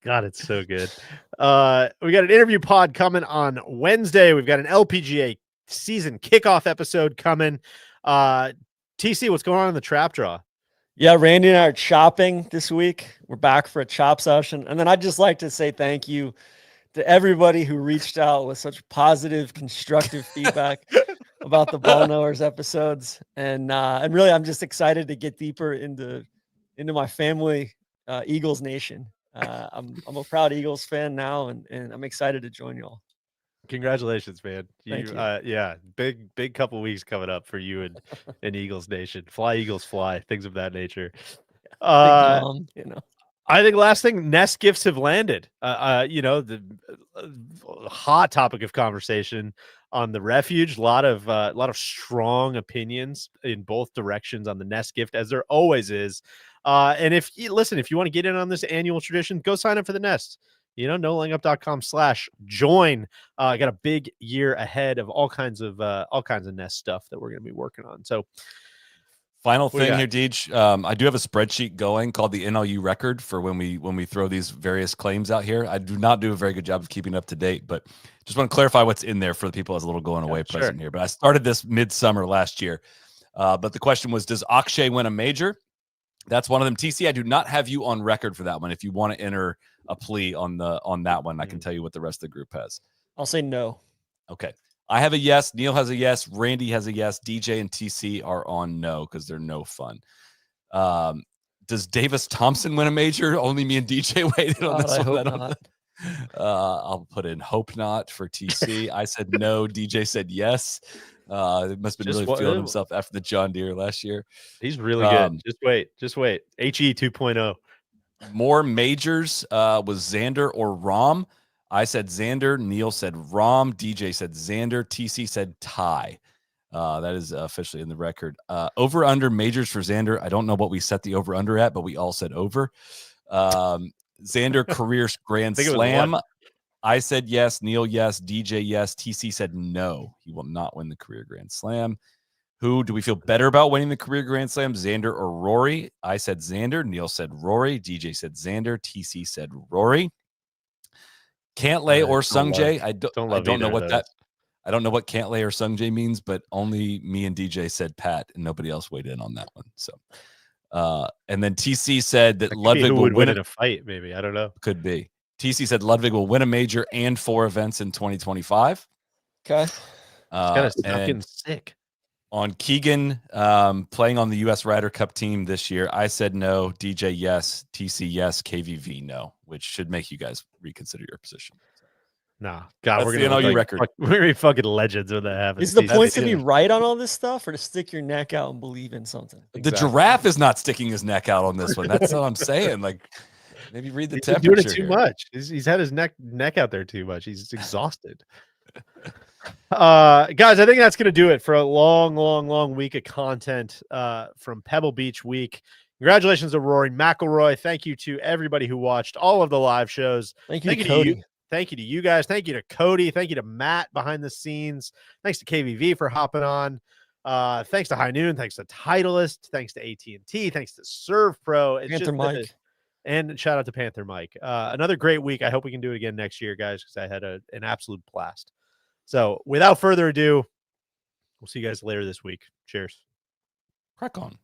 God, it's so good. We got an interview pod coming on Wednesday. We've got an LPGA season kickoff episode coming. TC, what's going on in the trap draw? Yeah, Randy and I are chopping this week. We're back for a chop session. And then I'd just like to say thank you to everybody who reached out with such positive, constructive feedback about the Ball Knowers episodes. And really, I'm just excited to get deeper into my family, Eagles Nation. I'm a proud Eagles fan now, and I'm excited to join y'all. Congratulations, man. Thank you. Yeah, big couple weeks coming up for you and Eagles Nation. Fly, Eagles, fly, things of that nature. I think last thing, Nest gifts have landed. The hot topic of conversation on the refuge. A lot of strong opinions in both directions on the Nest gift, as there always is. And if you want to get in on this annual tradition, go sign up for the Nest. nolayingup.com/join. Got a big year ahead of all kinds of Nest stuff that we're going to be working on. So final thing here, Deej. I do have a spreadsheet going called the NLU record for when we throw these various claims out here. I do not do a very good job of keeping up to date, but just want to clarify what's in there for the people as a little going away present here. But I started this midsummer last year. But the question was, does Akshay win a major? That's one of them. TC, I do not have you on record for that one. If you want to enter a plea on that one, I can tell you what the rest of the group has. I'll say no. Okay. I have a yes. Neil has a yes. Randy has a yes. DJ and TC are on no because they're no fun. Does Davis Thompson win a major? Only me and DJ waited on this one. I hope not. I'll put in hope not for TC. I said no. DJ said yes. It must have been really feeling himself after the John Deere last year. He's really good. Just wait. HE 2.0. More majors was Xander or Rom. I said Xander. Neil said Rom. DJ said Xander. TC said tie. That is officially in the record. Over under majors for Xander. I don't know what we set the over under at, but we all said over. Xander career Grand Slam. I said yes. Neil yes. DJ yes. TC said no. He will not win the career Grand Slam. Who do we feel better about winning the career Grand Slam, Xander or Rory? I said Xander. Neil said Rory. DJ said Xander. TC said Rory. Cantlay or Sungjae. I don't know what that. I don't know what Cantlay or Sungjae means, but only me and DJ said Pat, and nobody else weighed in on that one. So, and then TC said that Ludwig will win in a fight. Maybe, I don't know. Could be. TC said Ludwig will win a major and 4 events in 2025. Okay. It's kind of getting sick. On Keegan playing on the U.S. Ryder Cup team this year, I said no. DJ yes. TC yes. KVV no, which should make you guys reconsider your position. Nah, God, we're gonna know your record. We're gonna be fucking legends when that happens. Is the point to be right on all this stuff, or to stick your neck out and believe in something? The giraffe is not sticking his neck out on this one. That's what I'm saying. Like, maybe read the temperature. He's doing it too much. He's had his neck out there too much. He's exhausted. Guys, I think that's gonna do it for a long week of content from Pebble Beach Week. Congratulations to Rory McIlroy. Thank you to everybody who watched all of the live shows. Thank you to Cody. Thank you to you guys. Thank you to Cody. Thank you to Matt behind the scenes. Thanks to KVV for hopping on. Thanks to High Noon. Thanks to Titleist. Thanks to AT&T. Thanks to ServPro. Panther Mike. And shout out to Panther Mike. Another great week. I hope we can do it again next year, guys, because I had an absolute blast. So without further ado, we'll see you guys later this week. Cheers. Crack on.